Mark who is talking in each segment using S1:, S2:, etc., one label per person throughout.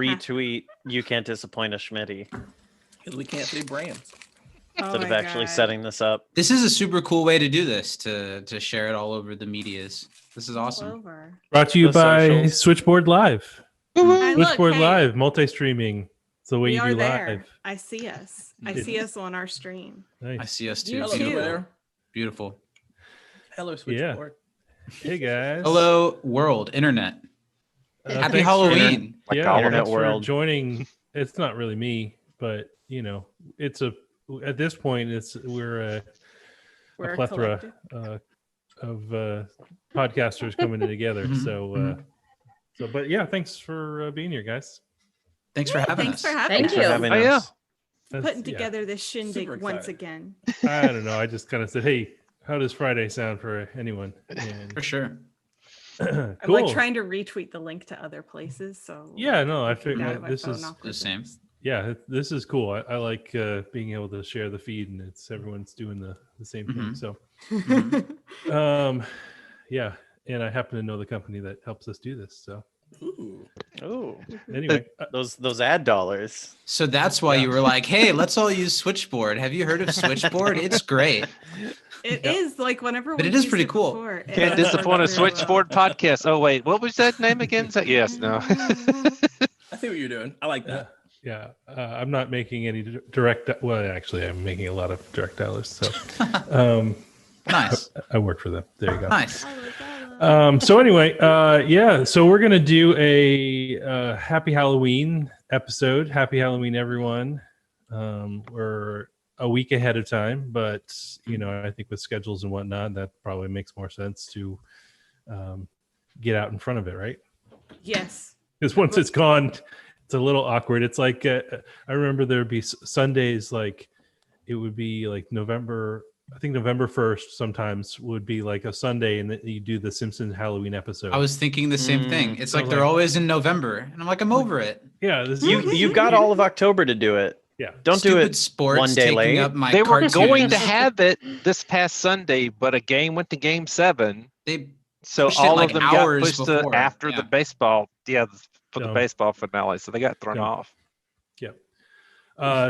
S1: retweet "You Can't Disappoint a Schmitty"
S2: Because we can't say brands.
S1: instead of actually setting this up.
S3: This is a super cool way to do this, to share it all over the medias. This is awesome.
S4: Brought to you
S1: The
S4: by
S1: socials.
S4: Switchboard Live.
S5: Hey, look,
S4: Switchboard
S5: hey,
S4: Live, multi-streaming. It's the way
S5: we
S4: you
S5: are
S4: do
S5: there.
S4: live.
S5: I see us. I see us on our stream.
S3: I
S4: Nice.
S3: see us
S5: You
S3: too.
S5: too.
S3: Beautiful. Beautiful.
S2: Hello, Switchboard.
S4: Hey guys.
S3: Hello, world, internet. Happy
S4: thanks for-
S3: Halloween.
S4: Yeah,
S1: Internet
S4: thanks for
S1: world.
S4: joining. It's not really me, but you know, it's at this point, we're a
S5: We're
S4: plethora of podcasters coming together.
S3: Mhm.
S4: But yeah, thanks for being here, guys.
S3: Thanks for having
S5: Thanks
S3: us.
S5: for having
S6: Thank
S5: us.
S6: you.
S1: Having
S7: Oh, yeah.
S1: us.
S4: That's-
S5: Putting together this shindig
S2: Super
S5: once
S2: excited.
S5: again.
S4: I don't know. I just kind of said, "Hey, how does Friday sound for anyone?" And,
S3: For sure.
S5: I'm
S4: cool.
S5: like trying to retweet the link to other places. So
S4: Yeah, no, I
S5: get out
S4: figured
S5: of my
S4: this
S5: phone
S4: is
S5: awkwardly.
S3: The same.
S4: yeah, this is cool. I like being able to share the feed, and it's everyone's doing the same thing.
S3: Mhm.
S4: So,
S3: Mhm.
S4: yeah, and I happen to know the company that helps us do this. So,
S2: Ooh.
S1: Ooh,
S4: anyway,
S1: those ad dollars.
S3: So that's why you were like, hey, let's all use Switchboard. Have you heard of Switchboard? It's great.
S5: It is like whenever,
S3: But
S5: we've
S3: it is
S5: used
S3: pretty cool.
S5: before, it
S7: Can't
S5: does
S7: disappoint a
S5: work really well.
S7: Switchboard podcast. Oh wait, what was that name again? Yes, no.
S2: I see what you're doing. I like that.
S4: yeah, I'm not making any direct. Well, actually, I'm making a lot of direct dollars. So,
S3: Nice.
S4: I work for them. There you go.
S3: Nice.
S4: So anyway, yeah, so we're gonna do a happy Halloween episode. Happy Halloween, everyone. We're a week ahead of time, but you know, I think with schedules and whatnot, that probably makes more sense to get out in front of it, right?
S5: Yes.
S4: Because once it's gone, it's a little awkward. It's like I remember there'd be Sundays, like it would be like November 1st sometimes would be like a Sunday, and then you do the Simpsons Halloween episode.
S3: I was thinking the same thing. It's
S4: I
S3: like
S4: was
S3: they're
S4: like-
S3: always in November. And I'm like, I'm over it.
S4: yeah, this
S1: You've got all of October to do it.
S4: yeah.
S1: Don't do
S3: Stupid
S1: it
S3: sports
S1: one day
S3: taking
S1: late.
S3: up my
S7: They were going to
S3: cartoons.
S7: have it this past Sunday, but a game went to Game 7,
S3: They
S7: so
S3: pushed it,
S7: all
S3: like,
S7: of them got
S3: hours
S7: pushed to
S3: before.
S7: after
S3: Yeah.
S7: the baseball. Yeah, for the
S4: Dumb.
S7: baseball finale, so they got thrown
S4: Dumb.
S7: off.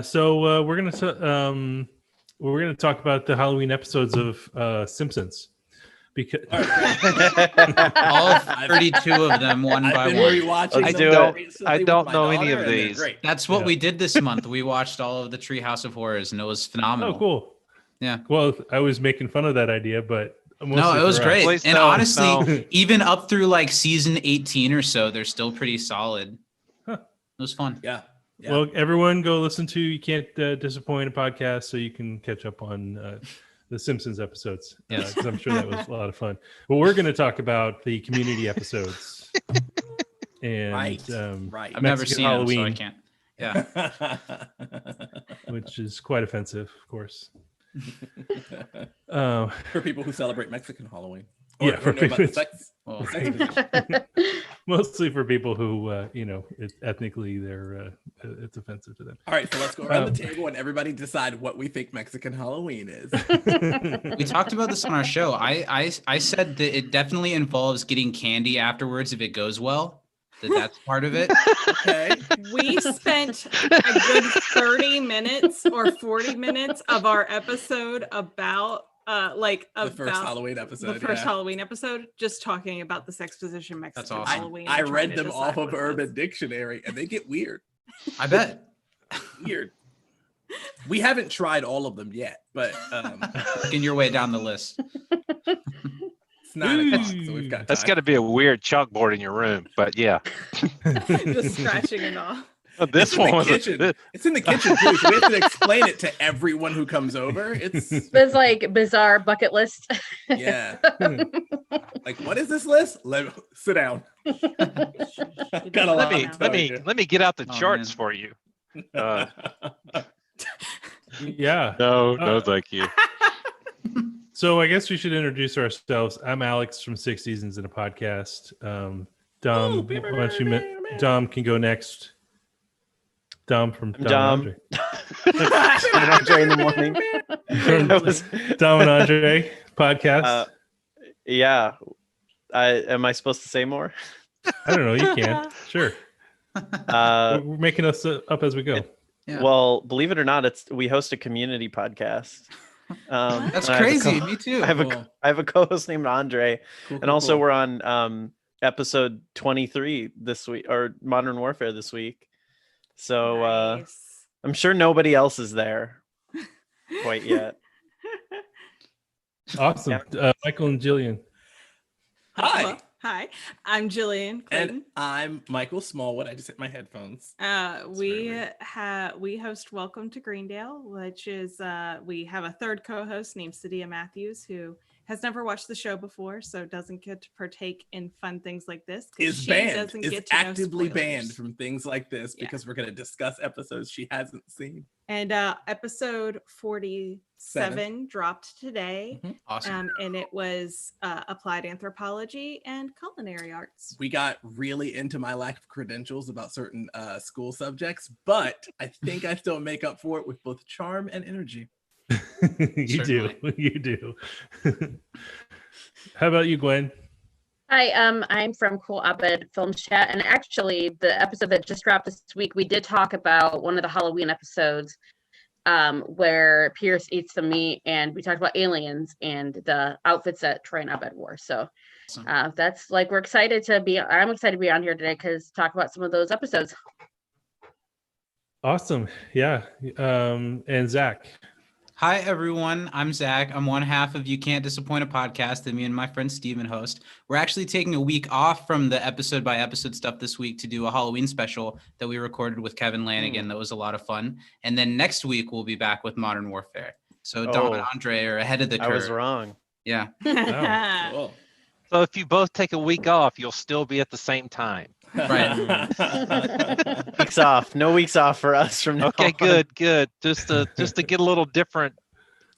S4: So we're gonna talk about the Halloween episodes of Simpsons because
S3: all 32 of them one by
S2: I've been
S3: one.
S2: rewatching
S1: Let's
S2: them
S1: do it.
S2: recently
S7: I
S2: with
S7: don't
S2: my
S7: know any
S2: daughter,
S7: of
S2: and they're
S7: these.
S2: Great.
S3: That's what
S4: Yeah.
S3: we did this month. We watched all of the Treehouse of Horrors, and it was phenomenal.
S4: oh cool.
S3: Yeah.
S4: Well, I was making fun of that idea, but
S3: No,
S4: mostly
S3: it was
S4: for us.
S3: great.
S7: Please
S3: And
S7: no,
S3: honestly,
S7: no.
S3: even up through like season 18 or so, they're still pretty solid.
S4: Huh.
S3: It was fun.
S2: Yeah. Yeah.
S4: Well, everyone go listen to You Can't Disappoint a Podcast so you can catch up on the Simpsons episodes.
S3: Yes.
S4: Because I'm sure that was a lot of fun. But we're going to talk about the community episodes. And
S2: Right.
S3: I've
S4: Mexican
S3: never seen
S4: Halloween.
S3: them, so I can't. Yeah.
S4: which is quite offensive, of course.
S2: For people who celebrate Mexican Halloween.
S4: Yeah,
S2: Or
S4: for
S2: know about the
S4: people-
S2: sex.
S3: Well,
S4: Mostly for people who, ethnically, it's offensive to them.
S2: All right, so let's go around the table and everybody decide what we think Mexican Halloween is.
S3: we talked about this on our show. I said that it definitely involves getting candy afterwards if it goes well. That's part of it.
S2: Okay.
S5: We spent a good 30 minutes or 40 minutes of our episode about
S2: The first Halloween episode.
S5: the first
S2: yeah.
S5: Halloween episode, just talking about this exposition Mexican
S3: awesome.
S5: Halloween.
S2: I
S5: and trying
S2: read
S5: to
S2: them
S5: decide
S2: off
S5: what
S2: of
S5: it was.
S2: Urban Dictionary and they get weird.
S3: I bet.
S2: Weird. We haven't tried all of them yet, but
S3: Working your way down the list.
S2: it's 9 o'clock, so we've got
S7: That's
S2: time.
S7: got to be a weird chalkboard in your room, but yeah.
S5: Just scratching it off.
S7: This
S2: It's in
S7: one
S2: the
S7: was
S2: kitchen. It's in the kitchen too, so we have to explain it to everyone who comes over. It's
S6: There's like bizarre bucket list.
S2: yeah. Like, what is this list? Sit down. Got a lot.
S7: let me get out the
S3: Oh,
S7: charts
S3: man.
S7: for you.
S4: Yeah.
S7: No, thank you.
S4: So I guess we should introduce ourselves. I'm Alex from Six Seasons in a Podcast. Dom,
S2: Ooh,
S4: why don't you, Dom can go next. Dom from Dom and
S1: Andre in the morning. That was-
S4: Andre. Dom and Andre podcast.
S1: yeah. Am I supposed to say more?
S4: I don't know. You can. Sure. We're making us up as we go.
S3: Yeah.
S1: Well, believe it or not, we host a community podcast.
S3: That's
S1: and I have a
S3: crazy.
S1: co-
S3: Me too.
S2: Cool.
S1: I have a co-host named Andre,
S2: Cool,
S1: and
S2: cool,
S1: also
S2: cool.
S1: we're on episode 23 this week, or Modern Warfare this week. So
S5: Nice.
S1: I'm sure nobody else is there quite yet.
S4: Awesome. Michael and Jillian.
S2: Hi.
S5: Hello. Hi. I'm Jillian Clayton.
S2: And I'm Michael Smallwood. I just hit my headphones.
S5: We
S2: very
S5: we host Welcome to Greendale, which is we have a third co-host named Sadia Matthews who has never watched the show before, so doesn't get to partake in fun things like this. 'Cause
S2: Is
S5: she
S2: banned.
S5: doesn't
S2: Is
S5: get to know
S2: actively
S5: spoilers.
S2: banned from things like this
S5: Yeah.
S2: because we're going to discuss episodes she hasn't seen.
S5: And episode 47 dropped today,
S3: Awesome.
S5: and it was applied anthropology and culinary arts.
S2: We got really into my lack of credentials about certain school subjects, but I think I still make up for it with both charm and energy.
S4: You do. You do. How about you, Gwen?
S6: Hi, I'm from Cool Abed Film Chat, and actually, the episode that just dropped this week, we did talk about one of the Halloween episodes, where Pierce eats the meat, and we talked about aliens and the outfits that Troy and Abed wore. So,
S3: Awesome.
S6: that's like I'm excited to be on here today because talk about some of those episodes.
S4: Awesome. Yeah. And Zach.
S3: Hi, everyone. I'm Zach. I'm one half of You Can't Disappoint a Podcast that me and my friend Steven host. We're actually taking a week off from the episode by episode stuff this week to do a Halloween special that we recorded with Kevin Lanigan. That was a lot of fun. And then next week, we'll be back with Modern Warfare. So Dom and Andre are ahead of the
S1: I
S3: curve.
S1: was wrong.
S3: Yeah.
S2: Cool.
S7: So if you both take a week off, you'll still be at the same time.
S3: Right.
S1: Weeks off. No weeks off for us from now
S7: Okay,
S1: on.
S7: good. Just to get a little different,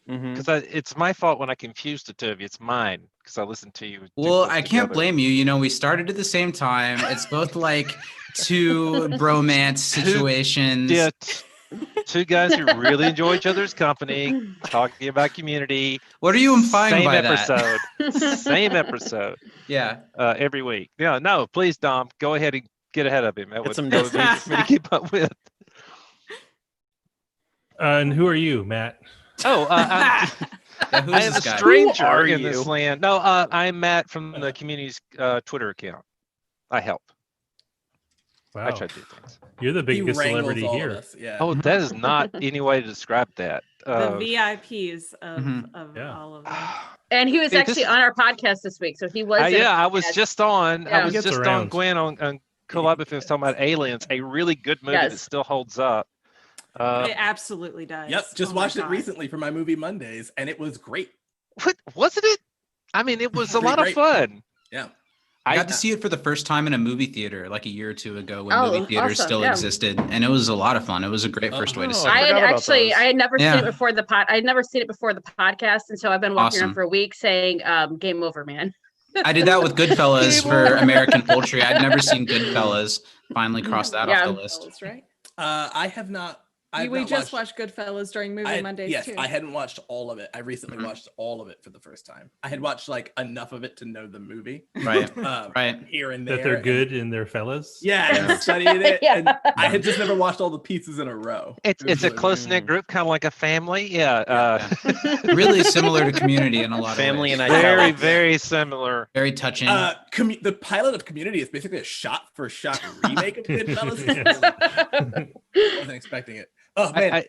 S1: Mhm.
S7: because it's my fault when I confuse the two of you. It's mine because I listen to you. do
S3: Well,
S7: both
S3: I can't
S7: together.
S3: blame you. You know, we started at the same time. It's both like two bromance situations.
S7: Yeah, two guys who really enjoy each other's company, talking about community.
S3: What are you implying
S7: Same
S3: by
S7: episode.
S3: that?
S7: Same episode
S3: Yeah.
S7: every week. Yeah, no, please, Dom, go ahead and get ahead of him. That would
S1: some
S7: be easy for me to keep up with.
S4: And who are you, Matt?
S7: Oh,
S3: Yeah, who's
S7: I am a
S3: this guy?
S7: stranger
S1: Who are
S7: in this
S1: you?
S7: land. No, I'm Matt from the community's Twitter account. I help.
S4: Wow.
S7: I try to do things.
S4: You're the
S2: He
S4: biggest
S2: wrangles
S4: celebrity
S2: all of
S4: here.
S2: us, yeah.
S7: Oh, that is not any way to describe that.
S5: The VIPs of,
S3: Mhm.
S5: of
S4: Yeah.
S5: all of them.
S6: And he was
S7: Hey,
S6: actually
S7: this-
S6: on our podcast this week, so he was.
S7: yeah, I was
S6: yes.
S7: just on.
S6: Yeah.
S7: I was
S4: He gets
S7: just on
S4: around.
S7: Gwen on Collab Films talking about Aliens, a really good movie that
S6: Yes.
S7: still holds up.
S5: It absolutely does.
S2: Yep, just
S5: Oh my
S2: watched it
S5: God.
S2: recently for my movie Mondays, and it was great.
S7: What wasn't it? I mean, it was a
S2: Pretty
S7: lot
S2: great.
S7: of fun.
S2: Yeah.
S3: I got to see it for the first time in a movie theater like a year or two ago when
S6: Oh,
S3: movie theaters
S6: awesome,
S3: still
S6: yeah.
S3: existed, and it was a lot of fun. It was a great first way to
S1: Oh,
S3: see
S6: I
S3: it.
S6: had
S1: forgot about
S6: actually,
S1: those.
S6: I had never
S3: Yeah.
S6: seen it before the pod. I had never seen it before the podcast, and so I've been walking
S3: Awesome.
S6: around for a week saying, "Game over, man."
S3: I did that with Goodfellas for American Poultry. I'd never seen Goodfellas. Finally crossed that
S6: Yeah.
S3: off the list.
S5: Goodfellas, right?
S2: I have not. I've
S5: we
S2: not
S5: just watched Goodfellas during movie Mondays
S2: yes,
S5: too.
S2: I hadn't watched all of it. I recently
S3: Mhm.
S2: watched all of it for the first time. I had watched like enough of it to know the movie.
S3: Right. Right.
S2: Here and there.
S4: That they're
S2: and-
S4: good in their fellas.
S2: Yeah, and studied it.
S6: Yeah.
S2: And I had just never watched all the pieces in a row.
S7: It's
S2: It was
S7: it's a
S2: really
S7: close knit
S1: weird.
S7: group, kind of like a family. Yeah,
S3: Really similar to Community in a lot of
S1: Family
S3: ways.
S1: and
S7: very
S1: italics.
S7: very similar.
S3: Very touching.
S2: The pilot of Community is basically a shot-for-shot remake of Goodfellas. I wasn't expecting it. Oh man,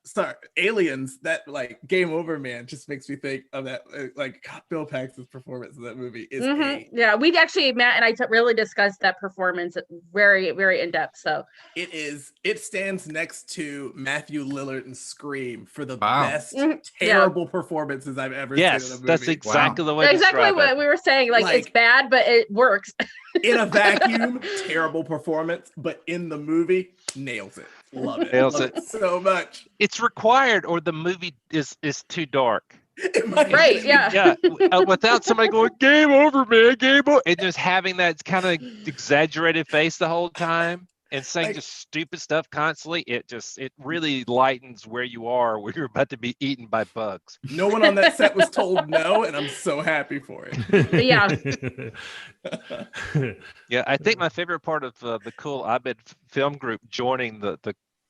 S2: sorry, Aliens. That like Game Over, man, just makes me think of that. Like God, Bill Paxton's performance in that movie is
S6: Mhm. Yeah, we actually Matt and I really discussed that performance very, very in depth. So
S2: it is. It stands next to Matthew Lillard and Scream for the
S3: Wow.
S2: best
S6: Mhm.
S2: terrible performances I've ever seen in a
S7: Yes,
S2: movie.
S7: that's exactly the way. to
S6: exactly
S7: describe
S6: what
S7: it.
S6: we were saying. Like, it's
S2: Like-
S6: bad, but it works.
S2: In a vacuum, terrible performance, but in the movie, nails it. Love it.
S7: Nails
S2: Love
S7: it.
S2: so much.
S7: It's required, or the movie is too dark.
S2: In my
S6: Right,
S2: opinion.
S6: yeah.
S7: Yeah, without somebody going game over, man, game over, and just having that kind of exaggerated face the whole time. and saying
S2: Like-
S7: just stupid stuff constantly, it really lightens where you are when you're about to be eaten by bugs.
S2: No one on that set was told no, and I'm so happy for it.
S6: Yeah.
S7: Yeah, I think my favorite part of the Cool Abed Film Group joining the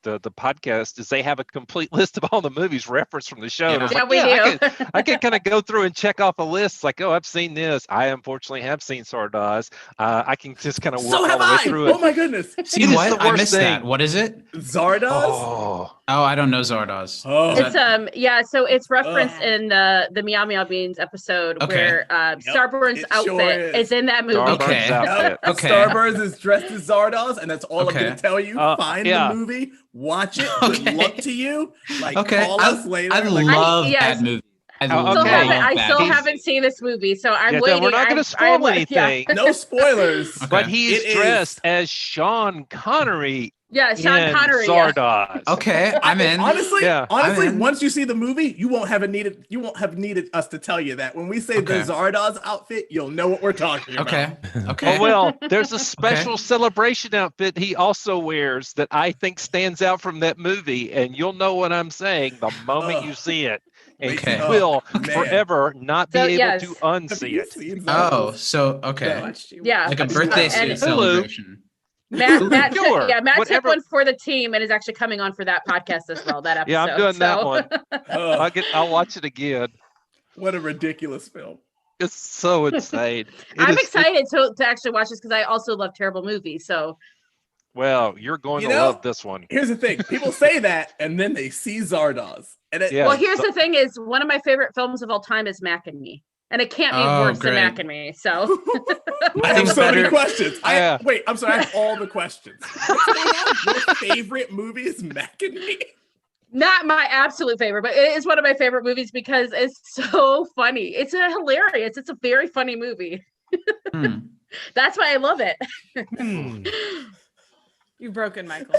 S7: podcast is they have a complete list of all the movies referenced from the show. And I was
S6: Yeah,
S7: like,
S6: we do.
S7: I can kind of go through and check off a list. Like, oh, I've seen this. I unfortunately have seen Zardoz. I can just kind of work
S2: So
S7: all
S2: have
S7: the way
S2: I.
S7: through it.
S2: Oh my goodness.
S3: See
S7: It is
S3: what?
S7: the
S3: I
S7: worst
S3: missed that.
S7: thing.
S3: What is it?
S2: Zardoz?
S7: Oh,
S3: Oh, I don't know Zardoz.
S2: Oh.
S6: It's yeah, so it's referenced
S5: Oh.
S6: in the Meow Meow Beans episode
S3: Okay.
S6: where Starburns
S2: it
S6: outfit
S2: sure
S6: is.
S2: is.
S6: in that movie.
S7: Starburns
S3: Okay.
S7: outfit.
S3: Okay.
S2: Starburns is dressed as Zardoz, and that's all I'm
S3: Okay.
S2: gonna tell you. Find
S7: yeah.
S2: the movie, watch it.
S3: Okay.
S2: Good luck to you. Like,
S3: Okay.
S2: call us later.
S3: I
S2: like,
S3: love
S6: yes.
S3: that movie. I
S7: Oh,
S3: love
S7: okay.
S6: I
S3: that
S6: still
S3: movie.
S6: haven't seen this movie, so I'm
S7: yeah,
S6: waiting.
S7: we're not going to spoil anything.
S2: no spoilers.
S3: Okay.
S7: But he is
S2: It
S7: dressed
S2: is.
S7: as Sean Connery
S6: Yeah, Sean
S7: in
S6: Connery. Yeah.
S7: Zardoz.
S3: Okay, I'm in.
S2: Honestly,
S7: Yeah.
S2: honestly,
S3: I'm in.
S2: once you see the movie, you won't have needed us to tell you that. When we say
S3: Okay.
S2: the Zardoz outfit, you'll know what we're talking about.
S3: Okay. Okay.
S7: Oh, well, there's a special celebration outfit he also wears that I think stands out from that movie, and you'll know what I'm saying the moment you see it. And
S3: Okay.
S7: you will
S2: man.
S7: forever not be
S6: So,
S7: able
S6: yes.
S7: to
S2: Have
S7: unsee
S2: you
S7: it.
S2: seen
S3: Oh,
S2: Zardoz?
S3: so okay.
S5: Watched you.
S6: Yeah.
S3: Like a birthday
S6: And-
S3: suit
S6: Hulu.
S3: celebration.
S6: Matt
S7: Sure,
S6: took, Matt took
S7: whatever.
S6: one for the team and is actually coming on for that podcast as well. That episode.
S7: Yeah, I'm doing that
S6: so-
S7: one.
S2: Oh,
S7: I'll watch it again.
S2: what a ridiculous film.
S7: It's so insane. It
S6: I'm
S7: is-
S6: excited to actually watch this because I also love terrible movies. So
S7: Well, you're going
S2: You
S7: to
S2: know,
S7: love this one.
S2: Here's the thing: people say that, and then they see Zardoz, and it,
S7: Yeah.
S6: well, here's the thing: is one of my favorite films of all time is Mac and Me, and it can't be
S3: Oh,
S6: worse than
S3: great.
S6: Mac and Me. So
S2: I have
S3: think
S2: so many
S3: better-
S2: questions.
S7: Yeah.
S2: Wait, I'm sorry. I have all the questions. What's going on? Your favorite movie is Mac and Me?
S6: not my absolute favorite, but it is one of my favorite movies because it's so funny. It's hilarious. It's a very funny movie.
S3: Hmm.
S6: That's why I love it.
S4: Hmm.
S5: You've broken Michael.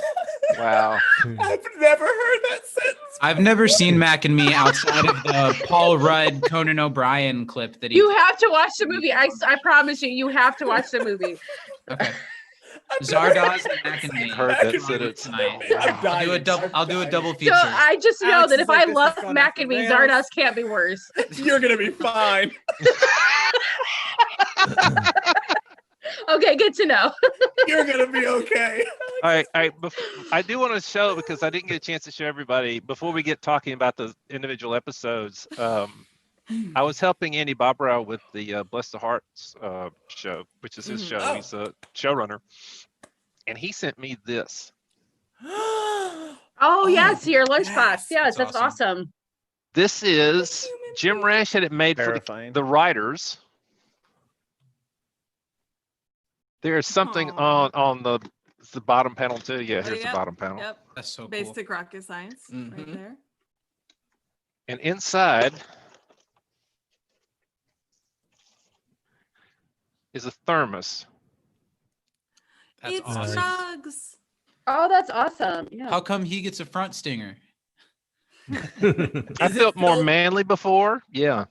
S7: Wow.
S2: I've never heard that sentence.
S3: I've never seen Mac and Me outside of the Paul Rudd, Conan O'Brien clip that he.
S6: You have to watch the movie. I promise you, you have to watch the movie.
S3: Okay.
S2: I've never
S3: Zardoz and Mac and Me.
S7: Heard
S2: Mac
S7: that
S2: and Me.
S7: sentence.
S3: Tonight.
S2: I'm
S3: I'll do a
S2: dying.
S3: double. I'll do a double feature.
S6: So I just know
S5: Alex
S6: that
S5: is
S6: if
S5: like,
S6: I
S5: "This is
S6: love
S5: going
S6: Mac
S5: off
S6: and
S5: the
S6: Me,
S5: rails."
S6: Zardoz can't be worse.
S2: You're gonna be fine.
S6: Okay, good to know.
S2: You're gonna be okay.
S7: All right. I do want to show because I didn't get a chance to show everybody before we get talking about the individual episodes. I was helping Andy Bobrow with the Bless the Hearts show, which is his
S5: Mhm.
S7: show.
S2: Oh.
S7: He's a showrunner, and he sent me this.
S6: Oh yes, your lunchbox.
S2: yes,
S6: Yes,
S3: that's
S6: that's awesome.
S7: This is Jim Rash had it made for
S1: Terrifying.
S7: the writers. There's something
S5: Aw.
S7: on the bottom panel too. Yeah,
S5: Oh,
S7: here's
S5: yep,
S7: the bottom panel.
S5: Yep.
S3: That's so cool.
S5: Basic rocket science right
S2: Mhm.
S5: there.
S7: And inside is a thermos.
S3: That's
S5: It's
S3: awesome.
S5: drugs.
S6: Oh, that's awesome. Yeah.
S3: How come he gets a front stinger?
S7: I
S2: Is it
S7: felt more
S2: filled-
S7: manly before. Yeah.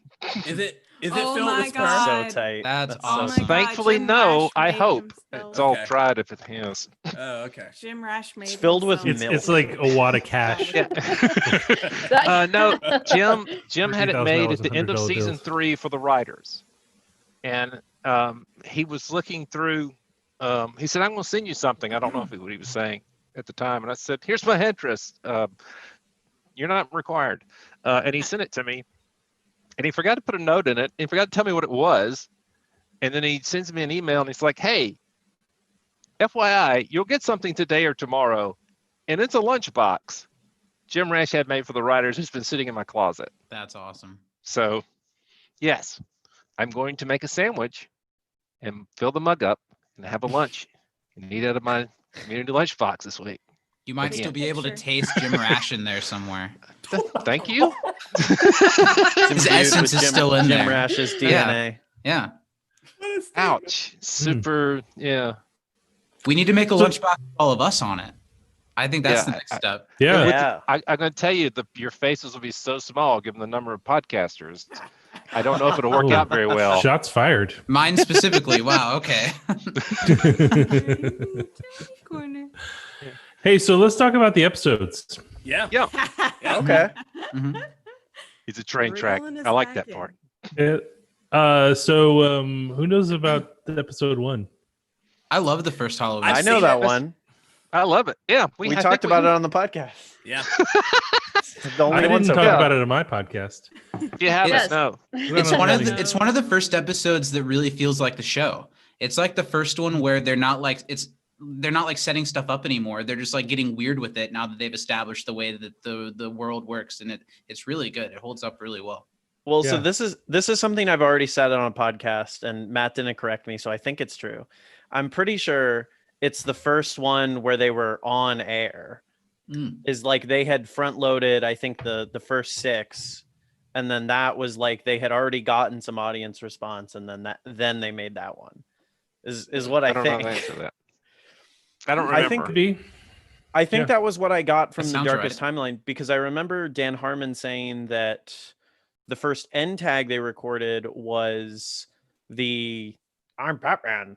S2: Is it
S5: Oh
S2: filled
S5: my
S2: with sperm?
S5: God.
S1: So tight.
S3: That's
S5: Oh my
S3: awesome.
S5: God,
S7: Thankfully,
S5: Jim
S7: no.
S5: Rash
S7: I
S5: made
S7: hope.
S5: himself-
S7: It's all
S2: Okay.
S7: tried if it has.
S2: Oh, okay.
S5: Jim Rash made
S1: It's filled with
S5: himself
S4: It's like a wad of cash.
S7: Yeah.
S6: That-
S7: No, Jim had it made
S4: $13,000
S7: at the end of
S4: $100
S7: season
S4: bills.
S7: 3 for the writers. And he was looking through, he said, I'm going to send you something. I don't know what he was saying at the time. And I said, here's my address. You're not required. And he sent it to me. And he forgot to put a note in it. He forgot to tell me what it was. And then he sends me an email and he's like, hey, FYI, you'll get something today or tomorrow. And it's a lunchbox Jim Rash had made for the writers. It's been sitting in my closet.
S3: That's awesome.
S7: So, yes, I'm going to make a sandwich and fill the mug up and have a lunch and eat out of my community lunchbox this week.
S3: You might
S7: Yeah.
S3: still be able to
S5: Picture.
S3: taste Jim Rash in there somewhere.
S7: Thank you.
S3: His essence is still in
S1: Jim
S3: there.
S1: Rash's
S3: Yeah.
S1: DNA.
S3: Yeah.
S2: What a statement.
S7: Ouch. Super. Yeah.
S3: We need to make a
S4: So-
S3: lunchbox with all of us on it. I think that's
S7: Yeah,
S3: the next step.
S4: Yeah.
S1: Yeah.
S7: I'm going to tell you, your faces will be so small given the number of podcasters. I don't know if it'll work out very well.
S4: Shots fired.
S3: Mine specifically. Wow. Okay.
S5: Corner.
S4: Hey, so let's talk about the episodes.
S2: Yeah.
S7: Yeah,
S1: Okay.
S3: Mhm.
S7: it's a train track.
S5: Reeling us
S7: I like
S5: back
S7: that part.
S4: Who knows about the episode 1?
S3: I love the first Halloween.
S2: I've
S1: I know
S2: seen
S1: that
S2: it.
S1: one.
S7: I love it. Yeah,
S1: We talked about it on the podcast.
S2: Yeah.
S1: The only
S4: I
S1: one
S4: didn't
S1: so
S4: talk
S1: far.
S4: about it on my podcast.
S7: If you haven't,
S6: Yes.
S7: no.
S3: It's one of the first episodes that really feels like the show. It's like the first one where they're not like setting stuff up anymore. They're just like getting weird with it now that they've established the way that the world works, and it's really good. It holds up really well.
S1: Well, so
S4: Yeah.
S1: this is something I've already said on a podcast, and Matt didn't correct me, so I think it's true. I'm pretty sure it's the first one where they were on air. Is like they had front loaded, I think the first 6, and then that was like they had already gotten some audience response, and then they made that one. Is what I
S7: I don't know
S1: think.
S7: the answer to that. I don't remember.
S1: I think
S4: Could be.
S1: I think
S4: Yeah.
S1: that was what I got from
S3: That
S1: the
S3: sounds
S1: Darkest Timeline, because I remember Dan Harmon saying that the first end tag they recorded was the "I'm Batman"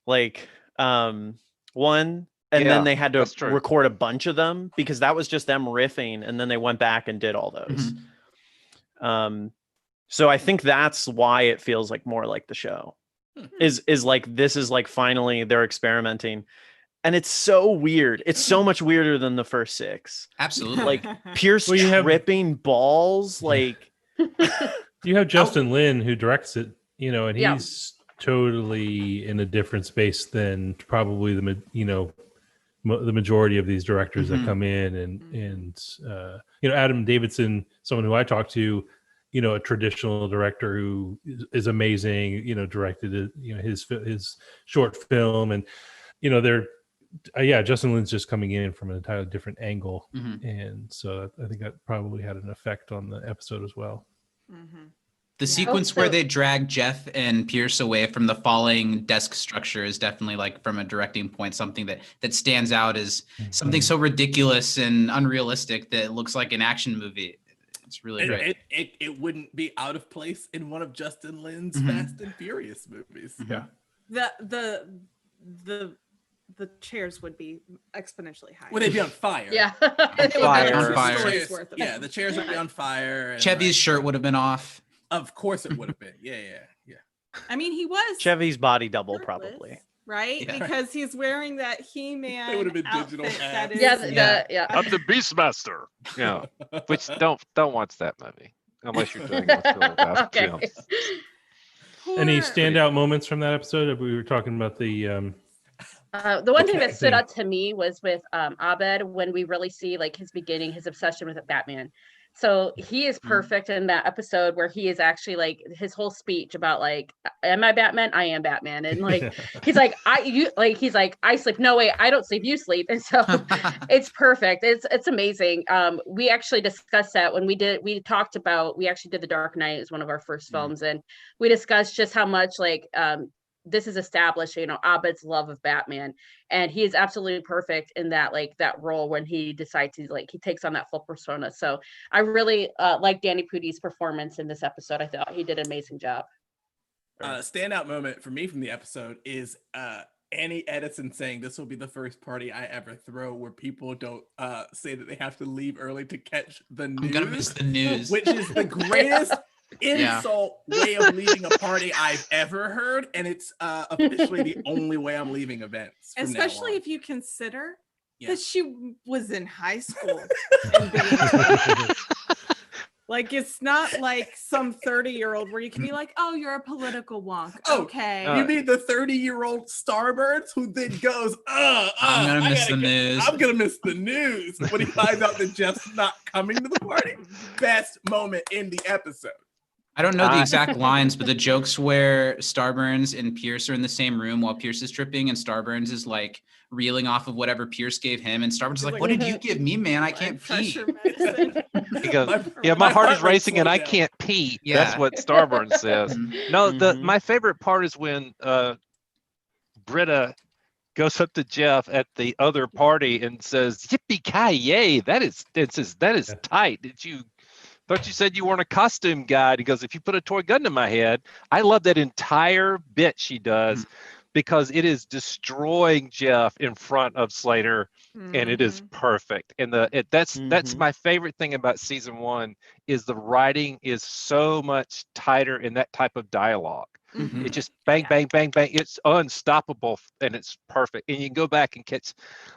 S1: like one, and
S7: Yeah,
S1: then they had to
S7: that's true.
S1: record a bunch of them because that was just them riffing, and then they went back and did all those. So I think that's why it feels like more like the show. Is like this is like finally they're experimenting. And it's so weird. It's so much weirder than the first 6.
S3: Absolutely.
S1: Like Pierce
S4: Well, you have-
S1: tripping balls. Like
S4: You have Justin Lin who directs it, and
S6: Yeah.
S4: he's totally in a different space than probably the majority of these directors that come in, and Adam Davidson, someone who I talked to, a traditional director who is amazing, directed his short film, and they're Justin Lin's just coming in from an entirely different angle, and so I think that probably had an effect on the episode as well.
S3: The sequence where
S6: Also-
S3: they drag Jeff and Pierce away from the falling desk structure is definitely, like, from a directing point, something that stands out as something so ridiculous and unrealistic that it looks like an action movie. It's really great.
S2: It wouldn't be out of place in one of Justin Lin's
S3: Mhm.
S2: Fast and Furious movies.
S4: Yeah.
S5: The chairs would be exponentially higher.
S2: Would they be on fire?
S6: Yeah.
S1: Fire.
S3: On fire.
S5: Stories worth of
S2: Yeah, the chairs would be on fire. And
S3: Chevy's shirt would have been off.
S2: Of course it would have been. Yeah.
S5: I mean, he was
S1: Chevy's body double,
S5: shirtless,
S1: probably.
S5: right?
S3: Yeah.
S5: Because he's wearing that He-Man
S2: They would have been
S5: outfit
S2: digital
S5: that
S2: abs.
S5: is,
S6: Yeah.
S7: I'm the Beastmaster. Yeah. Which don't watch that movie unless you're doing what's going about
S6: Okay.
S7: films.
S4: Any
S5: poor-
S4: standout moments from that episode? We were talking about the
S6: The one thing that stood
S4: thing.
S6: out to me was with Abed, when we really see like his beginning, his obsession with Batman. So he is perfect in that episode where he is actually like his whole speech about like, am I Batman? I am Batman. And like, he's like, I sleep. No way, I don't sleep. You sleep. And so it's perfect. It's amazing. We actually discussed that when we actually did The Dark Knight as one of our first films. And we discussed just how much like, this is established, Abed's love of Batman, and he is absolutely perfect in that, like that role when he decides he takes on that full persona. So I really like Danny Pudi's performance in this episode. I thought he did an amazing job.
S2: Standout moment for me from the episode is Annie Edison saying this will be the first party I ever throw where people don't say that they have to leave early to catch the news.
S3: I'm gonna miss the news.
S2: Which is the greatest insult way of leaving a party I've ever heard, and it's officially the only way I'm leaving events. From now
S5: Especially
S2: on.
S5: if you consider
S2: Yeah.
S5: that she was in high school. And being like, it's not like some 30-year-old where you can be like, oh, you're a political wonk.
S2: Oh,
S5: Okay.
S2: You mean the 30-year-old Starbirds who then goes,
S3: I'm gonna miss the news.
S2: I'm gonna miss the news when he finds out that Jeff's not coming to the party. Best moment in the episode.
S3: I don't know the exact lines, but the jokes where Starburns and Pierce are in the same room while Pierce is tripping, and Starburns is like reeling off of whatever Pierce gave him, and Starburns is like, "What did you give me, man? I can't pee."
S5: Pressure medicine.
S7: He goes,
S2: My-
S7: my heart is
S2: rate
S7: racing and
S2: slowed
S7: I
S2: down.
S7: can't pee.
S3: Yeah.
S7: That's what Starburns says.
S3: Mhm.
S7: No,
S1: Mhm.
S7: my favorite part is when Britta goes up to Jeff at the other party and says, "Yippee ki yay! That is tight. Did you thought you said you weren't a costume guy. He goes, if you put a toy gun to my head, I love that entire bit she does because it is destroying Jeff in front of Slater, and it is perfect. And that's my favorite thing about season 1 is the writing is so much tighter in that type of dialogue. It just bang, bang, bang, bang. It's unstoppable and it's perfect. And you can go back and catch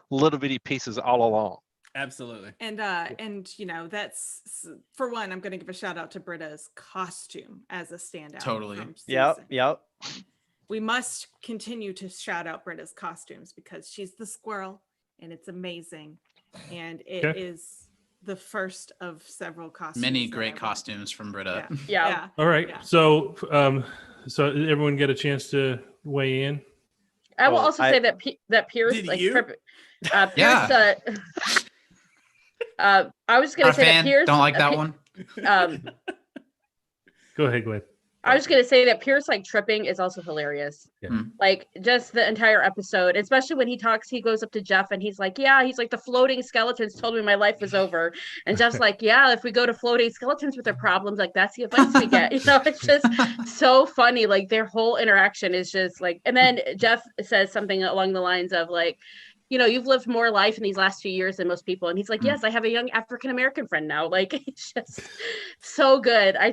S7: little bitty pieces all along.
S2: Absolutely.
S5: And you know, that's for one, I'm going to give a shout out to Britta's costume as a standout.
S3: Totally.
S1: Yep.
S5: We must continue to shout out Britta's costumes because she's the squirrel and it's amazing. And it is the first of several costumes.
S3: Many great costumes from Britta.
S6: Yeah.
S4: All right. So, so everyone get a chance to weigh in.
S6: I will also say that that Pierce,
S2: Did
S6: like,
S2: you?
S6: Pierce,
S3: Yeah.
S6: I was going to say that Pierce
S3: don't like that one.
S4: Go ahead, Gwen.
S6: I was going to say that Pierce like tripping is also hilarious.
S4: Yeah.
S6: Like just the entire episode, especially when he talks, he goes up to Jeff and he's like, the floating skeletons told me my life was over. And Jeff's like, yeah, if we go to floating skeletons with their problems, like that's the advice we get. You know, it's just so funny. Like their whole interaction is just like, and then Jeff says something along the lines of like, you know, you've lived more life in these last few years than most people. And he's like, yes, I have a young African-American friend now. Like, it's just so good. I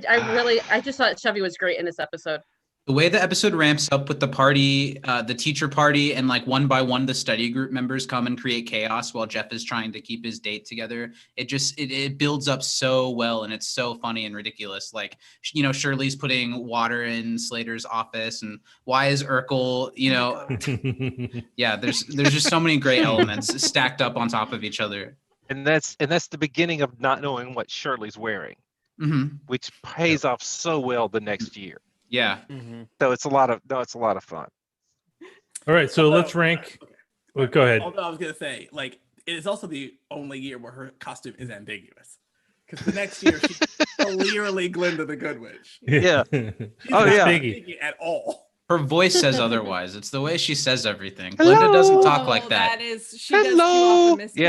S6: just thought Chevy was great in this episode.
S3: The way the episode ramps up with the party, the teacher party, and like one by one, the study group members come and create chaos while Jeff is trying to keep his date together. It builds up so well, and it's so funny and ridiculous. Like, you know, Shirley's putting water in Slater's office, and why is Urkel, you know, yeah, there's just so many great elements stacked up on top of each other.
S7: And that's the beginning of not knowing what Shirley's wearing, which pays off so well the next year.
S3: Yeah.
S7: So it's a lot of fun.
S4: All right, so let's rank. Well, go ahead.
S2: Although I was gonna say, like, it is also the only year where her costume is ambiguous, because the next year she's clearly Glinda the Good Witch.
S7: Yeah.
S2: She's
S7: Oh,
S2: not
S7: yeah.
S2: Piggy at all.
S3: Her voice says otherwise. It's the way she says everything. Glinda doesn't talk like that.
S5: That is, she does give off a Miss Piggy,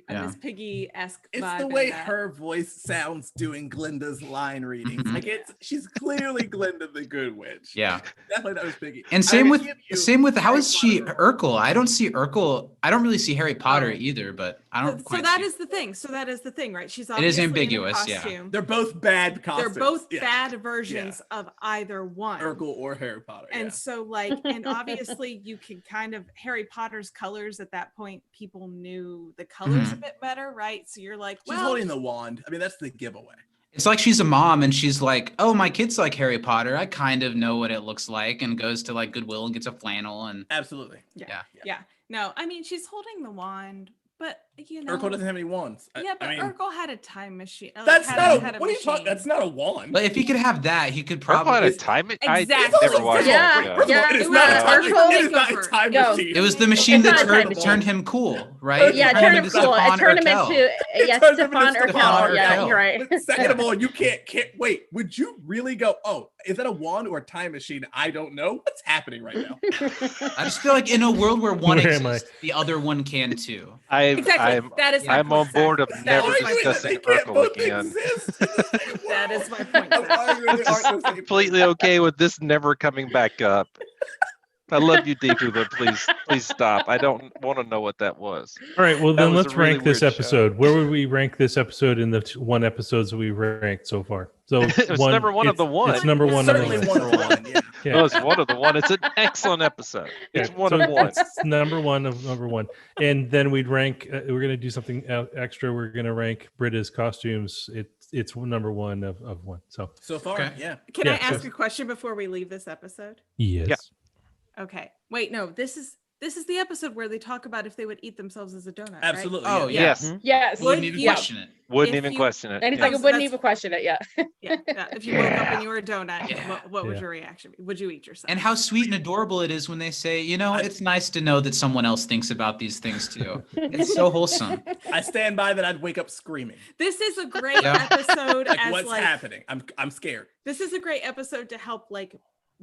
S3: Yeah.
S5: Miss Piggy-esque
S2: It's
S5: vibe
S2: the
S5: in
S2: way
S5: that.
S2: her voice sounds doing Glinda's line readings. Like she's clearly Glinda the Good Witch.
S3: Yeah.
S2: Definitely that was Piggy.
S3: And
S2: I would give you
S3: same with how
S2: Harry
S3: is she
S2: Potter.
S3: Urkel? I don't see Urkel. I don't really see Harry Potter either, but I don't
S5: So
S3: quite
S5: that
S3: see.
S5: is the thing. So that is the thing, right? She's
S3: It is
S5: obviously in a
S3: ambiguous, yeah.
S5: costume.
S2: They're both bad costumes.
S5: They're both
S2: Yeah.
S5: bad versions of either one.
S2: Urkel or Harry Potter.
S5: And
S2: yeah.
S5: so like, and obviously you can kind of Harry Potter's colors at that point, people knew the colors a bit better, right? So you're like,
S2: She's
S5: well,
S2: holding the wand. I mean, that's the giveaway.
S3: It's like she's a mom and she's like, oh, my kid's like Harry Potter. I kind of know what it looks like, and goes to like Goodwill and gets a flannel. And
S2: Absolutely.
S5: yeah. No, I mean, she's holding the wand, but you know,
S2: Urkel doesn't have any wands.
S5: yeah, but
S2: I mean,
S5: Urkel had a time machine.
S2: that's
S5: had
S2: not.
S5: a
S2: What are you talking?
S5: machine.
S2: That's not a wand.
S3: but if he could have that, he could
S7: Urkel
S3: probably.
S7: had a time.
S5: Exactly.
S7: I never watched
S6: Yeah.
S7: it.
S2: First of all, it is
S5: It
S2: not a
S5: was
S2: time.
S6: Urkel-
S2: It is not a time
S6: Go.
S2: machine.
S3: It was the machine
S6: It's
S3: that
S6: not a
S3: turned,
S2: time
S3: turned him cool, right?
S6: Yeah,
S3: It
S6: turn him
S3: into
S6: cool.
S3: Stefan
S6: It turned him
S3: Urkel.
S6: into
S2: It turns him
S6: Stefan
S2: into
S6: Urkel.
S2: Stefan
S6: Yeah,
S3: Urkel.
S6: you're right.
S2: But second of all, you can't wait. Would you really go? Oh, is that a wand or a time machine? I don't know. What's happening right now?
S3: I just feel like in a world where one
S4: Where am I?
S3: exists, the other one can too.
S5: Exactly. That is my
S7: I'm on
S5: point,
S7: board
S5: Zach.
S7: of
S5: That
S7: never
S5: is my point.
S7: discussing
S2: They can't
S7: Urkel
S2: both
S7: again.
S2: exist in the same
S5: That
S2: world.
S5: is my point.
S2: I'm
S5: Zach.
S2: arguing they aren't the same
S7: Completely okay with this never coming back up. I love you deeply, but please stop. I don't want to know what that was.
S4: All right, well
S7: That
S4: then
S7: was a
S4: let's
S7: really
S4: rank this
S7: weird show.
S4: episode. Where would we rank this episode in the one episodes that we ranked so far? So
S7: It was number one of the one.
S4: It's number one.
S2: Certainly
S4: Number
S2: one of one. Yeah.
S4: Yeah.
S7: No, it's one of the one. It's an excellent episode. It's
S4: Yeah,
S7: one
S4: so
S7: of one.
S4: It's number one of number one, and then we'd rank. We're gonna do something extra. We're gonna rank Britta's costumes. It's number one of one. So
S2: So far,
S3: Okay.
S2: yeah.
S5: Can I
S4: Yeah, so-
S5: ask a question before we leave this episode?
S4: yes,
S7: Yeah.
S5: Okay. Wait, no. This is the episode where they talk about if they would eat themselves as a donut. right?
S2: Absolutely.
S3: Oh,
S2: yeah.
S7: Yes.
S6: Yes.
S3: Wouldn't even
S5: Yeah.
S3: question it.
S7: Wouldn't
S5: If
S7: even
S5: you-
S7: question it.
S6: And he's
S7: Yeah.
S6: like, I wouldn't
S5: That's-
S6: even question it. Yeah.
S5: Yeah. If you woke up
S7: Yeah.
S5: and you were a donut,
S3: Yeah.
S5: what would
S4: Yeah.
S5: your reaction be? Would you eat yourself?
S3: And how sweet and adorable it is when they say, you know, it's nice to know that someone else thinks about these things too. It's so wholesome.
S2: I stand by that. I'd wake up screaming.
S5: This is a great
S3: Yeah.
S5: episode
S2: Like,
S5: as
S2: what's
S5: like
S2: happening? I'm scared.
S5: this is a great episode to help like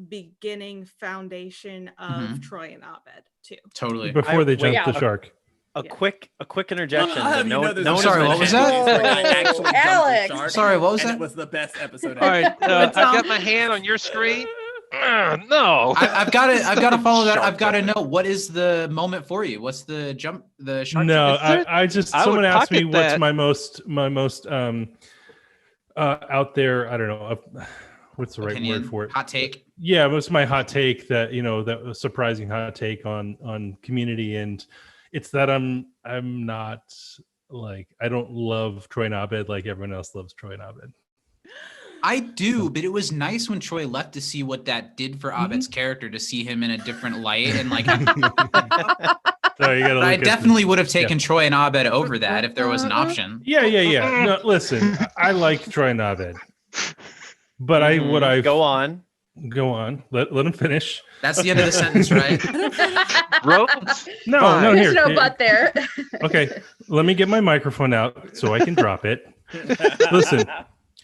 S5: beginning foundation of
S3: Mhm.
S5: Troy and Abed too.
S3: Totally.
S4: before they
S7: wait-
S4: jump the
S6: Yeah.
S4: shark.
S1: A quick interjection.
S2: I'll have
S1: that
S2: you
S1: no
S2: know
S1: one,
S2: there's
S1: no
S2: a
S1: one
S3: Sorry,
S1: has
S3: what was
S1: mentioned.
S3: that?
S2: Like, I actually jumped the
S6: Alex.
S2: shark,
S3: Sorry, what was
S2: and
S3: that?
S2: it was the best episode
S7: All right,
S2: ever.
S7: I've got my hand on your screen. No.
S3: I've got to follow that.
S7: Shark
S3: I've got to
S7: jumping.
S3: know, what is the moment for you? What's the shark
S4: No,
S3: jump?
S4: I just
S7: I would
S4: someone asked me
S7: pocket
S4: what's
S7: that.
S4: my most out there. I don't know. What's the right
S3: Opinion,
S4: word for it?
S3: hot take.
S4: Yeah, it was my hot take that that was surprising hot take on Community, and it's that I'm not like, I don't love Troy and Abed like everyone else loves Troy and Abed.
S3: I do, but it was nice when Troy left to see what that did for Abed's character, to see him in a different light, and like.
S4: So you gotta
S3: I
S4: look at
S3: definitely would have taken Troy and Abed over that if there was an option.
S4: Yeah. No, listen, I like Troy and Abed, but
S1: Go on.
S4: Go on. Let him finish.
S3: That's the end of the sentence, right?
S7: Ropes?
S4: No,
S7: Fine.
S4: no,
S6: There's
S4: here.
S6: no
S4: here.
S6: butt there.
S4: Okay, let me get my microphone out so I can drop it.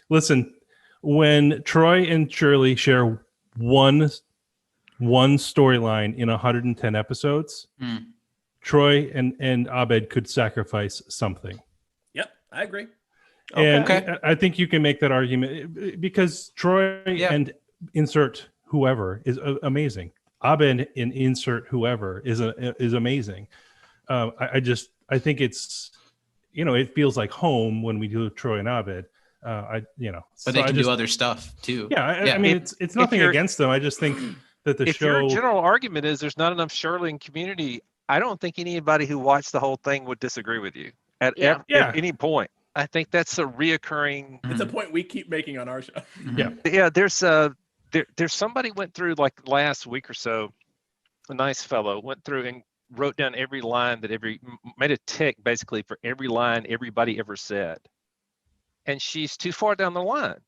S4: Listen. When Troy and Shirley share one storyline in 110 episodes, Troy and Abed could sacrifice something.
S2: Yep, I agree.
S4: And
S3: Okay.
S4: I think you can make that argument because Troy and insert whoever is amazing. Abed and insert whoever is amazing. I think it's, it feels like home when we do Troy and Abed.
S3: But
S4: so
S3: they can do other stuff too.
S4: Yeah, I mean, it's nothing against them. I just think that the
S7: If
S4: show.
S7: your general argument is there's not enough Shirley in Community, I don't think anybody who watched the whole thing would disagree with you at any point. I think that's a reoccurring.
S2: It's a point we keep making on our show.
S7: Yeah. There's somebody went through like last week or so. A nice fellow went through and wrote down every line made a tick basically for every line everybody ever said. And she's too far down the line.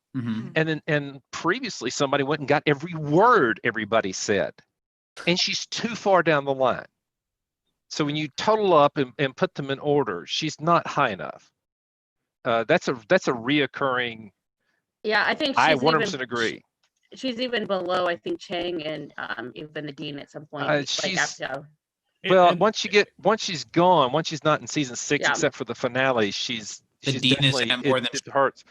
S7: And previously somebody went and got every word everybody said, and she's too far down the line. So when you total up and put them in order, she's not high enough. That's a reoccurring.
S6: Yeah, I think
S7: I
S6: she's
S7: 100% agree.
S6: She's even below, I think, Chang and even the Dean at some point.
S7: Well, once she's gone, once she's not in season 6, except for the finale, she's
S3: Dean is more than
S7: it hurts.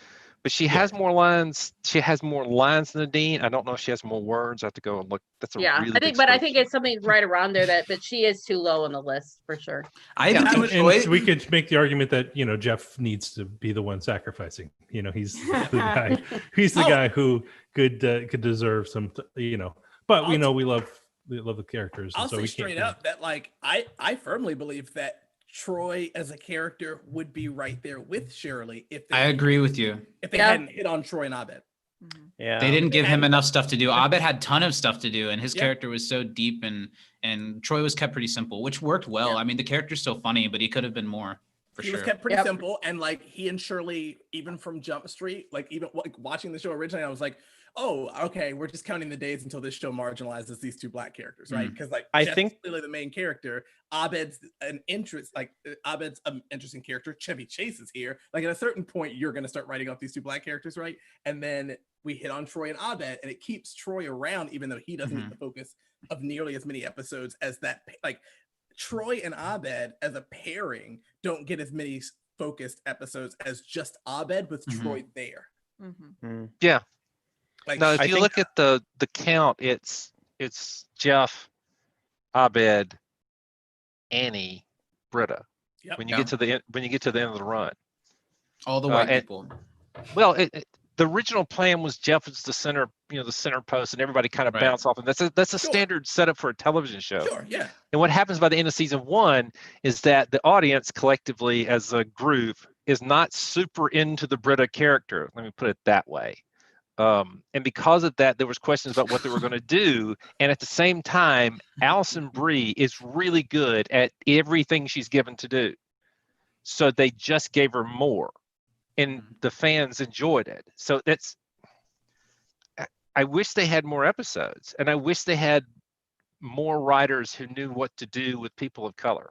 S7: But she has more lines. She has more lines than the Dean. I don't know if she has more words. I have to go and look. That's a really
S6: I think, but I think it's something right around there but she is too low on the list for sure.
S4: And we could make the argument that Jeff needs to be the one sacrificing. He's the guy. He's the guy who could deserve some. But we love the characters.
S2: I'll say straight up that I firmly believe that Troy as a character would be right there with Shirley
S3: I agree with you.
S2: If they hadn't hit on Troy and Abed.
S1: Yeah,
S3: they didn't give him enough stuff to do. Abed had a ton of stuff to do, and his character was so deep, and Troy was kept pretty simple, which worked well. I mean, the character's still funny, but he could have been more. He
S2: was kept pretty simple, and he and Shirley, even from Jump Street, even watching the show originally, I was like, oh, okay, we're just counting the days until this show marginalizes these two black characters, right? Because
S1: I
S2: Jeff's
S1: think
S2: clearly the main character. Abed's an interesting character. Chevy Chase is here. At a certain point, you're going to start writing off these two black characters, right? And then we hit on Troy and Abed, and it keeps Troy around, even though he doesn't get the focus of nearly as many episodes as that. Troy and Abed as a pairing don't get as many focused episodes as just Abed with Troy there.
S7: Yeah. No, if you look at the count, it's Jeff, Abed, Annie, Britta.
S2: Yep.
S7: When you get to the end of the run,
S3: all the white people.
S7: Well, the original plan was Jeff was the center, the center post, and everybody kind of bounce off, and that's a standard setup for a television show.
S2: Sure, yeah.
S7: And what happens by the end of season 1 is that the audience collectively, as a group, is not super into the Britta character. Let me put it that way. And because of that, there was questions about what they were going to do. And at the same time, Alison Brie is really good at everything she's given to do. So they just gave her more, and the fans enjoyed it. So I wish they had more episodes, and I wish they had more writers who knew what to do with people of color.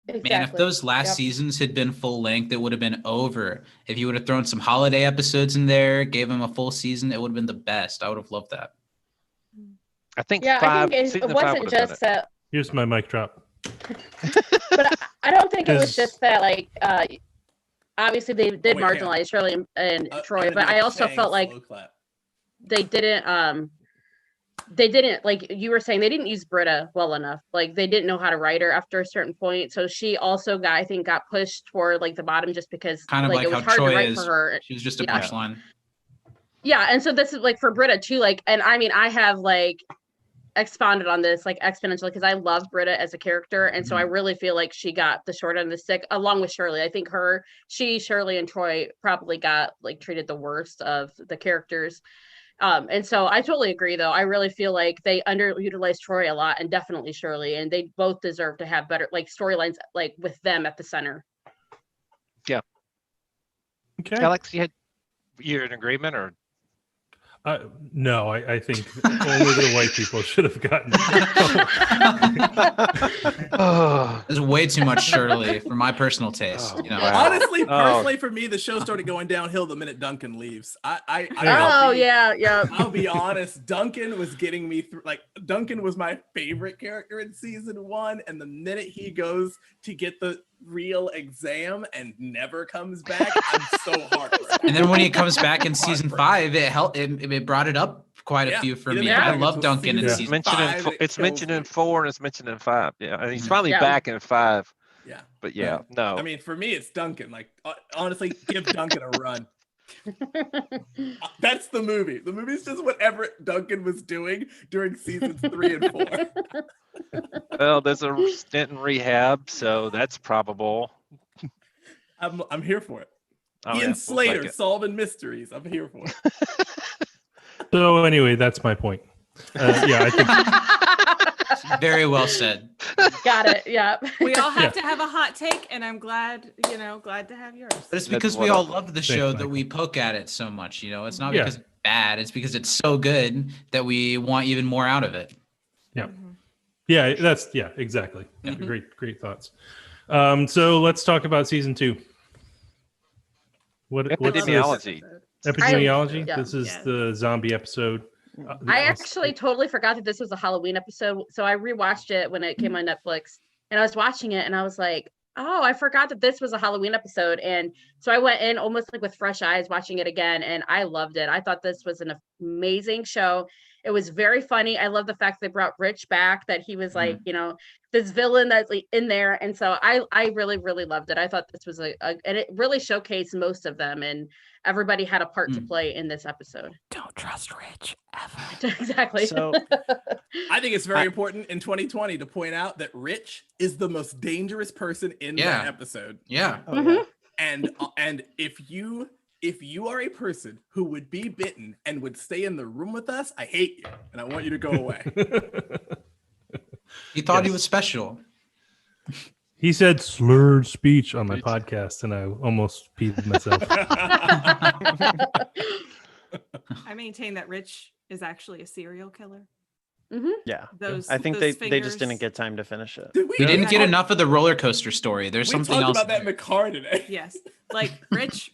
S6: Exactly.
S3: Man, if those last seasons had been full length, it would have been over. If you would have thrown some holiday episodes in there, gave them a full season, it would have been the best. I would have loved that.
S7: I think
S6: it wasn't just
S4: Here's my mic drop.
S6: But I don't think it was
S4: 'Cause-
S6: just that, like, obviously they did
S2: wait, hang on.
S6: marginalize Shirley and
S2: I'm
S6: Troy,
S2: gonna
S6: but
S2: do a
S6: I also
S2: Chang
S6: felt like
S2: slow clap.
S6: they didn't, like you were saying, they didn't use Britta well enough. Like, they didn't know how to write her after a certain point. So she also got, I think, got pushed toward like the bottom just because
S3: Kind of
S6: like
S3: like
S6: it was
S3: how
S6: hard to
S3: Troy
S6: write
S3: is.
S6: for her.
S3: She was just a
S6: Yeah.
S3: punchline.
S6: Yeah, and so this is like for Britta too, like, and I mean, I have like expounded on this like exponentially because I love Britta as a character, and so I really feel like she got the short end of the stick along with Shirley. I think Shirley and Troy probably got like treated the worst of the characters. And so I totally agree though. I really feel like they underutilized Troy a lot and definitely Shirley, and they both deserve to have better like storylines like with them at the center.
S4: Okay.
S7: Alex, you're in agreement, or
S4: No, I think only the white people should have gotten it.
S7: oh,
S3: There's way too much Shirley for my personal taste.
S7: Oh,
S3: You know,
S7: wow.
S2: Honestly,
S1: Oh.
S2: personally, for me, the show started going downhill the minute Duncan leaves.
S6: Oh yeah.
S2: I'll be honest. Duncan was getting me through. Like, Duncan was my favorite character in season 1, and the minute he goes to get the real exam and never comes back, I'm so heartbroken.
S3: and then when he comes back in season 5, it brought it up quite a
S2: Yeah,
S3: few for
S2: he
S3: me.
S2: didn't
S3: I
S2: have
S3: love
S2: it
S3: Duncan in
S2: until
S3: season
S7: mentioned in
S2: 5,
S7: it's
S2: it
S7: mentioned in
S2: kills me.
S7: 4 and it's mentioned in 5. Yeah, and he's finally
S6: Yeah.
S7: back in 5.
S2: Yeah.
S7: But yeah, no.
S2: I mean, for me, it's Duncan. Like, honestly, give Duncan a run. That's the movie. The movie's just whatever Duncan was doing during seasons 3 and 4.
S7: Well, there's a stint in rehab, so that's probable.
S2: I'm here for it.
S7: Oh,
S2: Ian
S7: yeah, we'll
S2: Slater
S7: take it.
S2: solving mysteries. I'm here for it.
S4: So anyway, that's my point. Yeah, I think
S3: Very well said.
S6: Got it. Yeah.
S5: We all have
S4: Yeah.
S5: to have a hot take, and I'm glad to have yours.
S3: But it's
S7: That's
S3: because we all
S7: wonderful.
S3: love the
S4: Thanks,
S3: show that
S4: Michael.
S3: we poke at it so much. You know, it's not
S4: Yeah.
S3: because it's bad. It's because it's so good that we want even more out of it.
S4: yeah, exactly. Yeah,
S3: Mhm.
S4: great thoughts. So let's talk about season 2. What's this?
S7: Epidemiology.
S4: Epidemiology.
S6: Yeah.
S4: This is
S5: Yes.
S4: the zombie episode.
S6: I actually totally forgot that this was a Halloween episode. So I rewatched it when it came on Netflix, and I was watching it and I was like, oh, I forgot that this was a Halloween episode. And so I went in almost like with fresh eyes watching it again, and I loved it. I thought this was an amazing show. It was very funny. I love the fact they brought Rich back, that he was like, you know, this villain that's like in there. And so I really, really loved it. I thought this was and it really showcased most of them, and everybody had a part to play in this episode.
S5: Don't trust Rich ever.
S6: Exactly.
S1: So
S2: I think it's very important in 2020 to point out that Rich is the most dangerous person in
S3: Yeah.
S2: that episode.
S3: Yeah.
S1: oh, yeah.
S2: And if you are a person who would be bitten and would stay in the room with us, I hate you and I want you to go away.
S3: He thought he
S4: Yes.
S3: was special.
S4: He said slurred speech on my podcast, and I almost peed myself.
S5: I maintain that Rich is actually a serial killer.
S1: Yeah.
S5: Those
S1: I think
S5: those
S1: they just didn't
S5: fingers-
S1: get time to finish it.
S2: Did
S3: We didn't
S5: Yeah.
S3: get enough of the roller coaster story. There's
S2: We
S3: something
S2: talked
S3: else.
S2: about that in
S3: there.
S2: the car today.
S5: Yes, like Rich,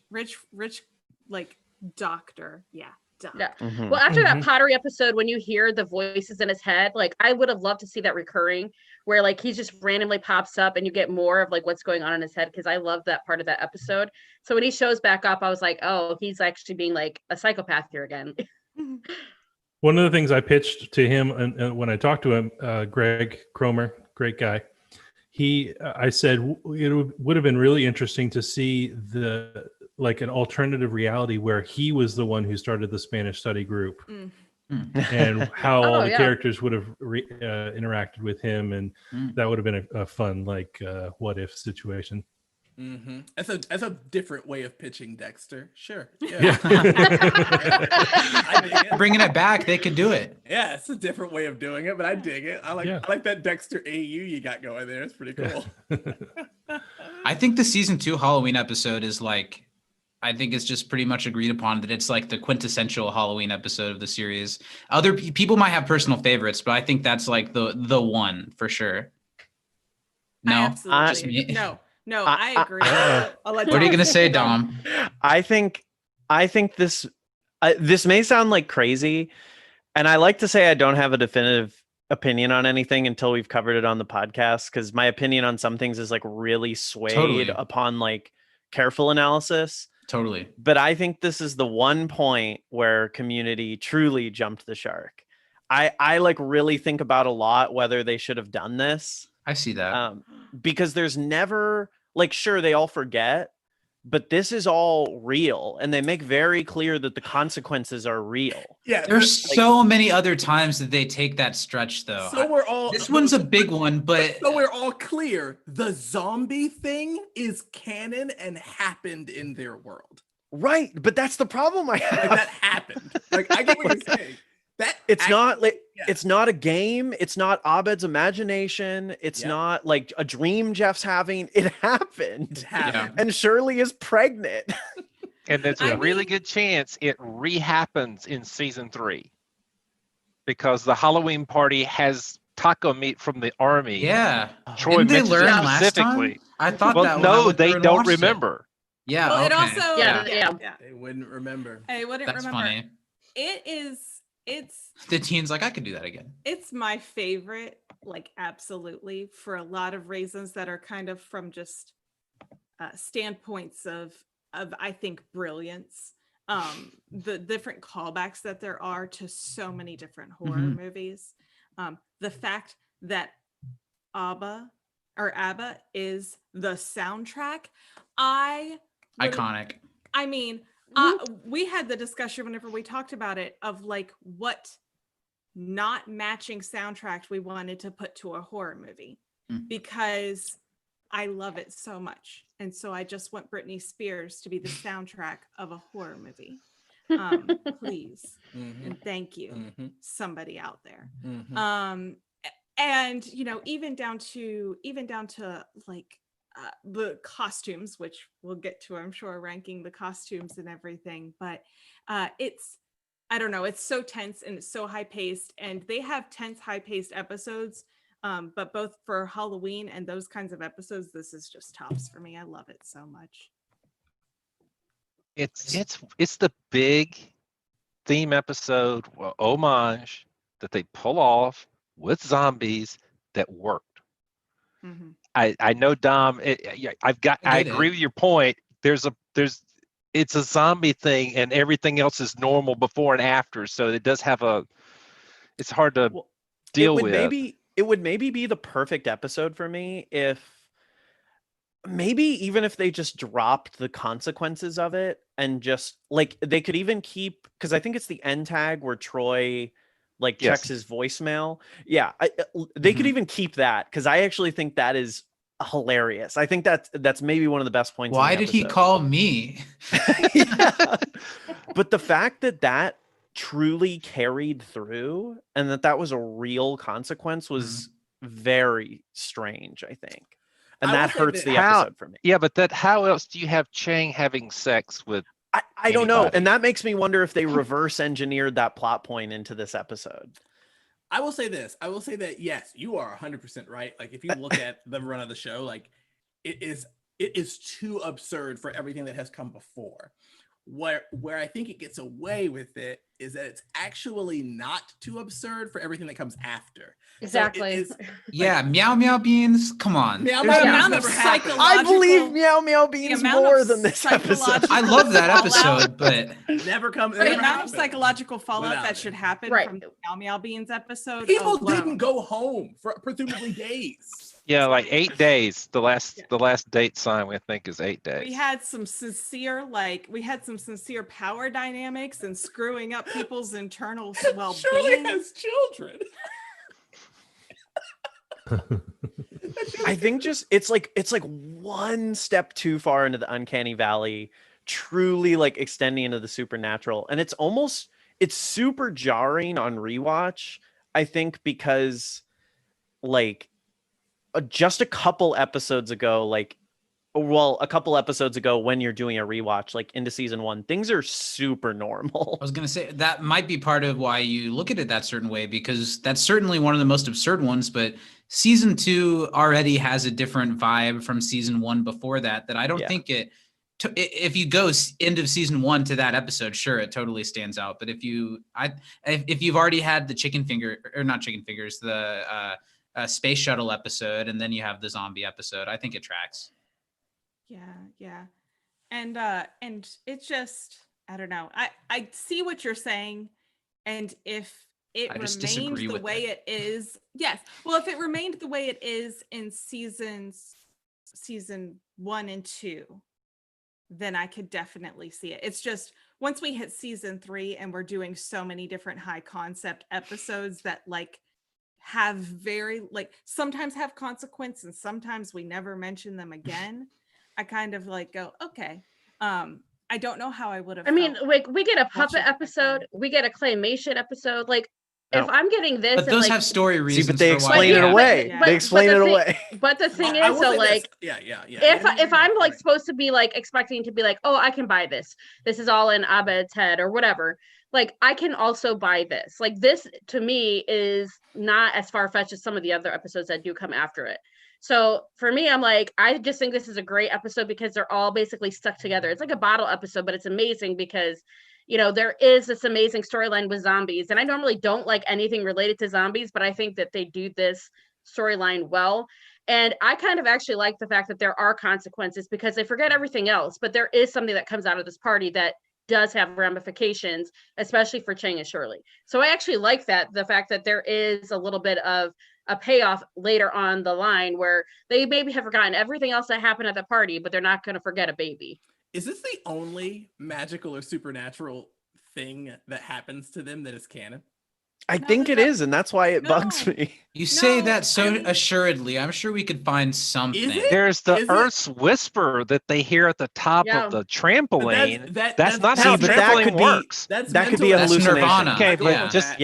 S5: like doctor. Yeah, doctor.
S6: Yeah.
S1: Mhm.
S6: Well, after
S4: Mhm.
S6: that pottery episode, when you hear the voices in his head, like I would have loved to see that recurring, where like he just randomly pops up and you get more of like what's going on in his head, because I love that part of that episode. So when he shows back up, I was like, oh, he's actually being like a psychopath here again.
S4: One of the things I pitched to him, and when I talked to him, Greg Cromer, great guy, I said it would have been really interesting to see an alternative reality where he was the one who started the Spanish study group, and how all
S6: Oh,
S4: the
S6: yeah.
S4: characters would have interacted with him, and that would have been a fun what if situation.
S2: Mm-hmm. That's a different way of pitching Dexter. Sure.
S4: Yeah.
S2: Yeah. I dig it.
S3: Bringing it back, they could do it.
S2: Yeah, it's a different way of doing it, but I dig it. I like that Dexter AU you got going there. It's pretty cool.
S3: I think the season 2 Halloween episode is like, I think it's just pretty much agreed upon that it's like the quintessential Halloween episode of the series. Other people might have personal favorites, but I think that's like the one for sure.
S5: I
S3: No,
S5: absolutely.
S3: me.
S5: No,
S1: I-
S5: I agree. I'll let
S3: what are you
S5: Dom
S3: gonna say,
S5: take it on.
S3: Dom?
S1: I think this this may sound like crazy, and I like to say I don't have a definitive opinion on anything until we've covered it on the podcast, because my opinion on some things is like really swayed
S3: Totally.
S1: upon like careful analysis.
S3: Totally.
S1: But I think this is the one point where Community truly jumped the shark. I like really think about a lot whether they should have done this.
S3: I see that.
S1: Because there's never like, sure, they all forget, but this is all real, and they make very clear that the consequences are real.
S2: Yeah,
S3: There's
S2: like,
S3: so many other times that they take that stretch, though.
S2: so we're all
S3: This one's a big one, but
S2: so we're all clear. The zombie thing is canon and happened in their world.
S1: Right, but that's the problem I have.
S2: Like that happened. Like I get what you're saying. That
S1: It's not like
S2: yeah.
S1: it's not a game. It's not Abed's imagination. It's
S2: Yep.
S1: not like a dream Jeff's having. It happened.
S2: It happened.
S1: And Shirley is pregnant.
S7: And there's
S5: I
S7: a really
S5: mean-
S7: good chance it rehappens in season 3 because the Halloween party has taco meat from the army.
S3: yeah.
S7: Troy
S3: Didn't they
S7: mentions
S3: learn
S7: it
S3: last
S7: specifically.
S3: time? I thought
S7: Well,
S3: that when I
S7: no,
S3: went through
S7: they
S3: and
S7: don't
S3: watched it.
S7: remember.
S3: Yeah.
S5: Well, it
S3: okay.
S5: also
S6: Yeah.
S2: They wouldn't remember.
S5: I wouldn't
S3: That's
S5: remember.
S3: funny.
S5: It's
S3: The teen's like, I could do that again.
S5: it's my favorite, like absolutely, for a lot of reasons that are kind of from just standpoints of I think brilliance. The different callbacks that there are to so many different horror
S3: Mhm.
S5: movies. The fact that ABBA is the soundtrack.
S3: Iconic.
S5: I mean, we had the discussion whenever we talked about it of like what not matching soundtracks we wanted to put to a horror movie
S3: Mm.
S5: because I love it so much. And so I just want Britney Spears to be the soundtrack of a horror movie. Please.
S2: Mhm,
S5: And thank you,
S2: mhm,
S5: somebody out there.
S2: mhm.
S5: And you know, even down to like the costumes, which we'll get to, I'm sure, ranking the costumes and everything, but it's, I don't know, it's so tense and it's so high paced, and they have tense, high paced episodes, but both for Halloween and those kinds of episodes, this is just tops for me. I love it so much.
S7: It's the big theme episode homage that they pull off with zombies that worked.
S5: Mhm.
S7: I know, Dom. I agree with your point. It's a zombie thing, and everything else is normal before and after. So it does have it's hard to
S1: Well,
S7: deal with.
S1: It would maybe be the perfect episode for me if maybe even if they just dropped the consequences of it and just like they could even keep, because I think it's the end tag where Troy like
S7: Yes.
S1: checks his voicemail. Yeah, they could even keep that, because I actually think that is hilarious. I think that's maybe one of the best points. in
S3: Why
S1: the
S3: did he
S1: episode.
S3: call me?
S1: Yeah. But the fact that truly carried through and that was a real consequence was very strange, I think. And
S2: I will
S1: that
S2: say
S1: hurts
S2: that-
S1: the
S7: How-
S1: episode for me.
S7: Yeah, but how else do you have Chang having sex with?
S1: I don't know.
S7: Anybody.
S1: And that makes me wonder if they reverse engineered that plot point into this episode.
S2: I will say this. I will say that yes, you are 100% right. Like if you look at the run of the show, like it is too absurd for everything that has come before. Where I think it gets away with it is that it's actually not too absurd for everything that comes after. So it
S6: Exactly.
S2: is-
S3: Yeah, meow meow beans. Come on.
S2: Meow
S3: There's
S2: Meow
S3: no-
S2: Beans
S5: amount of
S2: never happened.
S1: I believe
S5: Psychological-
S1: Meow Meow
S5: the
S1: Beans
S5: amount
S1: more
S5: of
S1: than this episode.
S5: psychological
S3: I love that
S5: fallout-
S3: episode, but
S2: Never come.
S5: The
S2: never
S5: amount of
S2: happened.
S5: psychological fallout
S2: Without
S5: that
S2: it.
S5: should happen
S6: Right.
S5: from the Meow Meow Beans episode.
S2: People
S5: alone.
S2: didn't go home for presumably days.
S7: Yeah, like 8 days. The last
S5: Yeah.
S7: the last date sign we think is 8 days.
S5: We had some sincere power dynamics and screwing up people's internal
S2: Shirley
S5: well-being.
S2: has children.
S1: I think just it's like one step too far into the uncanny valley, truly like extending into the supernatural. And it's super jarring on rewatch, I think, because like just a couple episodes ago, when you're doing a rewatch, like into season 1, things are super normal.
S3: I was going to say that might be part of why you look at it that certain way, because that's certainly one of the most absurd ones. But season 2 already has a different vibe from season 1 before that I don't
S1: Yeah.
S3: think it if you go end of season 1 to that episode, sure, it totally stands out. But if you've already had the the space shuttle episode, and then you have the zombie episode, I think it tracks.
S5: Yeah. And it's just, I don't know. I see what you're saying. And if it remained the way it is, yes. Well, if it remained the way it is in season 1 and 2, then I could definitely see it. It's just once we hit season 3 and we're doing so many different high concept episodes that like have very like sometimes have consequence and sometimes we never mention them again. I kind of like go, okay. I don't know how I would have.
S6: I mean, like we get a puppet episode, we get a claymation episode. Like if I'm getting this,
S3: but those have story reasons.
S1: See, but they explain it away. They explain it away.
S6: But the thing is, so like, if I'm like supposed to be like expecting to be like, oh, I can buy this. This is all in Abed's head or whatever. Like I can also buy this. Like this to me is not as far fetched as some of the other episodes that do come after it. So for me, I'm like, I just think this is a great episode because they're all basically stuck together. It's like a bottle episode, but it's amazing because, you know, there is this amazing storyline with zombies. And I normally don't like anything related to zombies, but I think that they do this storyline well. And I kind of actually like the fact that there are consequences because they forget everything else, but there is something that comes out of this party that does have ramifications, especially for Chang and Shirley. So I actually like that, the fact that there is a little bit of a payoff later on the line where they maybe have forgotten everything else that happened at the party, but they're not going to forget a baby.
S2: Is this the only magical or supernatural thing that happens to them that is canon?
S1: I think it is, and that's why it bugs me.
S3: You say that so assuredly. I'm sure we could find something.
S7: There's the Earth's Whisper that they hear at the top of the trampoline. That's not how trampoline works.
S1: That could be a hallucination.
S3: Nirvana.
S7: Okay, but just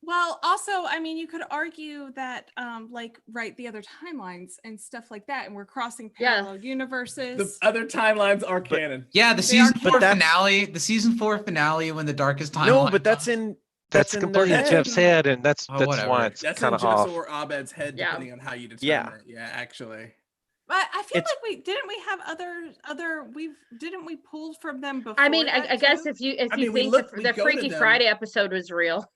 S5: Well, also, I mean, you could argue that, like, the other timelines and stuff like that, and we're crossing parallel universes.
S2: The other timelines are canon.
S3: Yeah, the season 4 finale. The season 4 finale when the darkest timeline.
S1: No, but that's
S7: completely in Jeff's head, and that's why it's kind of off.
S2: Jeff's or Abed's head, depending on how you determine it. Yeah, actually.
S5: But I feel like we have didn't we pull from them before?
S6: I mean, I guess if you think the Freaky Friday episode was real.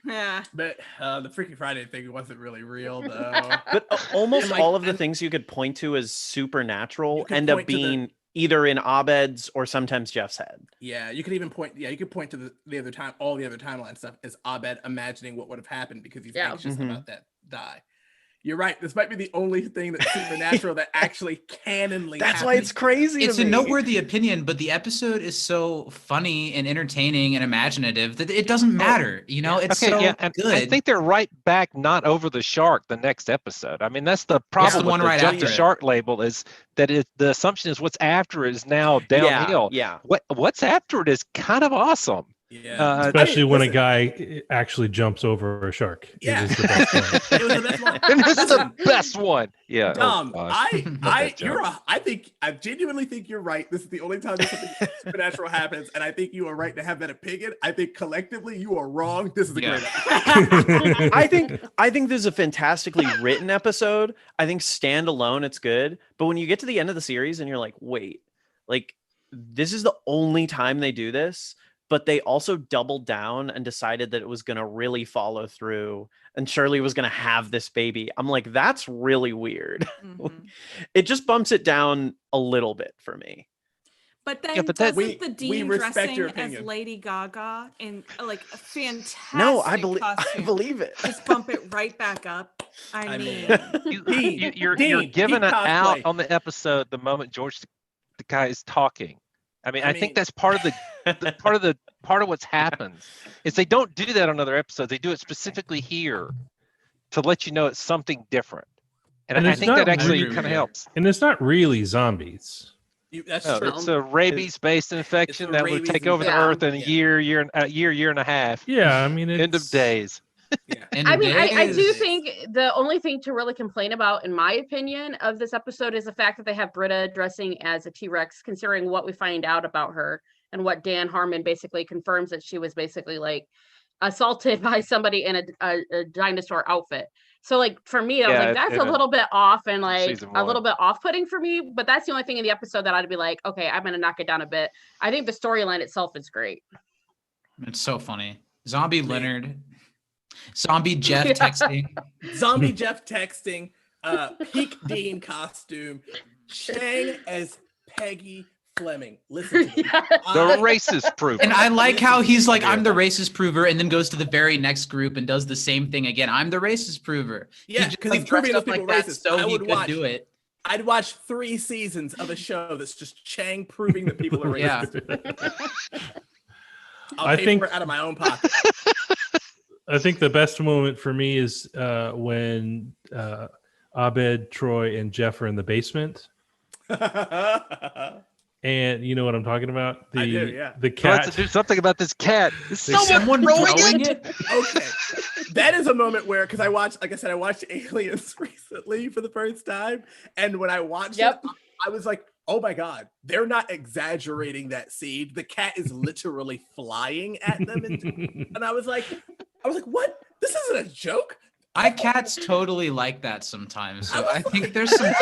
S5: Yeah,
S2: but the Freaky Friday thing wasn't really real though.
S1: But almost all of the things you could point to as supernatural end up being either in Abed's or sometimes Jeff's head.
S2: Yeah, you could even point. Yeah, you could point to the other time, all the other timeline stuff as Abed imagining what would have happened because he's anxious about that die. You're right. This might be the only thing that's supernatural that actually canonly.
S1: That's why it's crazy.
S3: It's a noteworthy opinion, but the episode is so funny and entertaining and imaginative that it doesn't matter. You know, it's good.
S7: I think they're right back, not over the shark. The next episode. I mean, that's the problem with the Jump the Shark label is that the assumption is what's after it is now downhill.
S1: Yeah.
S7: What's after it is kind of awesome.
S2: Yeah,
S4: especially when a guy actually jumps over a shark.
S2: Yeah,
S4: it was the best one.
S2: It was the best one.
S7: And this is the best one. Yeah,
S2: I genuinely think you're right. This is the only time that something supernatural happens, and I think you are right to have that opinion. I think collectively you are wrong. This is a great episode.
S1: I think this is a fantastically written episode. I think standalone it's good, but when you get to the end of the series and you're like, wait, like this is the only time they do this. But they also doubled down and decided that it was going to really follow through and Shirley was going to have this baby. I'm like, that's really weird. Mm-hmm. It just bumps it down a little bit for me.
S5: But then doesn't the Dean dressing as Lady Gaga in like a fantastic
S1: I believe it.
S5: Just bump it right back up. I mean,
S7: you're giving it out on the episode the moment George the guy is talking. I mean, I think that's part of part of what's happened is they don't do that on other episodes. They do it specifically here to let you know it's something different. And I think that actually kind of helps.
S4: And it's not really zombies.
S2: That's true.
S7: It's a rabies-based infection that would take over the Earth in a year and a half.
S4: Yeah, I mean,
S7: end of days.
S6: Yeah. I mean, I do think the only thing to really complain about, in my opinion, of this episode is the fact that they have Britta dressing as a T-Rex, considering what we find out about her and what Dan Harmon basically confirms that she was basically like assaulted by somebody in a dinosaur outfit. So like for me, I was like, that's a little bit off and like a little bit off-putting for me. But that's the only thing in the episode that I'd be like, okay, I'm gonna knock it down a bit. I think the storyline itself is great.
S3: It's so funny. Zombie Leonard, Zombie Jeff texting,
S2: Zombie Jeff texting, peak Dean costume, Chang as Peggy Fleming. Listen to me.
S7: The racist proof.
S3: And I like how he's like, I'm the racist prover, and then goes to the very next group and does the same thing again. I'm the racist prover.
S2: Yeah, because he's proving those people racist.
S3: So he could do it.
S2: I'd watch 3 seasons of a show that's just Chang proving that people are racist. I'll pay for it out of my own pocket.
S4: I think the best moment for me is when Abed, Troy, and Jeff are in the basement. And you know what I'm talking about?
S2: I do, yeah.
S4: The cat.
S7: Let's do something about this cat. Is
S3: someone throwing it?
S2: Okay. That is a moment where, because I watched Aliens recently for the first time. And when I watched it, I was like, oh my God, they're not exaggerating that scene. The cat is literally flying at them. And I was like, what? This isn't a joke?
S3: My cat's totally like that sometimes. So I think there's some.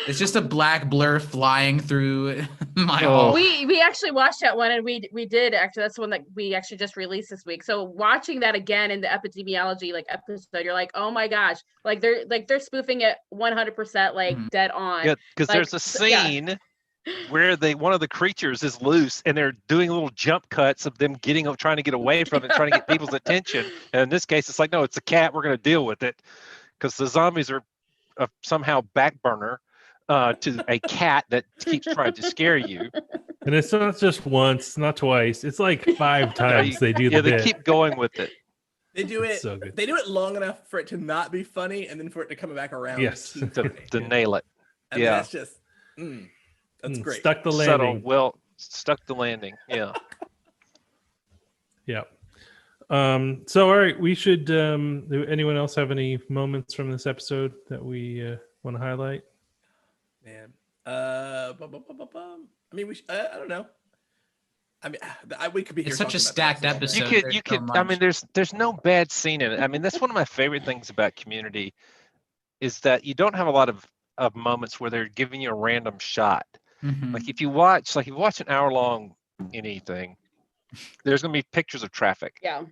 S3: It's just a black blur flying through my home.
S6: We actually watched that one, and we did actually. That's the one that we actually just released this week. So watching that again in the epidemiology episode, you're like, oh my gosh, they're spoofing it 100% dead on.
S7: Yeah, because there's a scene where one of the creatures is loose, and they're doing little jump cuts of them trying to get away from it, trying to get people's attention. And in this case, it's like, no, it's a cat. We're going to deal with it because the zombies are somehow back burner to a cat that keeps trying to scare you.
S4: And it's not just once, not twice. It's like 5 times they do that.
S7: Yeah, they keep going with it.
S2: They do it.
S4: So good.
S2: They do it long enough for it to not be funny, and then for it to come back around.
S4: Yes,
S7: to nail it.
S2: And that's just that's great.
S4: Stuck the landing.
S7: Stuck the landing. Yeah.
S4: Yeah. So all right, we should. Do anyone else have any moments from this episode that we want to highlight?
S2: Man, I mean, I don't know. I mean, we could be here.
S3: It's such a stacked episode.
S7: You could. I mean, there's no bad scene in it. I mean, that's one of my favorite things about Community, is that you don't have a lot of moments where they're giving you a random shot.
S3: Mm-hmm.
S7: Like if you watch an hour long anything, there's gonna be pictures of traffic.
S6: Yeah.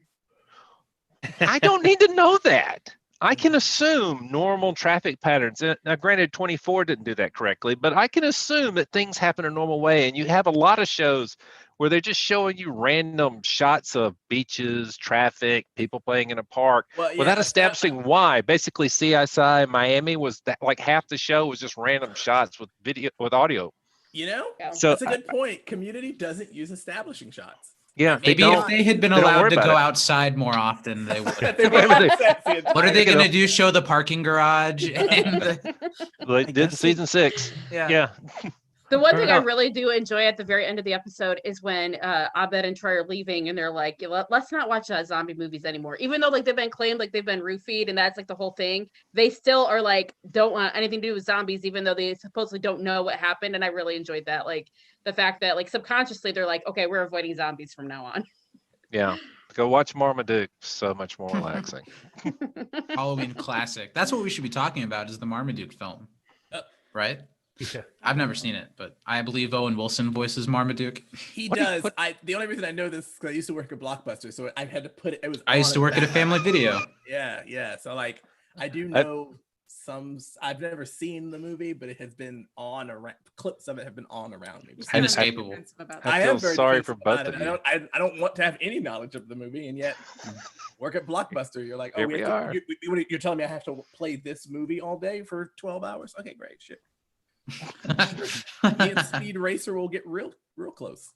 S7: I don't need to know that. I can assume normal traffic patterns. Now, granted, 24 didn't do that correctly, but I can assume that things happen a normal way. And you have a lot of shows where they're just showing you random shots of beaches, traffic, people playing in a park, without establishing why. Basically, CSI Miami was like half the show was just random shots with audio.
S2: You know,
S7: so
S2: that's a good point. Community doesn't use establishing shots.
S7: Yeah,
S3: maybe if they had been allowed to go outside more often, they would. What are they going to do? Show the parking garage?
S7: They did in season 6. Yeah.
S6: The one thing I really do enjoy at the very end of the episode is when Abed and Troy are leaving, and they're like, let's not watch zombie movies anymore. Even though they've been claimed they've been roofied and that's the whole thing, they still are don't want anything to do with zombies, even though they supposedly don't know what happened. And I really enjoyed that. The fact that subconsciously they're like, okay, we're avoiding zombies from now on.
S7: Yeah. Go watch Marmaduke. So much more relaxing.
S3: Halloween classic. That's what we should be talking about is the Marmaduke film. Right?
S4: Yeah.
S3: I've never seen it, but I believe Owen Wilson voices Marmaduke.
S2: He does. The only reason I know this is because I used to work at Blockbuster, so I had to put it.
S3: I used to work at a Family Video.
S2: Yeah. So I do know some. I've never seen the movie, but it has been on around. Clips of it have been on around me.
S3: It's inescapable.
S7: I feel sorry for both of you.
S2: I don't want to have any knowledge of the movie, and yet work at Blockbuster. You're like,
S7: here we are.
S2: You're telling me I have to play this movie all day for 12 hours? Okay, great, shit. Me and Speed Racer will get real close.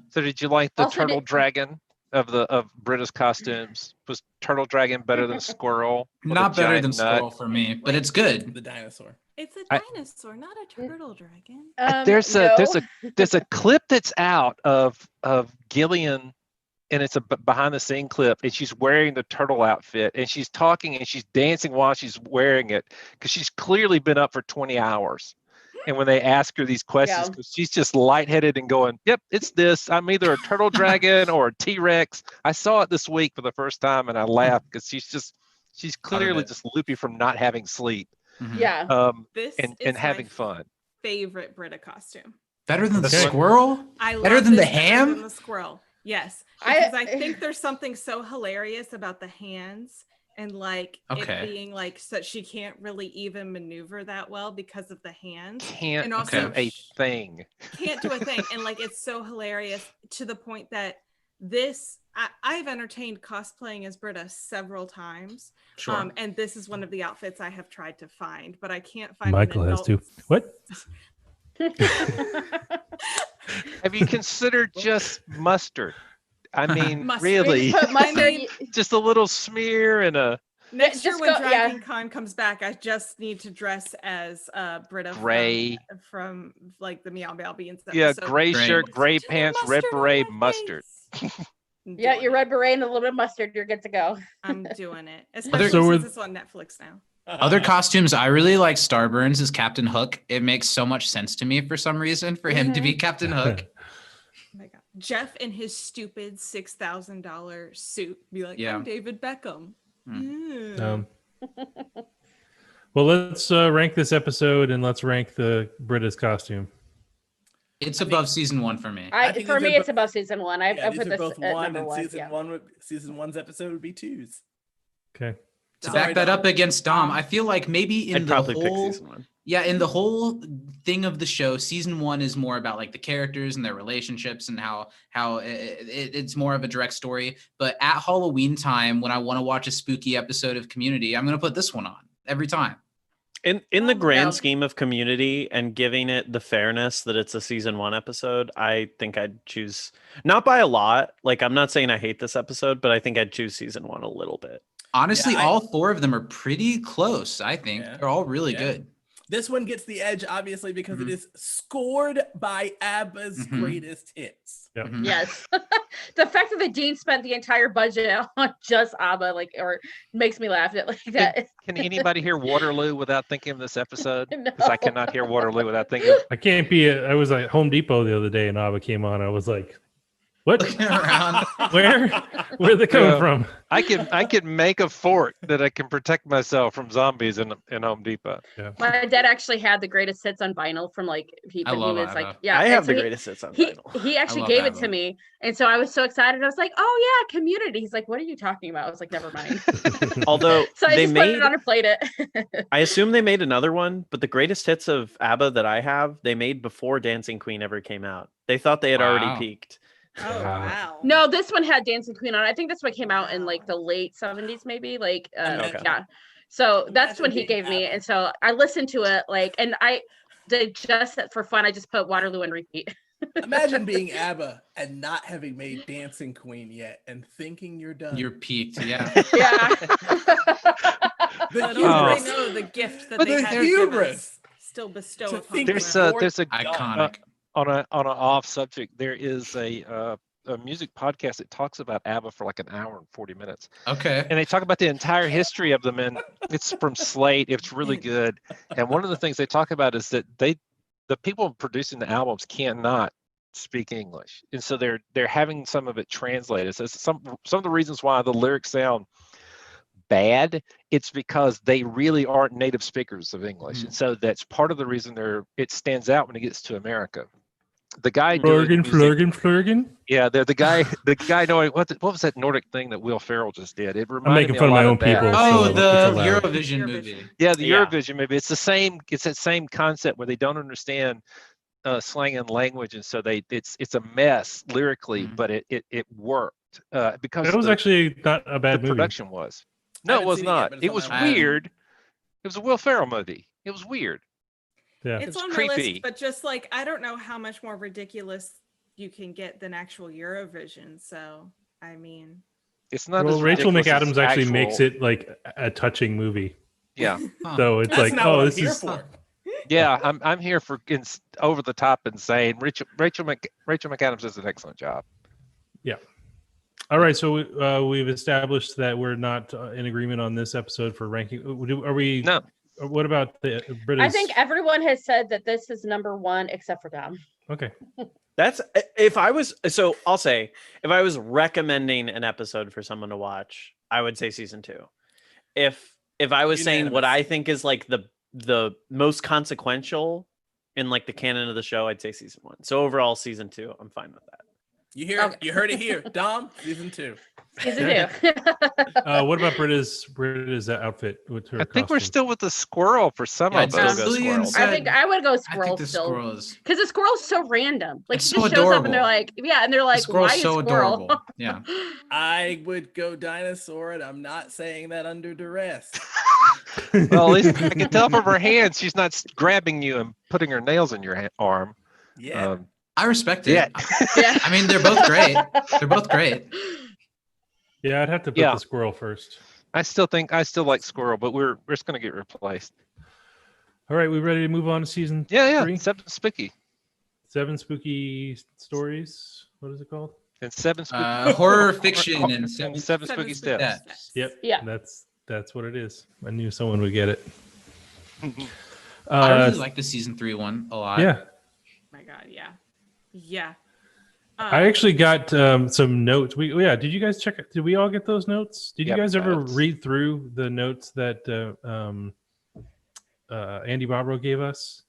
S7: So did you like the turtle dragon of Brita's costumes? Was Turtle Dragon better than Squirrel?
S3: Not better than Squirrel for me, but it's good.
S2: The dinosaur.
S5: It's a dinosaur, not a turtle dragon.
S7: There's a clip that's out of Gillian, and it's a behind the scene clip, and she's wearing the turtle outfit, and she's talking and she's dancing while she's wearing it because she's clearly been up for 20 hours. And when they ask her these questions, because she's just lightheaded and going, "Yep, it's this. I'm either a turtle dragon or a T-Rex." I saw it this week for the first time, and I laughed because she's clearly just loopy from not having sleep.
S6: Yeah.
S5: This
S7: and
S5: is
S7: having
S5: my
S7: fun.
S5: favorite Brita costume.
S3: Better than the
S7: That's what-
S3: squirrel?
S5: I
S3: Better
S5: love
S3: than the
S5: this better
S3: ham?
S5: than the squirrel. Yes, because I think there's something so hilarious about the hands and like
S3: Okay.
S5: it being like so she can't really even maneuver that well because of the hands.
S7: Can't
S5: And also
S7: do a thing.
S5: Can't do a thing. And like it's so hilarious to the point that this I've entertained cosplaying as Brita several times.
S3: Sure.
S5: And this is one of the outfits I have tried to find, but I can't find
S4: Michael
S5: an
S4: has
S5: adult.
S4: too. What?
S7: Have you considered just mustard? I mean,
S5: Mustard.
S7: really,
S6: Put mustard.
S7: just a little smear and a
S5: Next year
S6: just
S5: when
S6: go- yeah.
S5: Dragon Con comes back, I just need to dress as Brita
S7: Gray.
S5: from like the Meow Meow Beans.
S7: yeah,
S5: episode.
S7: gray
S3: Great.
S7: shirt, gray
S5: Just
S7: pants, red
S5: mustard on
S7: beret,
S5: my
S7: mustard.
S5: face. I'm
S6: Yeah,
S5: doing
S6: your
S5: it.
S6: red beret and a little bit of mustard, you're good to go.
S5: I'm doing it, especially
S4: So
S5: since
S4: we're-
S5: it's on Netflix now.
S3: Other costumes, I really like Starburns as Captain Hook. It makes so much sense to me for some reason for him to be Captain Hook.
S5: Oh my God. Jeff in his stupid $6,000 suit be like,
S3: Yeah.
S5: I'm David Beckham.
S3: Hmm.
S5: Yeah.
S4: Well, let's rank this episode and let's rank the Brita's costume.
S3: It's above season 1 for me.
S2: I think
S6: For
S2: these
S6: me,
S2: are
S6: it's above season 1. I
S2: Yeah,
S6: put
S2: these are
S6: this
S2: both
S6: at
S2: one,
S6: number
S2: and
S6: 1.
S2: season
S6: Yeah.
S2: one season one's episode would be 2s.
S4: Okay.
S3: To
S2: Sorry,
S3: back that
S2: Dom.
S3: up against Dom, I feel like maybe in
S1: I'd
S3: the
S1: probably
S3: whole
S1: pick season 1.
S3: in the whole thing of the show, season 1 is more about like the characters and their relationships and how it's more of a direct story. But at Halloween time, when I want to watch a spooky episode of Community, I'm gonna put this one on every time.
S1: In the
S5: Oh,
S1: grand
S6: yeah.
S1: scheme of Community and giving it the fairness that it's a season 1 episode, I think I'd choose, not by a lot. Like I'm not saying I hate this episode, but I think I'd choose season 1 a little bit.
S3: Honestly,
S2: Yeah,
S3: all 4 of them are pretty close. I think
S2: Yeah.
S3: they're all really
S2: Yeah.
S3: good.
S2: This one gets the edge, obviously, because it
S3: Mhm.
S2: is scored by ABBA's
S3: Mhm.
S2: greatest hits.
S4: Yep.
S3: Mhm.
S6: Yes. The fact that the dean spent the entire budget on just ABBA, makes me laugh at like that.
S7: Can anybody hear Waterloo without thinking of this episode?
S6: No.
S7: Because I cannot hear Waterloo without thinking.
S4: I can't be. I was at Home Depot the other day and ABBA came on. I was like, what?
S3: Looking around.
S4: Where? Where are they coming
S7: Yeah.
S4: from?
S7: I can make a fort that I can protect myself from zombies in Home Depot.
S6: My dad actually had the greatest hits on vinyl from like he
S3: love
S6: was like,
S3: ABBA.
S6: yeah.
S1: I
S6: and
S1: have
S6: so
S1: the
S6: he-
S1: greatest hits on
S6: He
S1: vinyl.
S6: he actually
S3: love
S6: gave it
S3: ABBA.
S6: to me, and so I was so excited. I was like, "Oh yeah, Community." He's like, "What are you talking about?" I was like, "Never mind."
S1: Although
S6: So I
S1: they
S6: just put
S1: made,
S6: it on and played it.
S1: I assume they made another one, but the greatest hits of ABBA that I have, they made before Dancing Queen ever came out. They thought they had
S3: Wow.
S1: already peaked.
S5: Oh wow.
S6: No, this one had Dancing Queen on. I think this one came out in like the late 70s, maybe.
S1: Okay.
S6: Yeah. So that's
S2: Imagine
S6: when he
S2: being
S6: gave me,
S2: ABBA.
S6: and so I listened to it and I did just for fun. I just put Waterloo on repeat.
S2: Imagine being ABBA and not having made Dancing Queen yet and thinking you're done.
S3: You're peaked. Yeah.
S6: Yeah.
S2: the
S5: Little
S2: hubris.
S5: do they know the gift that
S2: But
S5: they
S2: the
S5: had to give
S2: hubris
S5: us still bestow
S2: to
S5: upon
S2: think
S5: the
S7: There's
S5: world.
S7: a there's a
S3: Iconic.
S7: on an off subject. There is a music podcast that talks about ABBA for like an hour and 40 minutes,
S3: Okay.
S7: and they talk about the entire history of them. And it's from Slate. It's really good. And one of the things they talk about is that the people producing the albums cannot speak English, and so they're having some of it translated. So some of the reasons why the lyrics sound bad, it's because they really aren't native speakers of English,
S3: Mhm.
S7: and so that's part of the reason it stands out when it gets to America. The guy doing music-
S4: Flurgan.
S7: yeah, the guy knowing what was that Nordic thing that Will Ferrell just did? It reminded
S4: making
S7: me
S4: fun
S7: a
S4: of my
S7: lot
S4: own
S7: that.
S4: people.
S3: Oh,
S4: so
S3: the
S4: it's allowed.
S3: Eurovision
S5: Eurovision.
S3: movie.
S7: Yeah, the
S1: Yeah.
S7: Eurovision movie. It's that same concept where they don't understand slang and language, and so it's a mess lyrically,
S3: Mhm.
S7: but it worked because
S4: That was actually not a
S7: the
S4: bad movie.
S7: production was.
S2: I
S7: No, it
S2: haven't
S7: was
S2: seen it yet,
S7: not.
S2: but it's
S7: It
S2: on
S7: was
S2: my
S3: list.
S7: weird. It was a Will Ferrell movie. It was weird.
S4: Yeah.
S5: It's
S7: It's
S5: on my
S7: creepy.
S5: list, but just like I don't know how much more ridiculous you can get than actual Eurovision. So I mean,
S7: It's not.
S4: Well,
S7: as
S4: Rachel
S7: ridiculous as
S4: McAdams actually makes
S7: actual-
S4: it like a touching movie.
S7: Yeah,
S3: Huh.
S4: So it's
S2: That's
S4: like,
S2: not
S4: oh,
S2: what
S4: this
S2: I'm here
S4: is
S2: for.
S7: yeah. I'm here for over the top insane. Rachel McAdams does an excellent job.
S4: all right. So we've established that we're not in agreement on this episode for ranking. Are we?
S7: No,
S4: what about the British?
S6: I think everyone has said that this is number one except for Dom.
S4: Okay.
S1: That's if I was so I'll say if I was recommending an episode for someone to watch, I would say season 2. If I was saying what I think is like the most consequential in like the canon of the show, I'd say season 1. So overall season 2, I'm fine with that.
S2: You hear it, you heard it here. Dom, season 2.
S6: Season 2.
S4: What about Britta's outfit with her?
S7: I think we're
S4: costume?
S7: still with the squirrel for some
S3: Yeah,
S7: of
S3: it's
S7: us.
S3: Lillian
S6: I think I would go
S3: I
S6: squirrel
S3: think the
S6: still.
S3: squirrel is.
S6: Because the squirrel's so random. Like
S3: It's
S6: she
S3: so
S6: just shows up and they're
S3: adorable.
S6: like, yeah, and they're like,
S3: The squirrel's
S6: why
S3: so
S6: is squirrel?
S3: adorable. Yeah.
S2: I would go dinosaur, and I'm not saying that under duress.
S7: Well, at least I can tell from her hands she's not grabbing you and putting her nails in your arm.
S2: Yeah.
S3: I respect it.
S7: Yeah.
S6: Yeah.
S3: I mean, they're both great. They're both great.
S4: Yeah, I'd have to put
S7: Yeah.
S4: the squirrel first.
S7: I still like squirrel, but we're just gonna get replaced.
S4: All right, we ready to move on to season
S7: Yeah,
S4: 3?
S7: 7 spooky
S4: 7 spooky stories. What is it called?
S7: and 7 spooky
S3: Horror fiction and
S7: seven
S3: seven
S7: spooky
S5: spooky
S7: steps.
S5: steps.
S4: Yep.
S6: Yeah.
S4: That's what it is. I knew someone would get it.
S3: I really like the season 3 one a lot.
S4: Yeah.
S5: My God, yeah, yeah.
S4: I actually got some notes. Did you guys check it? Did we all get those notes? Did
S7: Yep,
S4: you guys ever
S7: notes.
S4: read through the notes that Andy Bobro gave us?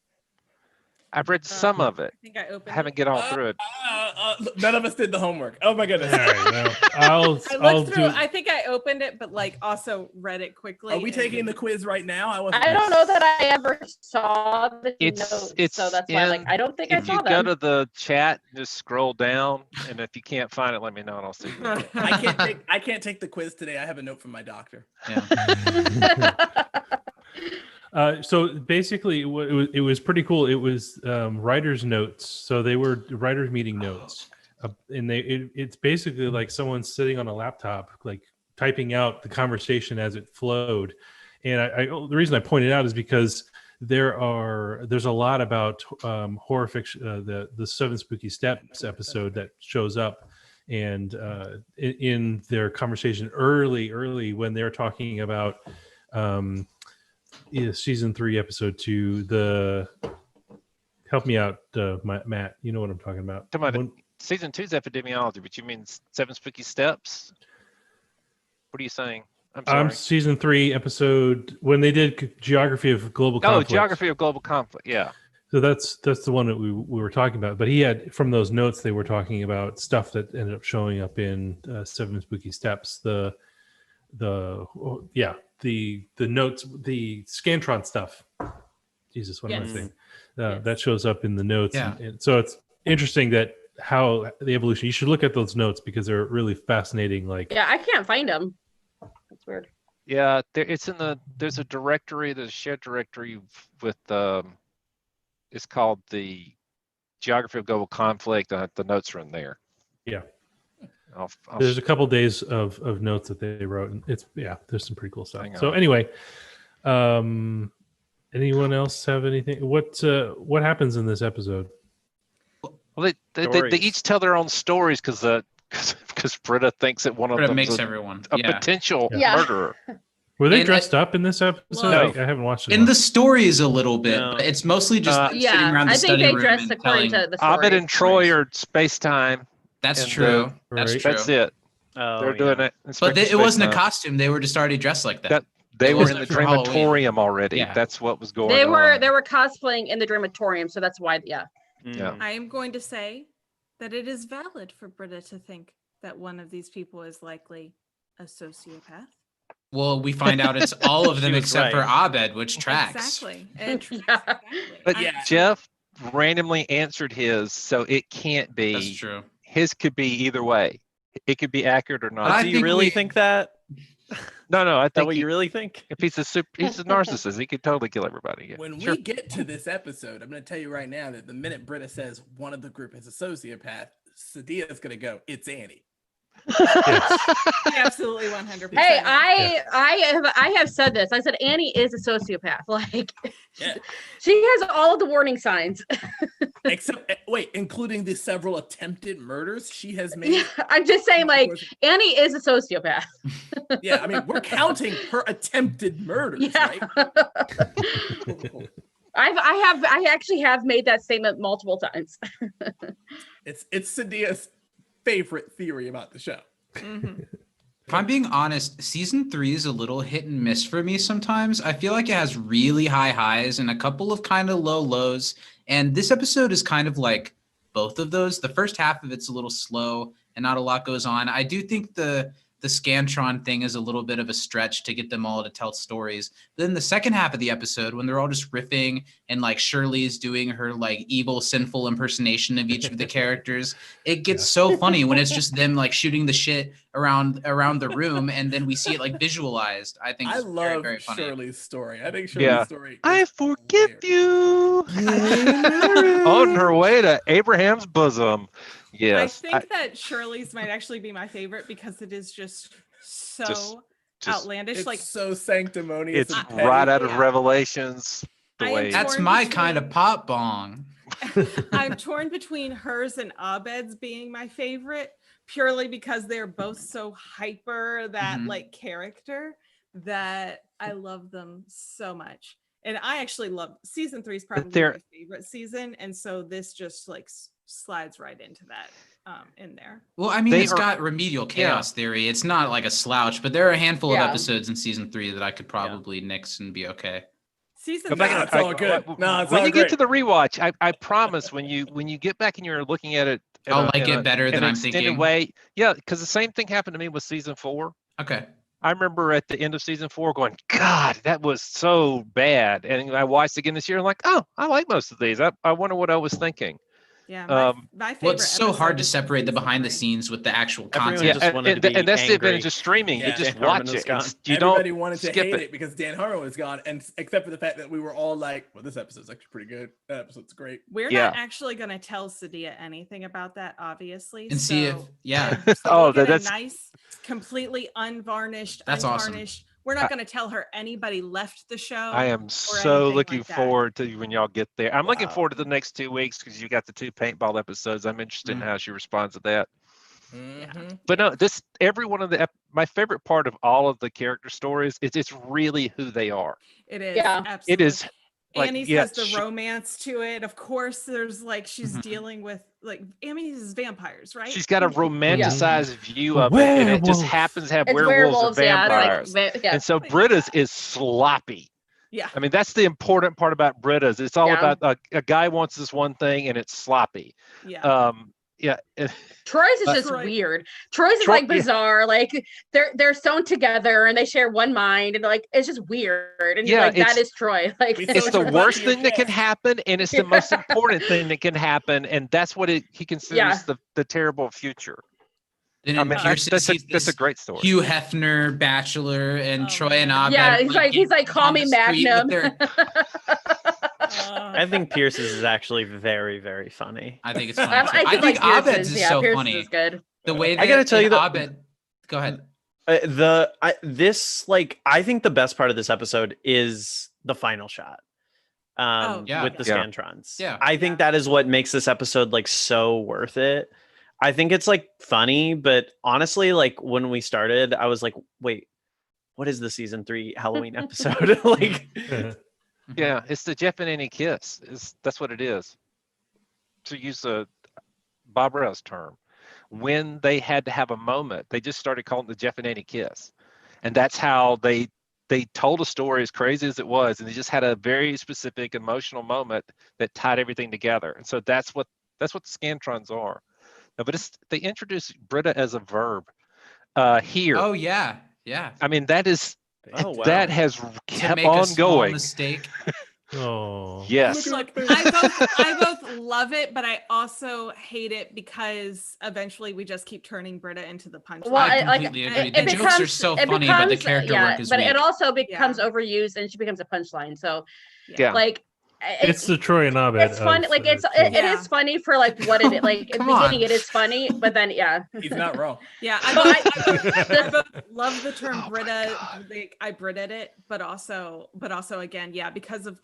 S7: I've read some of it.
S5: I think I opened.
S7: I haven't
S5: it.
S7: get all through it.
S2: None of us did the homework. Oh my goodness.
S4: All right, well,
S5: I
S4: I'll
S5: looked through.
S4: do.
S5: I think I opened it, but like also read it quickly.
S2: Are we
S5: and
S2: taking the
S5: didn't-
S2: quiz right now? I wasn't.
S6: I don't know that I ever saw the
S7: It's-
S6: notes,
S7: it's
S6: so that's why like
S7: in-
S6: I don't think I
S7: If
S6: saw
S7: you go
S6: them.
S7: to the chat, just scroll down, and if you can't find it, let me know and I'll see.
S2: I can't take the quiz today. I have a note from my doctor.
S3: Yeah.
S4: So basically, it was pretty cool. It was writers' notes. So they were writers' meeting notes, and it's basically like someone sitting on a laptop, like typing out the conversation as it flowed. And the reason I pointed out is because there's a lot about horror fiction, the 7 Spooky Steps episode that shows up, and in their conversation early when they're talking about season 3 episode 2, help me out, Matt, you know what I'm talking about.
S7: Come on, season 2's epidemiology, but you mean 7 spooky steps? What are you saying? I'm sorry.
S4: Season 3 episode when they did geography of global conflict.
S7: Geography of global conflict. Yeah.
S4: So that's the one that we were talking about. But he had, from those notes, they were talking about stuff that ended up showing up in 7 Spooky Steps. The notes, the Scantron stuff. Jesus, what am I
S5: Yes.
S4: saying?
S5: Yes.
S4: That shows up in the notes.
S3: Yeah.
S4: And so it's interesting that how the evolution. You should look at those notes because they're really fascinating. Like,
S6: Yeah, I can't find them. That's weird.
S7: Yeah. There's a directory, there's a shared directory with, it's called the Geography of Global Conflict. The notes are in there.
S4: Yeah.
S7: I'll
S4: there's a couple days of notes that they wrote, and there's some pretty cool stuff.
S7: Hang
S4: So
S7: on.
S4: anyway, anyone else have anything? What happens in this episode?
S7: Well, they
S1: Stories.
S7: each tell their own stories because Britta thinks that one of
S3: But it
S7: them
S3: makes
S7: is
S3: everyone.
S7: a
S3: Yeah.
S7: potential
S6: Yeah.
S7: murderer.
S4: Were they
S3: And
S4: dressed up in this episode?
S7: No.
S4: I haven't watched it.
S3: In the stories a little bit,
S1: No.
S3: but it's mostly just them sitting
S6: Yeah,
S3: around the
S6: I think
S3: study
S6: they
S3: room
S6: dressed
S3: and
S6: according
S3: telling-
S6: to the story.
S7: Abed and Troy are space time.
S3: That's
S7: and,
S3: true. That's
S4: right.
S3: true.
S7: That's it.
S1: Oh,
S7: They're doing it.
S3: But it wasn't a
S7: cost.
S3: costume. They were just already dressed like that.
S7: They
S3: It
S7: were in
S3: wasn't
S7: the
S3: for Halloween.
S7: Dreamatorium already.
S3: Yeah.
S7: That's what was going
S6: They
S7: on.
S6: were cosplaying in the Dreamatorium, so that's why. Yeah.
S7: Yeah.
S5: I am going to say that it is valid for Britta to think that one of these people is likely a sociopath.
S3: Well, we find out it's all of them
S1: She was
S3: except
S1: right.
S3: for Abed, which tracks.
S5: Exactly. And tracks,
S6: Yeah.
S5: exactly.
S7: But
S2: Yeah.
S7: Jeff randomly answered his, so it can't be.
S3: That's true.
S7: His could be either way. It could be accurate or
S3: But I
S7: not.
S1: Do you
S3: think
S1: really
S3: we-
S1: think that?
S7: No, I
S1: Is that
S7: think
S1: what you really think?
S7: if he's he's a narcissist, he could totally kill everybody. Yeah.
S2: When
S7: Sure.
S2: we get to this episode, I'm going to tell you right now that the minute Britta says one of the group is a sociopath, Sadia is going to go, it's Annie.
S5: I absolutely 100%.
S6: Hey, I have said this. I said Annie is a sociopath. Like,
S2: Yeah.
S6: she has all of the warning signs.
S2: Except, including the several attempted murders she has made.
S6: Yeah, I'm just saying, like, Annie is a sociopath.
S2: Yeah, I mean, we're counting her attempted murders,
S6: Yeah.
S2: right?
S6: I actually have made that statement multiple times.
S2: It's Sadia's favorite theory about the show.
S5: Mhm.
S3: If I'm being honest, season 3 is a little hit and miss for me sometimes. I feel like it has really high highs and a couple of kind of low lows. And this episode is kind of like both of those. The first half of it's a little slow and not a lot goes on. I do think the Scantron thing is a little bit of a stretch to get them all to tell stories. Then the second half of the episode, when they're all just riffing and like Shirley's doing her like evil, sinful impersonation of each of the characters, it gets so funny when it's just them like shooting the shit around the room, and then we see it like visualized. I think
S2: I
S3: it's
S2: love
S3: very funny.
S2: Shirley's story. I think Shirley's story.
S7: I forgive you. On her way to Abraham's bosom. Yes.
S5: I think that Shirley's might actually be my favorite because it is just so
S7: Just
S5: outlandish.
S2: It's
S5: like
S2: so sanctimonious.
S7: it's
S2: and petty.
S7: right out of
S5: Yeah.
S7: Revelations. The
S5: I
S7: way
S5: am
S3: That's
S5: torn
S3: my
S5: between-
S3: kind of pop bong.
S5: I'm torn between hers and Abed's being my favorite purely because they're both so hyper that
S3: Mhm.
S5: like character that I love them so much. And I actually love season 3 is probably
S7: they're-
S5: my favorite season, and so this just like slides right into that in there.
S3: Well, I mean,
S7: They
S3: it's
S7: are-
S3: got remedial chaos theory. It's not like a slouch, but there are a handful of
S6: Yeah.
S3: episodes in season 3 that I could probably nix and be okay.
S5: Season
S7: Go back
S5: three
S2: No,
S7: and-
S2: it's all good. No, it's
S7: when
S2: all
S7: you
S2: great.
S7: get to the rewatch, I promise when you get back and you're looking at it, in
S3: I'll
S7: a-
S3: like
S7: in
S3: it
S7: a-
S3: better
S7: in
S3: than
S7: an
S3: I'm
S7: extended
S3: thinking.
S7: way. Yeah, because the same thing happened to me with season 4.
S3: Okay.
S7: I remember at the end of season 4 going, God, that was so bad. And I watched again this year. I'm like, oh, I like most of these. I wonder what I was thinking.
S5: Yeah, my favorite.
S3: Well, it's so hard
S5: episode
S3: to
S5: is
S3: separate the
S5: season
S3: behind the
S5: 3.
S3: scenes with the actual
S1: Everyone
S3: content.
S1: just wanted to be
S7: and that's the
S1: angry.
S7: advantage of streaming.
S2: Yeah.
S7: You just
S1: Dan Harmon
S7: watch
S1: was
S7: it.
S1: gone.
S7: You
S2: Everybody
S7: don't
S2: wanted to
S7: skip
S2: hate
S7: it.
S2: it because Dan Harmon was gone, and except for the fact that we were all like, "Well, this episode's actually pretty good. That episode's great."
S5: We're
S7: Yeah.
S5: not actually going to tell Sadia anything about that, obviously.
S3: And see if-
S5: so-
S3: yeah.
S5: so
S7: Oh,
S5: we'll get
S7: that's-
S5: a nice, completely unvarnished,
S3: That's awesome.
S5: untarnished. We're not going to tell her anybody left the show.
S7: I am so
S5: anything
S7: looking
S5: like that.
S7: forward to when y'all get there. I'm looking
S1: Wow.
S7: forward to the next 2 weeks because you got the 2 paintball episodes. I'm interested in how she responds to that.
S2: Mhm.
S7: But no, every one of my favorite part of all of the character stories is it's really who they are.
S5: It is.
S6: Yeah.
S5: Absolutely.
S7: It is like,
S5: Annie's
S7: yeah,
S5: has the romance to it. Of course, there's like she's
S3: Mhm.
S5: dealing with like Annie's is vampires, right?
S7: she's got a romanticized view of it,
S4: A
S7: and it just
S4: werewolf.
S7: happens to have
S6: It's
S7: werewolves and
S6: yeah.
S7: vampires.
S6: It's like, yeah.
S7: And so Britta's is sloppy.
S5: Yeah.
S7: I mean, that's the important part about Britta's. It's all
S6: Yeah.
S7: about a guy wants this one thing and it's sloppy.
S5: Yeah.
S7: Yeah.
S6: Troy's is
S7: Uh,
S6: just
S5: Troy-
S6: weird. Troy's is
S7: Troy-
S6: like bizarre. Like they're sewn together and they share one mind, and like it's just weird. And
S7: Yeah,
S6: like that
S7: it's-
S6: is Troy. Like
S2: We
S7: It's
S2: So
S7: the
S2: you're
S7: worst
S2: lucky
S7: thing that can
S2: you're
S7: happen, and it's the most important thing that can happen, and that's what he considers
S6: Yeah.
S7: the terrible future.
S3: Then
S7: I
S3: in
S7: mean,
S3: Pearson
S7: that's a
S3: sees
S7: that's a
S3: this
S7: great story.
S3: Hugh Hefner bachelor and
S5: Oh,
S3: Troy and
S5: man.
S3: Abed.
S6: Yeah, he's like, call
S3: on
S6: me
S3: the street with
S6: Magnum.
S3: their-
S1: I think Pierce's is actually very, very funny.
S3: I think it's funny.
S6: I
S3: I think
S6: like
S3: Abed's
S6: Pearson's.
S3: is
S6: Yeah,
S3: so
S6: Pearson's
S3: funny.
S6: is good.
S3: The way that
S1: I gotta tell you
S3: in
S1: that-
S3: Abed. Go ahead.
S1: I think the best part of this episode is the final shot.
S3: Yeah.
S1: With the
S7: Yeah.
S1: Scantrons.
S3: Yeah.
S1: I think that is what makes this episode like so worth it. I think it's like funny, but honestly, like when we started, I was like, wait, what is the season 3 Halloween episode? Like,
S7: Yeah, it's the Jeff and Annie kiss. That's what it is. To use Bob Ross term, when they had to have a moment, they just started calling it the Jeff and Annie kiss, and that's how they told a story as crazy as it was, and they just had a very specific emotional moment that tied everything together. And so that's what the Scantrons are. No, but they introduced Britta as a verb here.
S3: Oh yeah, yeah.
S7: I mean, that is
S1: oh, wow.
S7: that has
S3: To
S7: kept
S3: make a
S7: on
S3: small
S7: going.
S3: mistake.
S4: Oh.
S7: Yes.
S5: Look, I both love it, but I also hate it because eventually we just keep turning Britta into the punchline.
S6: Well,
S3: I
S6: like,
S3: completely agree.
S6: it
S3: The jokes are
S6: becomes-
S3: so
S6: it
S3: funny, but the
S6: becomes-
S3: character
S6: yeah,
S3: work is
S6: but
S3: weak.
S6: it also becomes overused and she becomes a punchline. So
S7: Yeah.
S6: like
S4: It's the Troy and Abed.
S6: It's funny, like it
S5: Yeah.
S6: is funny for like what it like in the
S3: Come on.
S6: beginning. It is funny, but then
S2: He's not wrong.
S5: Yeah, I both love the term Brita. Like, I Brited it, but also again, yeah, because of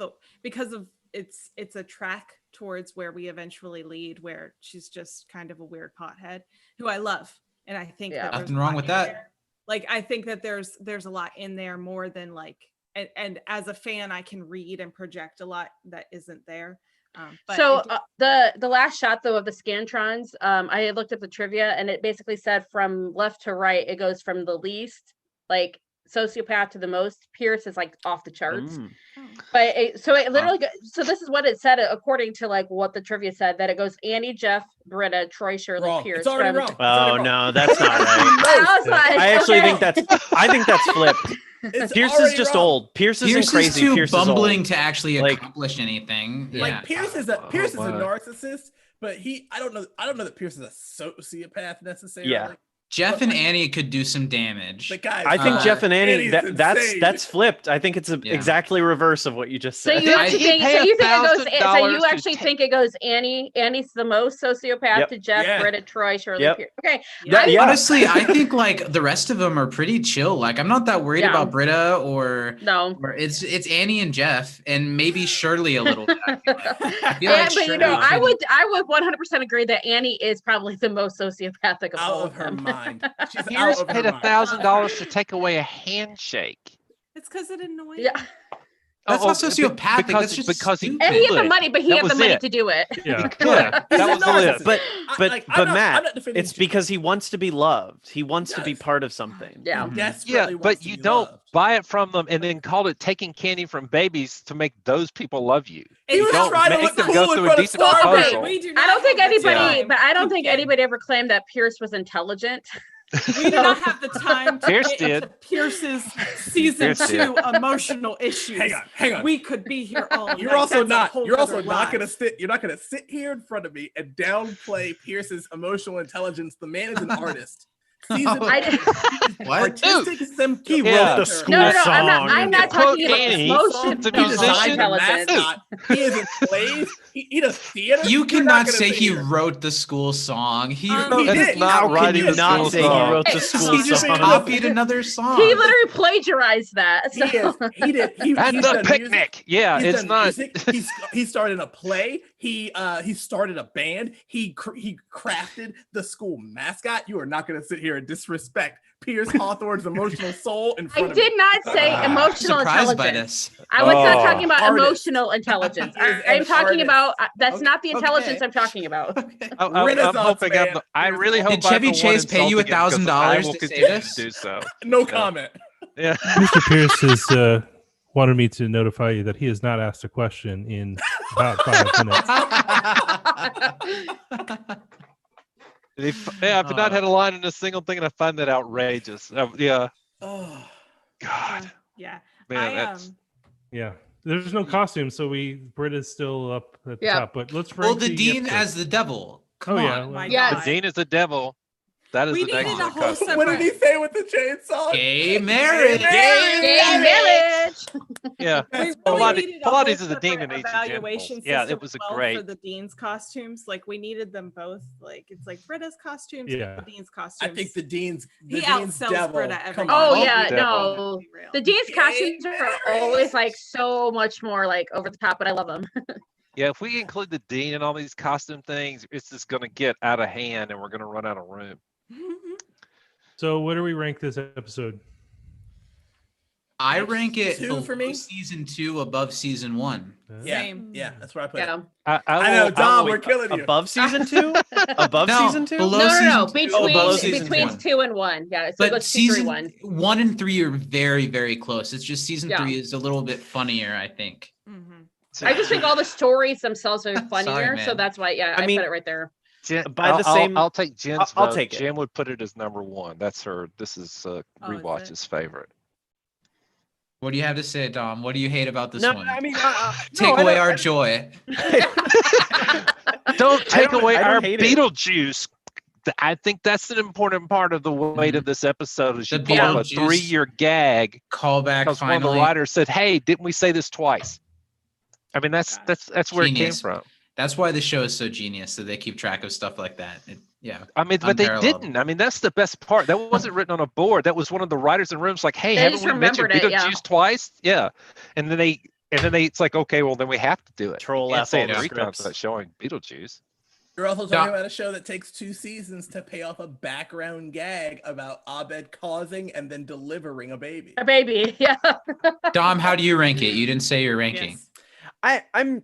S5: it's a track towards where we eventually lead, where she's just kind of a weird pothead who I love, and I think that there's
S3: Nothing
S5: a
S3: wrong
S5: lot
S3: with
S5: in
S3: that.
S5: there. Like, I think that there's a lot in there more than like, and as a fan, I can read and project a lot that isn't there. But
S6: so the last shot though of the Scantrons, I had looked up the trivia and it basically said from left to right, it goes from the least like sociopath to the most. Pierce is like off the charts. But it literally so this is what it said according to like what the trivia said, that it goes Annie, Jeff, Britta, Troy, Shirley,
S2: Wrong.
S6: Pierce.
S2: It's already wrong.
S1: Oh no, that's not right.
S6: I was like,
S1: I actually
S6: okay.
S1: think that's flipped.
S2: It's
S1: Pierce is
S2: already
S1: just
S2: wrong.
S1: old. Pierce isn't
S3: Pierce
S1: crazy.
S3: is too
S1: Pierce
S3: bumbling
S1: is
S3: to actually
S1: Like-
S3: accomplish anything. Yeah.
S2: Like Pierce is a
S7: my.
S2: narcissist, but I don't know that Pierce is a sociopath necessarily.
S1: Yeah.
S3: Jeff and Annie could do some damage.
S2: But guys,
S1: I think Jeff and Annie,
S2: Annie's
S1: that's
S2: insane.
S1: flipped. I think it's exactly reverse of what you just
S6: So
S1: said.
S6: you actually think
S7: pay
S6: it goes so you
S7: $1,000 to
S6: actually think it goes Annie's the most sociopath
S1: Yep.
S6: to Jeff,
S2: Yeah.
S6: Britta, Troy, Shirley,
S1: Yep.
S6: Pierce. Okay.
S1: Yeah.
S3: Honestly, I think like the rest of them are pretty chill. Like I'm not that worried
S6: Yeah.
S3: about Britta or
S6: No.
S3: it's Annie and Jeff and maybe Shirley a little bit. I feel like
S6: Yeah, but
S3: Shirley
S6: I
S3: could-
S6: would 100% agree that Annie is probably the most sociopathic of
S2: out
S6: all
S2: of her
S6: them.
S2: mind. She's
S7: Pierce
S2: out of
S7: paid
S2: her mind.
S7: $1,000 to take away a handshake.
S5: it's because it annoys.
S6: Yeah.
S3: That's not sociopathic. That's just
S7: because he
S3: stupid.
S6: And he had the
S7: could.
S6: money, but he
S7: That
S6: had the
S7: was
S6: money
S7: it.
S6: to do it.
S4: Yeah.
S7: Yeah,
S2: He's
S7: that
S2: a
S7: was the
S2: narcissist.
S7: list.
S1: But
S2: I'm not
S1: Matt,
S2: defending
S1: it's
S2: you.
S1: because he wants to be loved. He wants to be
S2: Yes.
S1: part of something.
S6: Yeah.
S2: He
S7: Yeah,
S2: desperately wants
S7: but
S2: to
S7: you
S2: be
S7: don't
S2: loved.
S7: buy it from them and then call it taking candy from babies to make those people love you.
S2: He
S7: You
S2: was
S7: don't
S2: trying to
S7: make
S2: look
S7: them
S2: cool
S7: go
S2: in
S7: through a
S2: front of
S7: decent
S2: Starbucks.
S7: proposal.
S5: We do
S6: I don't think
S5: have the
S6: anybody,
S5: time
S6: but I don't
S5: to
S6: think
S5: get-
S6: anybody ever claimed that Pierce was intelligent.
S5: We do not have the time to
S7: Pierce
S5: get into
S7: did.
S5: Pierce's season
S7: Pierce
S5: 2 emotional issues.
S2: Hang on.
S5: We could be here all night.
S2: You're also
S5: That's a
S2: not.
S5: whole
S2: You're also
S5: other
S2: not
S5: live.
S2: gonna sit. You're not gonna sit here in front of me and downplay Pierce's emotional intelligence. The man is an artist. Season
S3: What?
S2: artistic symptom.
S1: He
S7: Yeah.
S1: wrote the school
S6: No,
S1: song.
S6: I'm not talking about
S7: Annie,
S6: emotion.
S7: the
S2: He designed
S7: musician.
S2: the
S6: Intelligence.
S2: mascot. He is a slave. He does theater.
S3: You
S2: You're
S3: cannot
S2: not gonna
S3: say
S2: sit
S3: he
S2: here.
S3: wrote the school song. He
S2: He
S3: wrote
S2: did.
S7: That's not
S1: How
S7: right.
S1: can you not say he wrote the school
S3: He just
S1: song?
S3: copied another song.
S6: He literally plagiarized that. So.
S2: He did. He
S7: At
S2: he's
S7: the
S2: done
S7: picnic.
S2: music.
S7: Yeah,
S2: He's
S7: it's
S2: done
S7: not.
S2: music. He started a play. He started a band. He crafted the school mascot. You are not going to sit here and disrespect Pierce Hawthorne's emotional soul in front
S6: I
S2: of me.
S6: did not say emotional
S3: surprised by
S6: intelligence.
S3: this.
S6: I was not
S7: Oh.
S6: talking about
S2: Artist.
S6: emotional intelligence.
S2: He is
S6: I'm
S2: an
S6: talking
S2: artist.
S6: about that's
S3: Okay,
S6: not the intelligence
S3: okay.
S6: I'm talking about.
S7: I'm
S2: Renaissance
S7: hoping.
S2: man.
S7: I really hope.
S3: Did Chevy
S7: I'm the one
S3: Chase pay you
S7: insulting him, 'cause I
S3: $1,000
S7: will
S3: to say
S7: continue
S3: this?
S7: to do so.
S2: No comment.
S7: Yeah.
S4: Mr. Pierce has wanted me to notify you that he has not asked a question in about 5 minutes.
S7: If I've not had a line in a single thing, and I find that outrageous. Yeah.
S2: Oh,
S7: God,
S5: Yeah.
S7: man,
S5: I
S7: that's.
S4: Yeah. There's no costume, so Britta's still up at the
S6: Yeah.
S4: top. But let's
S3: Well,
S4: rank
S3: the dean
S4: episode.
S3: as the devil. Come
S4: Oh,
S3: on.
S4: yeah.
S5: my
S6: Yes.
S7: The
S5: God.
S7: Dean is the devil. That is
S5: We
S7: an
S5: needed a
S7: excellent
S5: whole
S7: costume.
S2: what did he say with the chainsaw?
S3: Gay marriage.
S6: Gay marriage.
S7: Yeah.
S5: We
S2: That's
S5: really
S7: Pilates-
S5: needed a
S7: Pilates
S5: whole
S7: is a
S5: separate
S7: demon agent
S5: evaluation
S7: general. Yeah, it
S5: system
S7: was a
S5: as well
S7: great-
S5: for the dean's costumes. Like we needed them both. Like it's like Britta's costumes,
S4: Yeah.
S5: and the dean's
S2: I
S5: costumes.
S2: think the dean's
S5: He
S2: dean's
S5: outsells
S2: devil.
S5: Britta every
S2: Come
S5: time.
S6: Oh
S2: on.
S6: yeah,
S7: Devil.
S6: no.
S5: Be real.
S6: The Dean's costumes are always like so much more like over the top, but I love them.
S7: Yeah, if we include the Dean in all these costume things, it's just going to get out of hand, and we're going to run out of room.
S4: So what do we rank this episode?
S3: I rank it
S2: 2
S3: below
S2: for me.
S3: season 2 above season 1.
S2: Yeah,
S5: Same.
S2: yeah, that's where I put it.
S6: Yeah.
S2: I know,
S7: will-
S2: Dom,
S7: will-
S2: we're killing you.
S1: Above season 2? Above
S3: No,
S1: season 2?
S3: below
S6: No,
S3: season two.
S6: between
S1: below season
S6: between
S3: one.
S6: 2 and 1. Yeah, so it
S3: But
S6: goes 2, 3,
S3: season
S6: 1.
S3: 1 and 3 are very, very close. It's just season
S6: Yeah.
S3: 3 is a little bit funnier, I think.
S5: Mhm.
S6: I just think all the stories themselves are funnier, so
S3: man.
S6: that's why. Yeah,
S1: I
S6: I
S1: mean,
S6: put it right there.
S7: Jen,
S1: By the same-
S7: I'll take Jen's
S1: I'll
S7: vote.
S1: take it.
S7: Jen would put it as number 1. That's her. This is
S5: is it?
S7: rewatch's favorite.
S3: What do you have to say, Dom? What do you hate about this
S1: No,
S3: one?
S1: I mean,
S3: Take away our joy.
S7: Don't take
S1: don't-
S7: away
S1: I don't
S7: our
S1: hate it.
S7: Beetlejuice. I think that's an important part of the weight of this episode. Is you
S3: The
S7: pull up a
S3: Beetlejuice
S7: 3-year gag
S3: Callback
S7: because one of the
S3: finally.
S7: writers said, "Hey, didn't we say this twice?" I mean, that's where
S3: Genius.
S7: it came from.
S3: That's why the show is so genius, so they keep track of stuff like that.
S7: I mean, but they
S3: unparalleled.
S7: didn't. I mean, that's the best part. That wasn't written on a board. That was one of the writers in the rooms like, hey,
S6: They
S7: haven't
S6: just
S7: we mentioned
S6: remembered it, yeah.
S7: Beetlejuice twice? Yeah. And then it's like, okay, well then we have to do it.
S1: Troll
S7: You can't
S1: F
S7: say
S1: all
S7: it
S1: the
S7: 3 times
S1: scripts.
S7: without showing Beetlejuice.
S2: You're also
S3: Yeah.
S2: talking about a show that takes 2 seasons to pay off a background gag about Abed causing and then delivering a baby.
S6: A baby, yeah.
S3: Dom, how do you rank it? You didn't say your ranking.
S5: Yes.
S1: I'm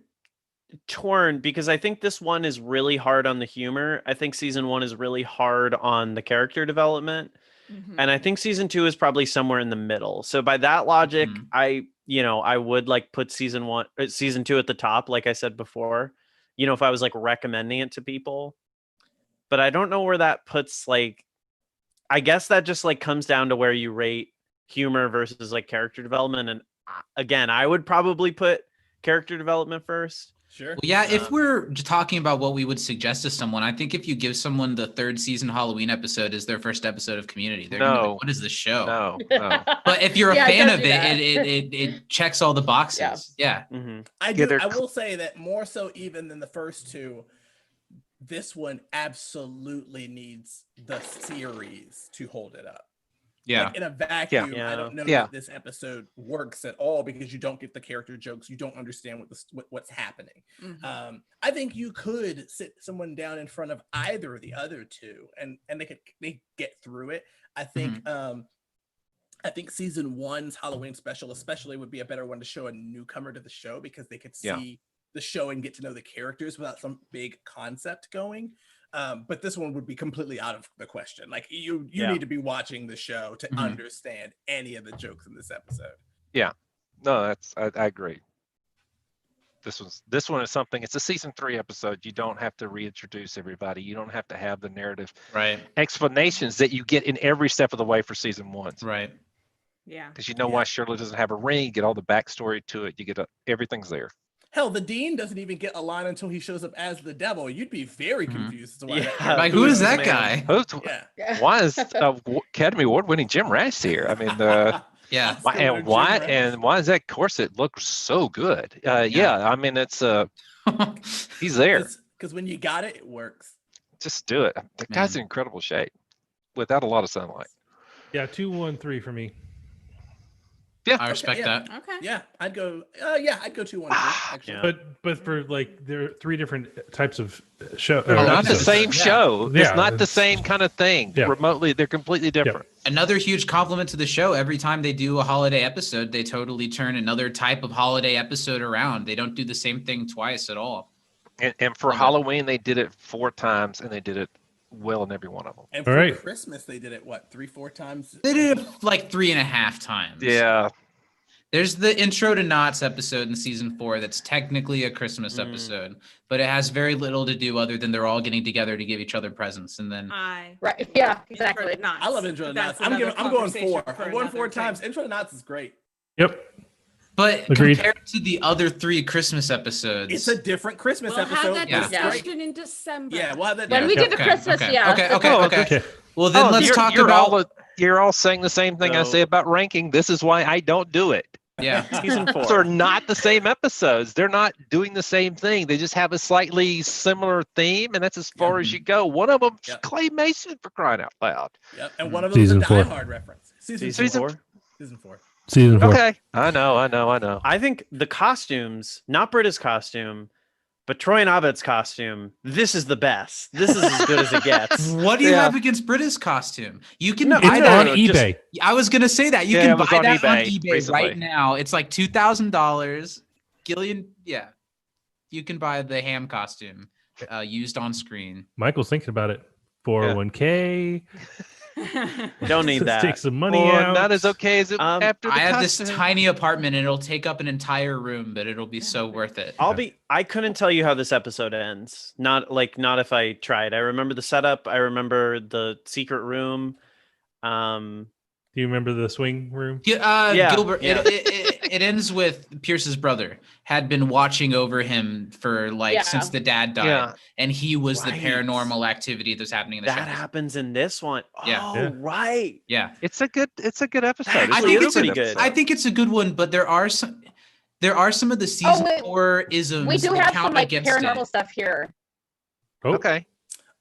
S1: torn because I think this one is really hard on the humor. I think season 1 is really hard on the character development.
S5: Mhm.
S1: And I think season 2 is probably somewhere in the middle. So by that logic,
S3: Mhm.
S1: I would like put season 2 at the top, like I said before, if I was like recommending it to people. But I don't know where that puts, like, I guess that just like comes down to where you rate humor versus like character development. And again, I would probably put character development first.
S2: Sure.
S3: Well, yeah, if we're talking about what we would suggest to someone, I think if you give someone the 3rd season Halloween episode as their first episode of Community, they're gonna be
S7: No.
S3: like, what is this show?
S7: No.
S3: But if you're a
S6: Yeah,
S3: fan
S6: don't
S3: of
S6: do that.
S3: it checks all the boxes. Yeah.
S1: Mhm.
S7: they're
S2: I will say that more so even than the first 2, this one absolutely needs the series to hold it up.
S3: Yeah.
S2: Like in a vacuum,
S1: Yeah.
S2: I don't know
S7: Yeah.
S2: that this episode works at all because you don't get the character jokes. You don't understand what's happening.
S5: Mhm.
S2: I think you could sit someone down in front of either of the other 2 and they get through it. I think I think season 1's Halloween special especially would be a better one to show a newcomer to the show because they could see
S7: Yeah.
S2: the show and get to know the characters without some big concept going. But this one would be completely out of the question. Like you
S1: Yeah.
S2: need to be watching the show to
S3: Mhm.
S2: understand any of the jokes in this episode.
S7: No, I agree. This one is something. It's a season 3 episode. You don't have to reintroduce everybody. You don't have to have the narrative
S3: Right.
S7: explanations that you get in every step of the way for season 1.
S3: Right.
S5: Yeah.
S7: Because you know why Shirley doesn't have a ring. You get all the backstory to it. You get everything's there.
S2: Hell, the dean doesn't even get a line until he shows up as the devil. You'd be very
S3: Mhm.
S2: confused as to why
S1: Yeah.
S2: that
S3: Like, who is that
S1: man?
S3: guy?
S2: Yeah.
S6: Yeah.
S7: Why is Academy Award-winning Jim Rash here? I mean,
S3: Yeah.
S7: why does that corset look so good? I mean, it's he's there.
S2: Because when you got it, it works.
S7: Just do it. The guy's
S3: Man.
S7: in incredible shape without a lot of sunlight.
S4: Yeah, 2, 1, 3 for me.
S3: I respect
S2: yeah.
S3: that.
S5: Okay.
S2: Yeah, I'd go 2-1 actually.
S1: Yeah.
S4: But for like there are 3 different types of show.
S7: They're not the
S4: episodes.
S7: same
S3: Yeah.
S7: show.
S4: Yeah,
S7: It's not the
S4: it's-
S7: same kind of thing.
S4: Yeah.
S7: Remotely, they're completely different.
S3: Another huge compliment to the show. Every time they do a holiday episode, they totally turn another type of holiday episode around. They don't do the same thing twice at all.
S7: And for
S3: Love it.
S7: Halloween, they did it 4 times, and they did it well in every one of them.
S2: And
S4: All
S2: for
S4: right.
S2: Christmas, they did it 3-4 times.
S3: They did it like 3.5 times.
S7: Yeah,
S3: There's the intro to Knots episode in season 4 that's technically a Christmas episode, but it has very little to do other than they're all getting together to give each other presents. And then
S6: Right. Yeah, exactly.
S2: I love Intro to Knots.
S5: That's
S2: I'm
S5: another
S2: going
S5: conversation
S2: 4.
S5: for
S2: I'm going
S5: another
S2: 4
S5: thing.
S2: times. Intro to Knots is great.
S4: Yep.
S3: but
S4: Agreed.
S3: compared to the other 3 Christmas episodes,
S2: It's a different Christmas
S5: We'll
S2: episode.
S5: have that
S3: Yeah.
S2: but it's great.
S5: discussion in December.
S2: Yeah, we'll have that.
S6: When we
S3: Okay,
S6: did the Christmas,
S3: okay,
S6: yeah.
S3: okay,
S6: the
S3: okay,
S6: Christmas-
S3: okay.
S4: Okay.
S3: Well, then let's talk about
S7: you're all saying the same thing I
S1: So-
S7: say about ranking. This is why I don't do it.
S3: yeah.
S1: Season
S7: Those are
S1: 4.
S7: not the same episodes. They're not doing the same thing. They just have a slightly similar theme, and that's as far as you go. One of them's
S2: Yep.
S7: Clay Mason, for crying out loud.
S2: Yep. And one of them is a
S4: Season
S2: Die
S4: 4.
S2: Hard reference.
S1: Season
S7: Season
S1: 4.
S2: Season 4.
S4: Season 4.
S7: Okay, I know.
S1: I think the costumes, not Britta's costume, but Troy and Abed's costume, this is the best. This is as good as it gets.
S3: What do you
S7: Yeah.
S3: have against Britta's costume? You can
S1: No,
S3: buy
S4: It's
S3: that.
S4: on
S1: just-
S4: eBay.
S3: I was gonna say that you
S7: Yeah,
S3: can
S7: it was
S3: buy
S7: on
S3: that on
S7: eBay
S3: eBay
S7: recently.
S3: right now. It's like $2,000. Gillian, yeah, you can buy the ham costume used on screen.
S4: Michael's thinking about it. 401k.
S1: Don't need that.
S4: Take some money
S7: Well,
S4: out.
S7: not as okay as it after the
S3: I have this
S7: costume.
S3: tiny apartment and it'll take up an entire room, but it'll be so worth it.
S1: I couldn't tell you how this episode ends. Not if I tried. I remember the setup. I remember the secret room.
S4: Do you remember the swing room?
S1: Yeah,
S3: Gilbert.
S1: yeah.
S3: It ends with Pierce's brother had been watching over him for
S6: Yeah.
S3: since the dad died,
S7: Yeah.
S3: and he was the
S1: Right.
S3: paranormal activity that's happening in the
S1: That
S3: shadows.
S1: happens in this one.
S3: Yeah.
S1: Oh,
S4: Yeah.
S1: right.
S3: Yeah,
S7: It's a good episode.
S1: I
S3: I
S1: It's
S3: think
S1: a
S3: it's a,
S1: pretty good.
S3: I think it's a good one, but there are some. There are some of the season
S6: wait.
S3: 4 isms.
S6: We do
S3: that
S6: have
S3: count
S6: some like
S3: against
S6: paranormal
S3: it.
S6: stuff here.
S4: Oh,
S7: Okay.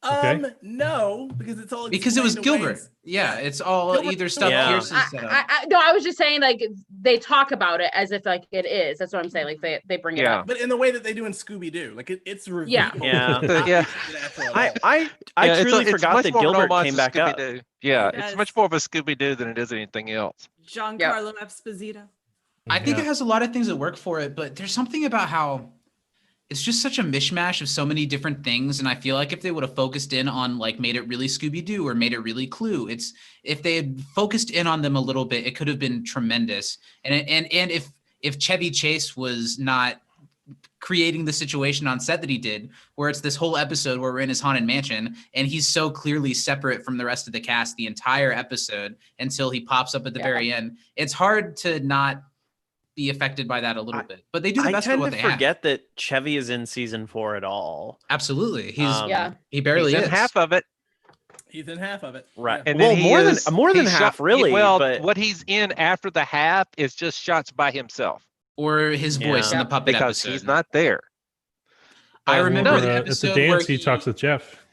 S4: Okay.
S2: No, because it's all
S3: Because it was
S2: explained away.
S3: Gilbert. Yeah, it's all
S2: Gilbert-
S3: either stuff
S1: Yeah.
S3: Pearson set up.
S6: No, I was just saying like they talk about it as if like it is. That's what I'm saying. Like they bring it
S7: Yeah.
S6: up.
S2: But in the way that they do in Scooby Doo, like it's revealed.
S6: Yeah.
S1: Yeah.
S2: not
S7: Yeah.
S2: supernatural at
S1: I
S2: all.
S1: I
S7: Yeah,
S1: truly
S7: it's
S1: forgot
S7: much
S1: that
S7: more of an
S1: Gilbert
S7: homage
S1: came
S7: to
S1: back up.
S7: Scooby-Doo. Yeah,
S5: Yes.
S7: it's much more of a Scooby-Doo than it is anything else.
S5: Giancarlo Esposito.
S3: I think
S7: Yeah.
S3: it has a lot of things that work for it, but there's something about how it's just such a mishmash of so many different things. And I feel like if they would have focused in on like made it really Scooby-Doo or made it really Clue, if they had focused in on them a little bit, it could have been tremendous. And if Chevy Chase was not creating the situation on set that he did, where it's this whole episode where we're in his haunted mansion and he's so clearly separate from the rest of the cast the entire episode until he pops up at the very end, it's hard to not be affected by that a little bit, but they do the
S1: I
S3: best with
S1: tend
S3: what
S1: to
S3: they have.
S1: forget that Chevy is in season 4 at all.
S3: Absolutely,
S6: Yeah.
S3: he barely
S7: He's
S3: is.
S7: in half of it.
S2: He's in half of it.
S1: Right.
S2: Yeah.
S7: And
S1: Well,
S7: then he
S1: more than-
S7: is-
S1: more than
S7: he's
S1: half, really,
S7: Well,
S1: but-
S7: what he's in after the half is just shots by himself
S3: Or his voice in
S1: Yeah.
S3: the puppet
S7: because
S3: episode.
S7: he's not there.
S3: I
S7: But
S3: remember
S4: Or,
S3: the
S4: at
S3: episode
S4: the
S3: where
S4: dance, he talks with Jeff.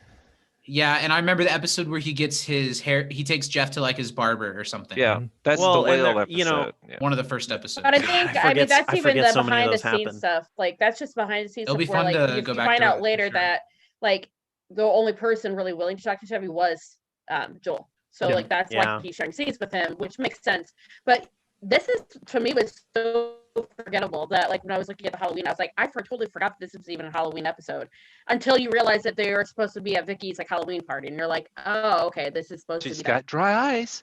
S3: Yeah, and I remember the episode where he gets his hair. He takes Jeff to like his barber or something.
S7: Yeah, that's
S1: Well,
S7: the
S1: and
S7: whale
S1: there-
S7: episode.
S1: you know,
S7: yeah.
S3: One of the first episodes.
S6: But I
S1: God,
S6: think
S1: I
S6: I mean
S1: forget-
S6: that's
S1: I
S6: even
S1: forget
S6: the
S1: so many
S6: behind
S1: of
S6: the
S1: those
S6: scenes
S1: happen.
S6: stuff. Like that's just behind the scenes
S3: It'll
S6: stuff
S3: be
S6: where
S3: fun
S6: like
S3: to
S6: you,
S3: go
S6: you
S3: back
S6: find
S3: to
S6: out
S3: it,
S6: later
S3: for sure.
S6: that like the only person really willing to talk to Chevy was Joel. So
S3: Yeah.
S6: like that's
S1: Yeah.
S6: why he's sharing scenes with him, which makes sense. But this is to me was so forgettable that like when I was looking at the Halloween, I was like, totally forgot this was even a Halloween episode until you realize that they were supposed to be at Vicky's like Halloween party, and you're like, oh, okay, this is supposed
S7: She's
S6: to be
S7: got dry eyes.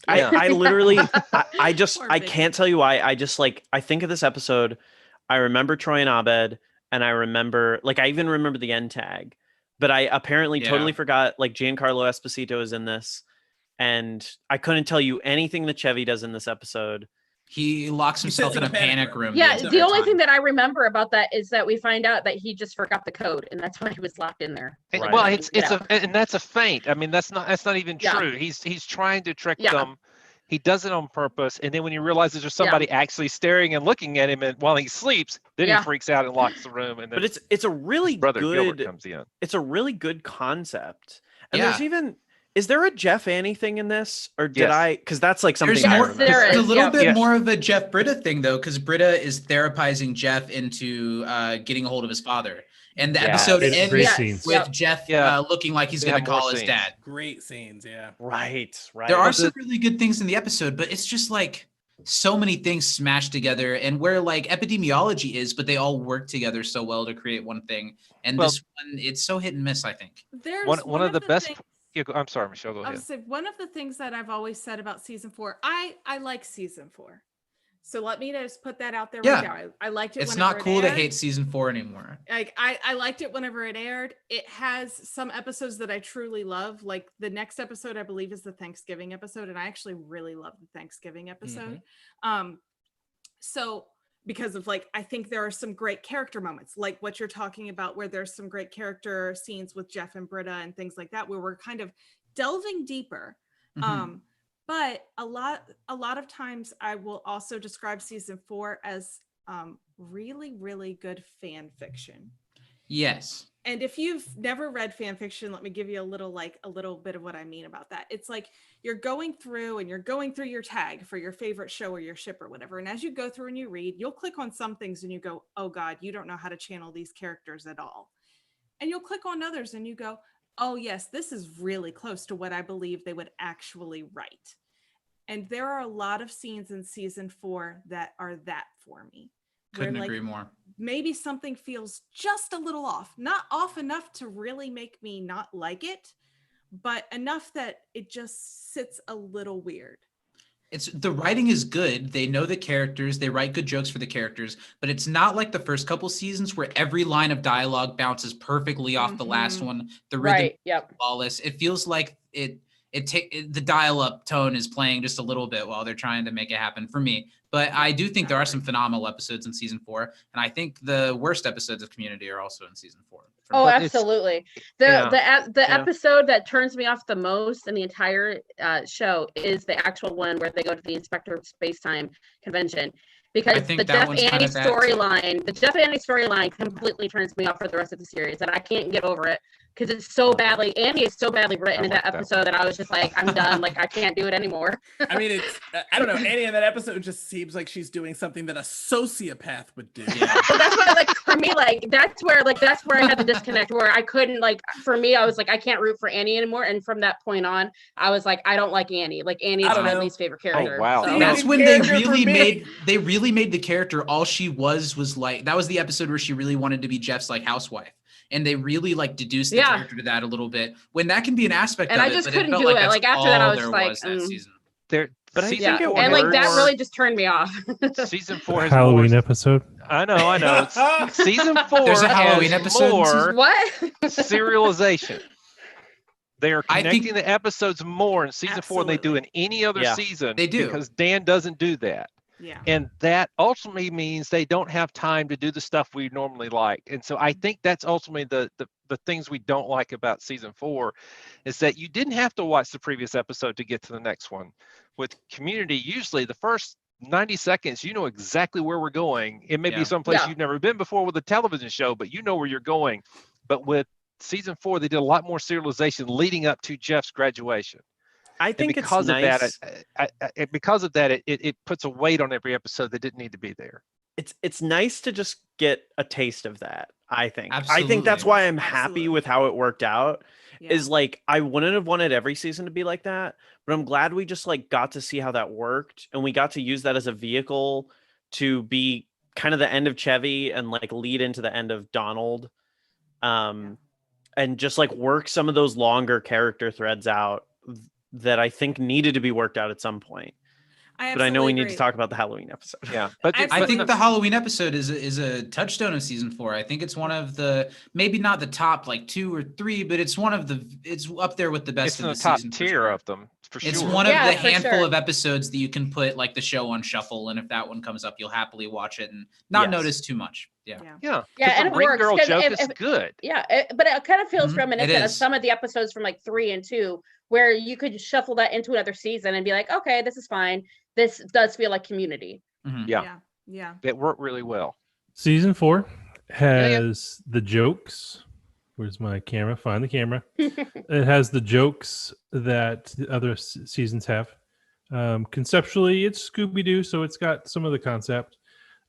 S1: I,
S7: Yeah.
S1: I literally I
S5: Poor
S1: I
S5: Vicky.
S1: can't tell you why. I just like I think of this episode, I remember Troy and Abed, and I remember like I even remember the end tag, but I apparently
S3: Yeah.
S1: totally forgot like Giancarlo Esposito is in this, and I couldn't tell you anything that Chevy does in this episode.
S3: He locks
S2: He
S3: himself
S2: sits
S3: in a panic room.
S6: Yeah,
S2: the
S6: the
S2: entire
S6: only
S2: time.
S6: thing that I remember about that is that we find out that he just forgot the code, and that's why he was locked in there.
S1: Right.
S7: Well, it's
S6: Yeah.
S7: and that's a feint. I mean, that's not even
S6: Yeah.
S7: true. He's trying to trick
S6: Yeah.
S7: them. He does it on purpose, and then when he realizes there's somebody actually staring and looking at him and while he sleeps, then
S6: Yeah.
S7: he freaks out and locks the room. And then
S1: But it's a really
S7: brother Gilbert
S1: good
S7: comes in.
S1: it's a really good concept. And
S3: Yeah.
S1: there's even is there a Jeff Annie thing in this, or did
S7: Yes.
S1: I? Because that's like something
S3: There's
S1: I
S3: more.
S1: remember.
S6: There
S3: It's a
S6: is,
S3: little
S6: yeah.
S3: bit
S7: Yes.
S3: more of a Jeff Britta thing though, because Britta is therapizing Jeff into getting a hold of his father, and the
S7: Yeah.
S3: episode
S4: It's
S3: ends
S4: great
S6: Yes.
S4: scenes.
S3: with
S6: Yep.
S3: Jeff
S7: Yeah.
S3: looking like he's
S7: They
S3: going
S7: have
S3: to
S7: more
S3: call his
S7: scenes.
S3: dad.
S2: Great scenes, yeah.
S1: Right.
S3: There are
S7: But
S3: some really good things in the episode, but it's just like so many things smashed together, and where like epidemiology is, but they all work together so well to create one thing. And
S7: Well-
S3: this one, it's so hit and miss. I think.
S5: There's
S7: One of the best.
S5: things-
S7: Yeah, I'm sorry, Michelle. Go
S5: I
S7: ahead.
S5: was say one of the things that I've always said about season 4. I like season 4, so let me just put that out there
S3: Yeah.
S5: right now. I liked it.
S3: It's
S5: whenever
S3: not
S5: it
S3: cool to
S5: aired.
S3: hate season 4 anymore.
S5: Like I liked it whenever it aired. It has some episodes that I truly love. Like the next episode, I believe, is the Thanksgiving episode, and I actually really love the Thanksgiving episode. So because of like, I think there are some great character moments, like what you're talking about, where there's some great character scenes with Jeff and Britta and things like that, where we're kind of delving deeper.
S3: Mhm.
S5: But a lot of times I will also describe season 4 as really, really good fan fiction.
S3: Yes.
S5: And if you've never read fan fiction, let me give you a little bit of what I mean about that. It's like you're going through your tag for your favorite show or your ship or whatever. And as you go through and you read, you'll click on some things and you go, oh God, you don't know how to channel these characters at all. And you'll click on others and you go, oh yes, this is really close to what I believe they would actually write. And there are a lot of scenes in season 4 that are that for me. where,
S3: Couldn't
S5: like,
S3: agree more.
S5: maybe something feels just a little off, not off enough to really make me not like it, but enough that it just sits a little weird.
S3: It's the writing is good. They know the characters. They write good jokes for the characters, but it's not like the first couple seasons where every line of dialogue bounces perfectly off the last
S5: Mhm.
S3: one. The rhythm
S6: Right. Yep.
S3: is flawless. It feels like the dial-up tone is playing just a little bit while they're trying to make it happen for me. But I do think there are some phenomenal episodes in season 4, and I think the worst episodes of Community are also in season 4. for
S6: Oh,
S3: me.
S7: But it's-
S6: absolutely.
S7: yeah,
S6: The
S7: yeah.
S6: episode that turns me off the most in the entire show is the actual one where they go to the Inspector Spacetime convention. because
S3: think
S6: the
S3: that
S6: Jeff
S3: one's
S6: Annie
S3: kinda bad, too.
S6: storyline completely turns me off for the rest of the series, and I can't get over it because it's so badly. Andy is so badly written in
S7: like
S6: that
S7: that
S6: episode that I was just like, I'm done. Like I can't do it anymore.
S2: I mean, it's I don't know. Annie in that episode just seems like she's doing something that a sociopath would do.
S3: Yeah.
S6: But that's why, like, for me, that's where I had the disconnect where I couldn't, like, for me, I was like, I can't root for Annie anymore. And from that point on, I was like, I don't like Annie. Like, Annie
S2: I
S6: is
S2: don't
S6: my
S2: know.
S6: least favorite character.
S7: wow.
S6: So.
S3: That's
S2: Good
S3: when they
S2: character for
S3: really
S2: me.
S3: made the character all she was like, that was the episode where she really wanted to be Jeff's like housewife. And they really like deduced the character to that a little bit when that can be an aspect
S6: And
S3: of
S6: I
S3: it.
S6: just
S3: but
S6: couldn't
S3: felt
S6: do
S3: like
S6: it.
S3: that's
S6: Like, after that, I
S3: all
S6: was
S3: there
S6: like,
S3: that season.
S7: But I
S1: Season
S7: think it
S6: and like that
S7: works.
S6: really just turned me off.
S7: Season 4 has
S4: Halloween
S7: more.
S4: episode.
S7: I know. Season 4
S3: There's a Halloween
S7: has
S3: episode in
S7: more
S6: What?
S7: serialization. They are
S3: I think-
S7: connecting the episodes more in season 4 than they do in any other
S1: Yeah.
S7: season.
S3: They do.
S7: Because Dan doesn't do that.
S5: Yeah.
S7: And that ultimately means they don't have time to do the stuff we normally like. And so I think that's ultimately the things we don't like about season 4 is that you didn't have to watch the previous episode to get to the next one. With Community, usually the first 90 seconds, you know exactly where we're going. It may
S3: Yeah.
S7: be someplace
S6: Yeah.
S7: you've never been before with a television show, but you know where you're going. But with season 4, they did a lot more serialization leading up to Jeff's graduation.
S1: I
S7: And
S1: think
S7: because
S1: it's
S7: of
S1: nice.
S7: that, it puts a weight on every episode that didn't need to be there.
S1: It's nice to just get a taste of that. I think that's
S3: Absolutely.
S1: why I'm happy
S5: Absolutely.
S1: with how it worked out.
S5: Yeah.
S1: Is like I wouldn't have wanted every season to be like that, but I'm glad we just like got to see how that worked, and we got to use that as a vehicle to be kind of the end of Chevy and like lead into the end of Donald, and just like work some of those longer character threads out that I think needed to be worked out at some point. But I know we need to talk about the Halloween episode.
S7: Yeah, but
S3: I think the Halloween episode is a touchstone of season 4. I think it's one of the, maybe not the top like 2 or 3, but it's it's up there with the best
S7: it's in
S3: of
S7: the
S3: the
S7: top
S3: season. for
S7: tier
S3: sure.
S7: of them for sure.
S3: It's one of
S6: Yeah,
S3: the
S6: for
S3: handful
S6: sure.
S3: of episodes that you can put like the show on shuffle, and if that one comes up, you'll happily watch it and not
S1: Yes.
S3: notice too much. Yeah.
S7: Yeah,
S6: And
S7: the
S6: it
S7: Ring
S6: works,
S7: Girl
S6: 'cause
S7: joke
S6: if-
S7: is good.
S6: But it kind of feels
S3: Mhm.
S6: reminiscent
S3: It
S6: of
S3: is.
S6: some of the episodes from like 3 and 2, where you could shuffle that into another season and be like, okay, this is fine. This does feel like Community.
S3: Mhm.
S7: Yeah.
S5: Yeah.
S7: It worked really well.
S4: Season 4 has the jokes. Where's my camera? Find the camera. It has the jokes that the other seasons have. Conceptually, it's Scooby-Doo, so it's got some of the concept.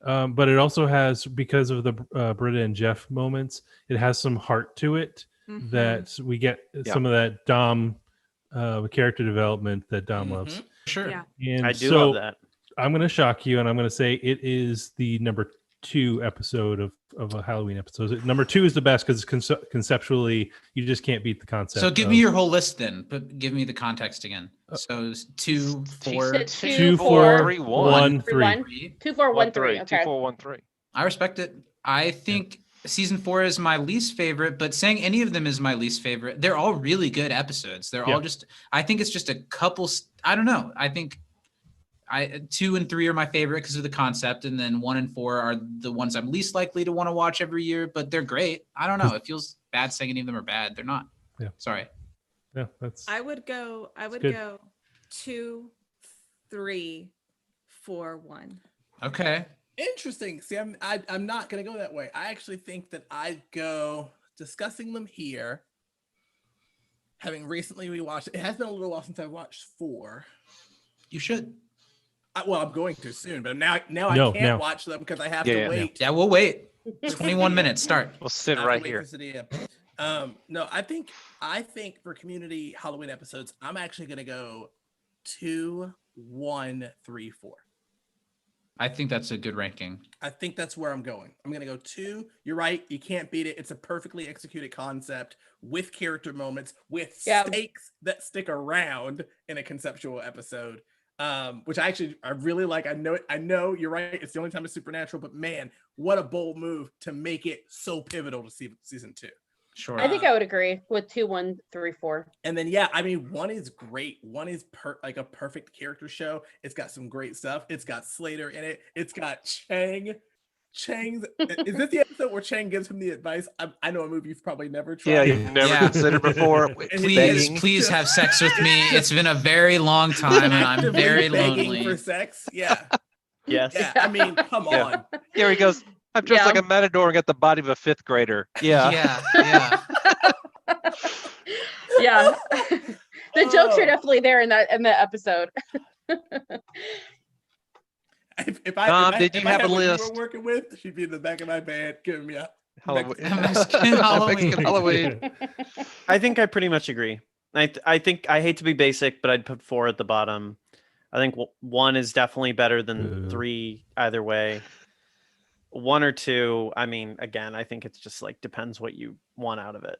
S4: But it also has, because of the Britta and Jeff moments, it has some heart to it
S5: Mhm.
S4: that we get some of that Dom character development that Dom loves.
S3: Sure.
S5: Yeah.
S4: And
S1: I do
S4: so
S1: love that.
S4: I'm going to shock you, and I'm going to say it is the number 2 episode of a Halloween episode. Number 2 is the best because conceptually, you just can't beat the concept.
S3: So give me your whole list then, but give me the context again. So it's 2, 4,
S6: Two,
S4: 2,
S6: 4,
S4: 4,
S7: 3,
S4: 1, 3.
S3: 3.
S6: 2, 4, 1, 3.
S7: 2,
S6: Okay.
S7: 4, 1, 3.
S3: I respect it. I think season 4 is my least favorite, but saying any of them is my least favorite, they're all really good episodes. They're all just, I think it's just a couple, I don't know. I think 2 and 3 are my favorite because of the concept, and then 1 and 4 are the ones I'm least likely to want to watch every year, but they're great. I don't know. It feels bad saying any of them are bad. They're not.
S4: Yeah.
S3: Sorry.
S4: Yeah, that's
S5: I would go
S4: good.
S5: 2, 3, 4, 1.
S3: Okay.
S2: Interesting. See, I'm not gonna go that way. I actually think that I'd go discussing them here. Having recently rewatched, it has been a little while since I've watched 4.
S3: You should.
S2: Well, I'm going to soon, but now I
S4: No,
S2: can't
S4: now.
S2: watch them because I have
S7: Yeah.
S2: to wait.
S3: Yeah, we'll wait. 21 minutes. Start.
S7: We'll sit
S2: I have to
S7: right
S2: wait
S7: here.
S2: for Cydia. No, I think for Community Halloween episodes, I'm actually gonna go 2, 1, 3, 4.
S3: I think that's a good ranking.
S2: I think that's where I'm going. I'm going to go 2. You're right. You can't beat it. It's a perfectly executed concept with character moments, with stakes that stick around in a conceptual episode, which I really like. I know you're right. It's the only time it's supernatural, but man, what a bold move to make it so pivotal to season 2.
S3: Sure.
S6: I think I would agree with 2, 1, 3, 4.
S2: And then, yeah, I mean, 1 is great. 1 is like a perfect character show. It's got some great stuff. It's got Slater in it. It's got Chang. Is this the episode where Chang gives him the advice? I know a movie you've probably never tried.
S7: Yeah, you've never considered before.
S3: Please have sex with me. It's been a very long time, and I'm
S2: Actively
S3: very
S2: begging
S3: lonely.
S2: for sex. Yeah.
S1: Yes.
S2: Yeah, I mean, come
S7: Yeah.
S2: on.
S7: Here he goes. I'm dressed
S6: Yeah.
S7: like a matador and got the body of a 5th grader. Yeah.
S3: Yeah.
S6: Yeah. The jokes are
S2: Oh.
S6: definitely there in that episode.
S2: If
S7: Tom,
S2: I
S7: did you
S2: if I
S7: have a
S2: had what you
S7: list?
S2: were working with, she'd be in the back of my bed giving me a
S7: Halloween.
S3: Mexican Halloween.
S7: Mexican Halloween.
S1: I think I pretty much agree. I think I hate to be basic, but I'd put 4 at the bottom. I think 1 is definitely better than 3 either way. 1 or 2, I mean, again, I think it's just like depends what you want out of it.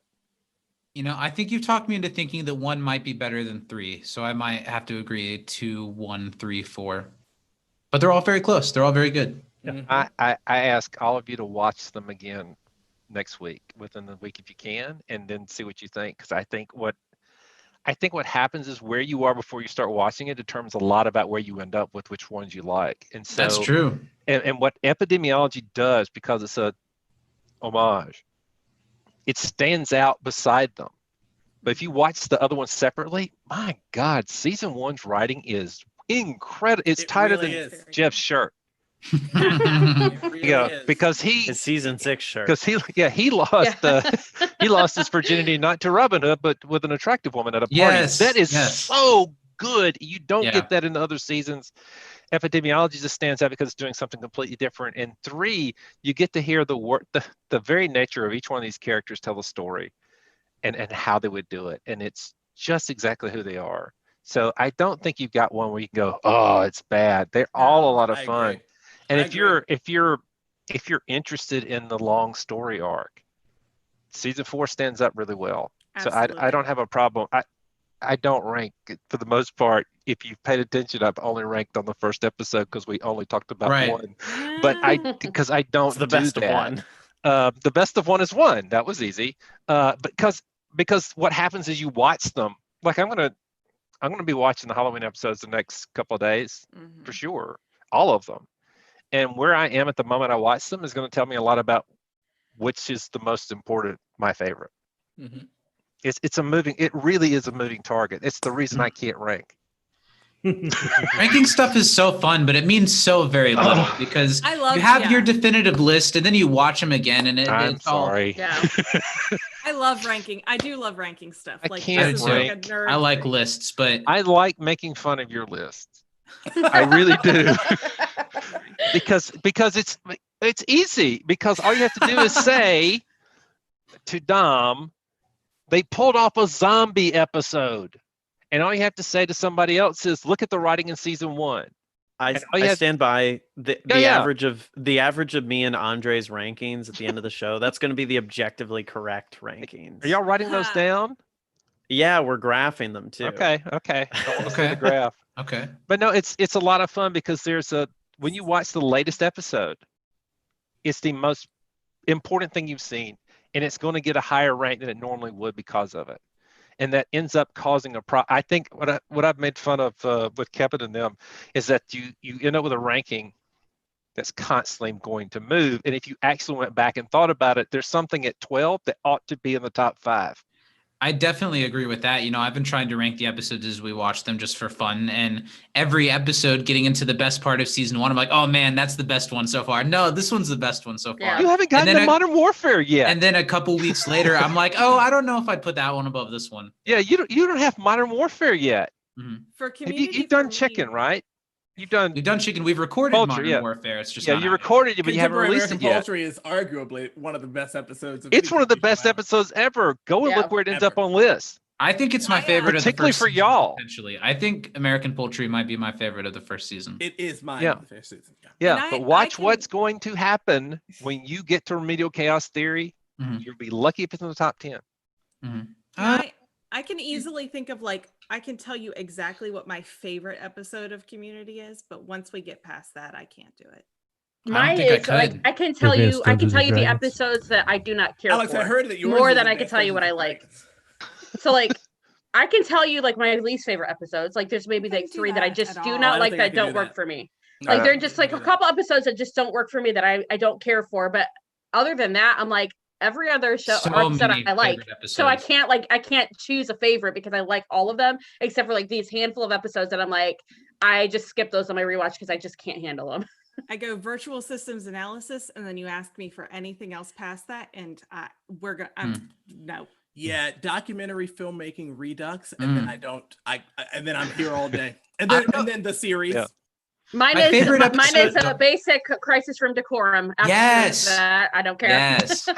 S3: You know, I think you've talked me into thinking that 1 might be better than 3, so I might have to agree 2, 1, 3, 4. But they're all very close. They're all very good.
S7: I ask all of you to watch them again next week, within the week if you can, and then see what you think. Because I think what happens is where you are before you start watching it determines a lot about where you end up with which ones you like. And so
S3: That's true.
S7: And what epidemiology does, because it's a homage, it stands out beside them. But if you watch the other ones separately, my God, season 1's writing is incredible. It's tighter
S2: really
S7: than
S2: is.
S7: Jeff's shirt.
S2: It really is.
S7: Because
S1: His season 6 shirt.
S7: because he lost he lost his virginity not to Robin Hood, but with an attractive woman at a party.
S3: Yes,
S7: That is
S3: yes.
S7: so good. You don't
S3: Yeah.
S7: get that in the other seasons. Epidemiology just stands out because it's doing something completely different. And 3, you get to hear the very nature of each one of these characters tell a story and how they would do it. And it's just exactly who they are. So I don't think you've got one where you can go, oh, it's bad. They're all a lot of
S2: I
S7: fun.
S2: agree.
S7: And
S2: I
S7: if you're interested in the long story arc, season 4 stands up really well. So I
S5: Absolutely.
S7: don't have a problem. I don't rank for the most part. If you've paid attention, I've only ranked on the first episode because we only talked about
S3: Right.
S7: 1. But because I don't
S1: It's the
S7: do
S1: best
S7: that.
S1: of 1.
S7: The best of 1 is 1. That was easy. Because what happens is you watch them. Like I'm gonna be watching the Halloween episodes the next couple of days for sure, all of them. And where I am at the moment I watch them is going to tell me a lot about which is the most important, my favorite.
S2: Mhm.
S7: It really is a moving target. It's the reason I can't rank.
S3: Ranking stuff is so fun, but it means so very little because
S5: I love-
S3: you have
S5: yeah.
S3: your definitive list and then you watch them again and
S7: I'm
S3: it's all.
S7: sorry.
S6: Yeah.
S5: I love ranking. I do love ranking stuff.
S7: I
S5: Like
S7: can't
S5: this is like a
S7: rank.
S5: nerd
S3: I like
S5: thing.
S3: lists, but
S7: I like making fun of your list. I really do. because it's easy, because all you have to do is say to Dom, they pulled off a zombie episode. And all you have to say to somebody else is, look at the writing in season 1.
S1: I
S7: all you have-
S1: stand by the
S7: Yeah.
S1: average of me and Andre's rankings at the end of the show. That's going to be the objectively correct rankings.
S7: Are y'all writing those down?
S1: Yeah, we're graphing them too.
S7: Okay. I want to see
S3: Okay.
S7: the graph.
S3: okay.
S7: But no, it's a lot of fun because when you watch the latest episode, it's the most important thing you've seen, and it's going to get a higher rank than it normally would because of it. And that ends up causing I think what I've made fun of with Kevin and them is that you end up with a ranking that's constantly going to move. And if you actually went back and thought about it, there's something at 12 that ought to be in the top 5.
S3: I definitely agree with that. You know, I've been trying to rank the episodes as we watch them just for fun. And every episode getting into the best part of season 1, I'm like, oh man, that's the best one so far. No, this one's the best one so far.
S6: Yeah.
S7: You haven't gotten
S3: then
S7: to Modern Warfare yet.
S3: And then a couple weeks later, I'm like, oh, I don't know if I'd put that one above this one.
S7: Yeah, you don't have Modern Warfare yet.
S5: For
S7: Have
S5: community.
S7: you've done
S5: for me-
S7: Chicken, right? You've done
S3: We've done Chicken. We've recorded
S7: Poultry,
S3: Modern
S7: yeah.
S3: Warfare. It's just
S7: yeah,
S3: not
S7: you
S3: out yet.
S7: recorded it, but you haven't
S2: Contemporary
S7: released
S2: American
S7: it yet.
S2: Poultry is arguably one of the best episodes. Of
S7: It's one of the best
S2: ever.
S7: episodes ever. Go and
S6: Yeah.
S7: look where it ends
S2: Ever.
S7: up on lists.
S3: I think it's my
S5: Yeah.
S3: favorite of the
S7: Particularly
S3: first
S7: for
S3: season,
S7: y'all.
S3: potentially. I think American Poultry might be my favorite of the first season.
S2: It is mine.
S7: Yeah.
S2: The first season. Yeah.
S7: Yeah,
S5: And
S7: but
S5: I
S7: watch
S5: can-
S7: what's going to happen when you get to Remedial Chaos Theory.
S3: Mhm.
S7: You'll be lucky if it's in the top 10.
S5: I can easily think of I can tell you exactly what my favorite episode of Community is, but once we get past that, I can't do it.
S6: Mine
S3: think I
S6: is like
S3: could.
S6: I can tell
S4: Advanced
S6: you the
S4: Dungeons and Dragons.
S6: episodes that I do not care
S2: Alex,
S6: for.
S2: I heard that yours
S6: More
S2: is
S6: than I
S2: Advanced
S6: can tell you what I
S2: Dungeons and
S6: like.
S2: Dragons.
S6: So like I can tell you like my least favorite episodes. Like there's maybe
S5: I
S6: like
S5: couldn't do
S6: 3 that I
S5: that
S6: just
S5: at
S6: do
S5: all.
S2: I
S6: not
S2: don't
S6: like
S2: think I
S6: that
S2: could do
S6: don't work
S2: that.
S6: for me.
S2: No,
S6: Like
S2: I
S6: they're
S2: don't
S6: just
S2: think
S6: like
S2: I
S6: a
S2: can do
S6: couple episodes that just don't work for me that I don't care for. But other than that, I'm like every other show
S3: So
S6: or episode
S3: many
S6: I like.
S3: favorite
S6: So I
S3: episodes.
S6: can't choose a favorite because I like all of them except for like these handful of episodes that I'm like I just skip those on my rewatch because I just can't handle them.
S5: I go virtual systems analysis, and then you ask me for anything else past that, and we're gonna no.
S2: Yeah, documentary filmmaking redux, and then and then I'm here all day, and then the series.
S7: Yeah.
S6: Mine
S3: My
S6: is
S3: favorite
S6: a basic Crisis from Decorum. After
S3: Yes.
S6: that, I don't care.
S3: Yes,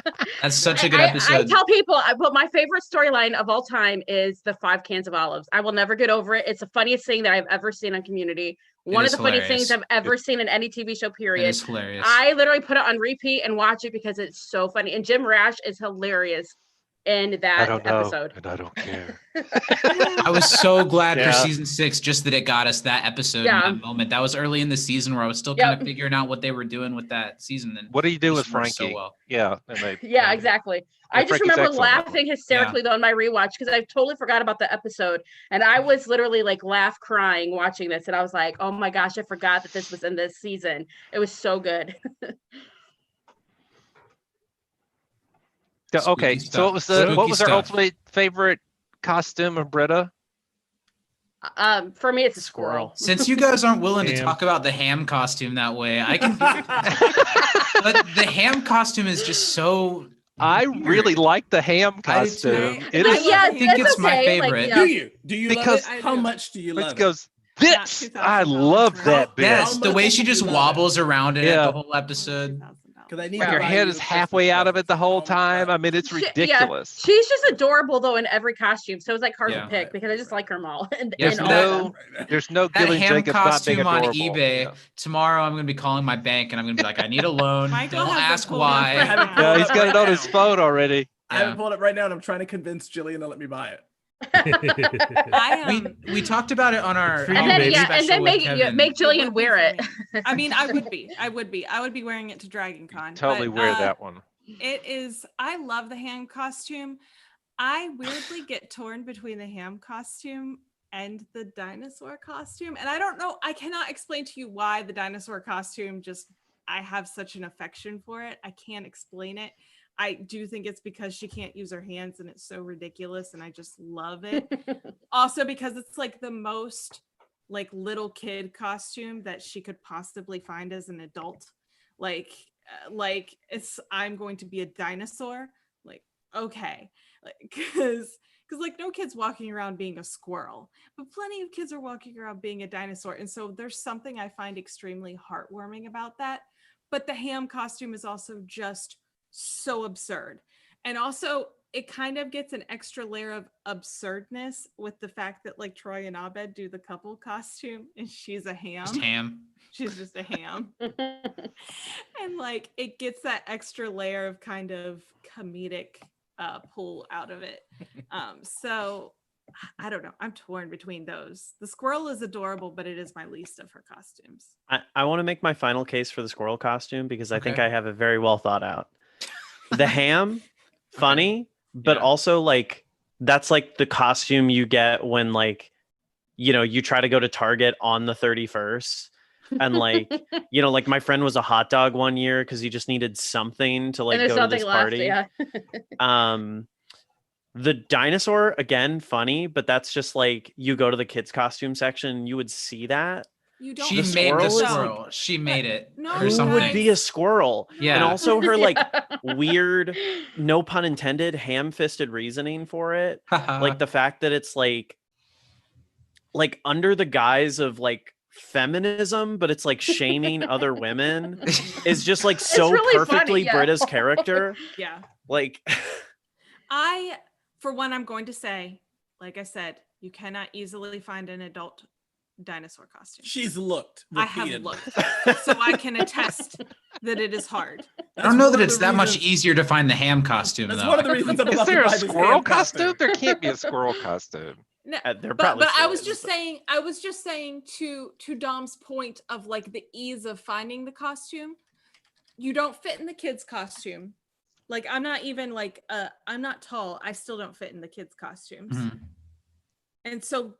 S3: that's such a good
S6: I
S3: episode.
S6: tell people, but my favorite storyline of all time is the 5 cans of olives. I will never get over it. It's the funniest thing that I've ever seen on Community. One of the funniest things I've ever seen in any TV show, period.
S3: It's hilarious.
S6: I literally put it on repeat and watch it because it's so funny. And Jim Rash is hilarious in that episode.
S7: And I don't care.
S3: I was so glad
S1: Yeah.
S3: for season 6, just that it got us that episode in that moment. That was early in the season where I was still kind of figuring out what they were doing with that season. And
S7: What do you do with
S3: just worked
S7: Frankie?
S3: so well.
S7: Yeah. And they,
S6: Yeah, exactly. I just
S7: Frankie's
S6: remember
S7: excellent.
S6: laughing hysterically though on my rewatch because I totally forgot about the episode. And I was literally like crying watching this. And I was like, oh my gosh, I forgot that this was in this season. It was so good.
S7: Yeah, okay,
S3: Spooky
S7: so what
S3: stuff.
S7: was
S3: Spooky
S7: their
S3: stuff.
S7: ultimate favorite costume of Britta?
S6: For me, it's a squirrel.
S3: Since you guys aren't willing to
S4: Ham.
S3: talk about the ham costume that way, I can. But the ham costume is just so.
S7: I really like the ham
S3: I do too.
S7: costume. It
S5: I
S7: is
S6: Yeah,
S5: love
S3: think
S6: that's
S3: it's my
S6: okay. Like,
S3: favorite.
S6: you
S2: Do
S6: know,
S2: you? Do you
S7: Because-
S2: love it? How much do you love
S7: it
S2: it?
S7: goes
S5: Not
S7: this.
S5: $2,000
S7: I love
S5: right?
S7: that bit.
S3: Yes,
S2: How
S3: the way
S2: much
S3: she
S2: do
S3: just
S2: you love
S3: wobbles around in it
S7: Yeah.
S3: the whole episode.
S2: Because I need
S6: Yeah.
S2: to
S7: Your
S2: buy
S7: head
S2: you
S7: is
S2: a
S7: halfway out of it the whole
S2: Oh my
S7: time.
S2: God.
S7: I mean, it's
S6: She- yeah.
S7: ridiculous.
S6: she's just adorable though in every costume. So it's like hard
S3: Yeah.
S6: to pick because I just like them all. And,
S3: There's
S6: and all of
S3: no-
S6: them.
S7: There's no
S3: That
S7: Gillian
S3: ham
S7: Jacobs not being
S3: costume on
S7: adorable.
S3: eBay.
S7: Yeah.
S3: Tomorrow, I'm going to be calling my bank and I'm going to be like, I need a loan.
S5: Michael
S3: Don't
S5: has it
S3: ask
S5: pulled up
S3: why.
S5: right now.
S7: Yeah, he's got it on his phone already.
S2: I haven't pulled it right now, and I'm trying to convince Jillian to let me buy it.
S5: I am.
S3: We talked about it on our
S4: For you,
S6: And then,
S4: baby.
S6: yeah, and
S3: special
S6: then
S3: with
S6: make
S3: Kevin.
S6: Jillian
S5: would be
S6: wear it.
S5: for me. I mean, I would be wearing it to Dragon Con.
S7: Totally
S5: but,
S7: wear that one.
S5: It is. I love the ham costume. I weirdly get torn between the ham costume and the dinosaur costume, and I don't know. I cannot explain to you why the dinosaur costume. Just I have such an affection for it. I can't explain it. I do think it's because she can't use her hands and it's so ridiculous, and I just love it. Also because it's like the most like little kid costume that she could possibly find as an adult. Like it's I'm going to be a dinosaur. Like, okay. Like because like no kid's walking around being a squirrel, but plenty of kids are walking around being a dinosaur. And so there's something I find extremely heartwarming about that. But the ham costume is also just so absurd. And also it kind of gets an extra layer of absurdness with the fact that like Troy and Abed do the couple costume and she's a ham.
S3: Just ham.
S5: She's just a ham. And like it gets that extra layer of kind of comedic pull out of it. So I don't know. I'm torn between those. The squirrel is adorable, but it is my least of her costumes.
S1: I want to make my final case for the squirrel costume because I think
S3: Okay.
S1: I have it very well thought out. The ham, funny, but
S3: Yeah.
S1: also like that's like the costume you get when like you try to go to Target on the 31st and like like my friend was a hot dog one year because he just needed something to like
S6: and there's
S1: go to this
S6: something left.
S1: party.
S6: Yeah.
S1: The dinosaur, again, funny, but that's just like you go to the kids costume section, you would see that.
S5: You don't.
S3: She
S1: The
S3: made the
S1: squirrel is-
S3: squirrel. She made it.
S5: No,
S3: or
S1: Who
S3: something.
S1: would be a squirrel?
S3: Yeah.
S1: And also her like
S6: Yeah.
S1: weird, no pun intended, ham-fisted reasoning for it. Like the fact that it's like under the guise of like feminism, but it's like shaming other women is just like so
S6: really funny,
S1: perfectly
S6: yeah.
S1: Britta's character.
S5: Yeah.
S1: Like
S5: For one, I'm going to say, like I said, you cannot easily find an adult dinosaur costume.
S2: She's looked.
S5: I have
S2: repeatedly.
S5: looked, so I can attest that it is hard.
S3: I don't know
S2: That's
S3: that
S2: one
S3: it's
S2: of the
S3: that much
S2: reasons-
S3: easier to find the ham costume,
S2: That's
S3: though.
S2: one of the reasons I'm
S7: Is
S2: about
S7: there
S2: to
S7: a
S2: buy this
S7: squirrel
S2: ham
S7: costume? There can't be a squirrel costume.
S5: No,
S1: there
S5: but
S1: probably
S5: I
S1: still
S5: was
S1: is,
S5: just
S1: but-
S5: saying, to Dom's point of like the ease of finding the costume. You don't fit in the kids' costume. Like I'm not even like I'm not tall. I still don't fit in the kids' costumes.
S3: Mhm.
S5: And so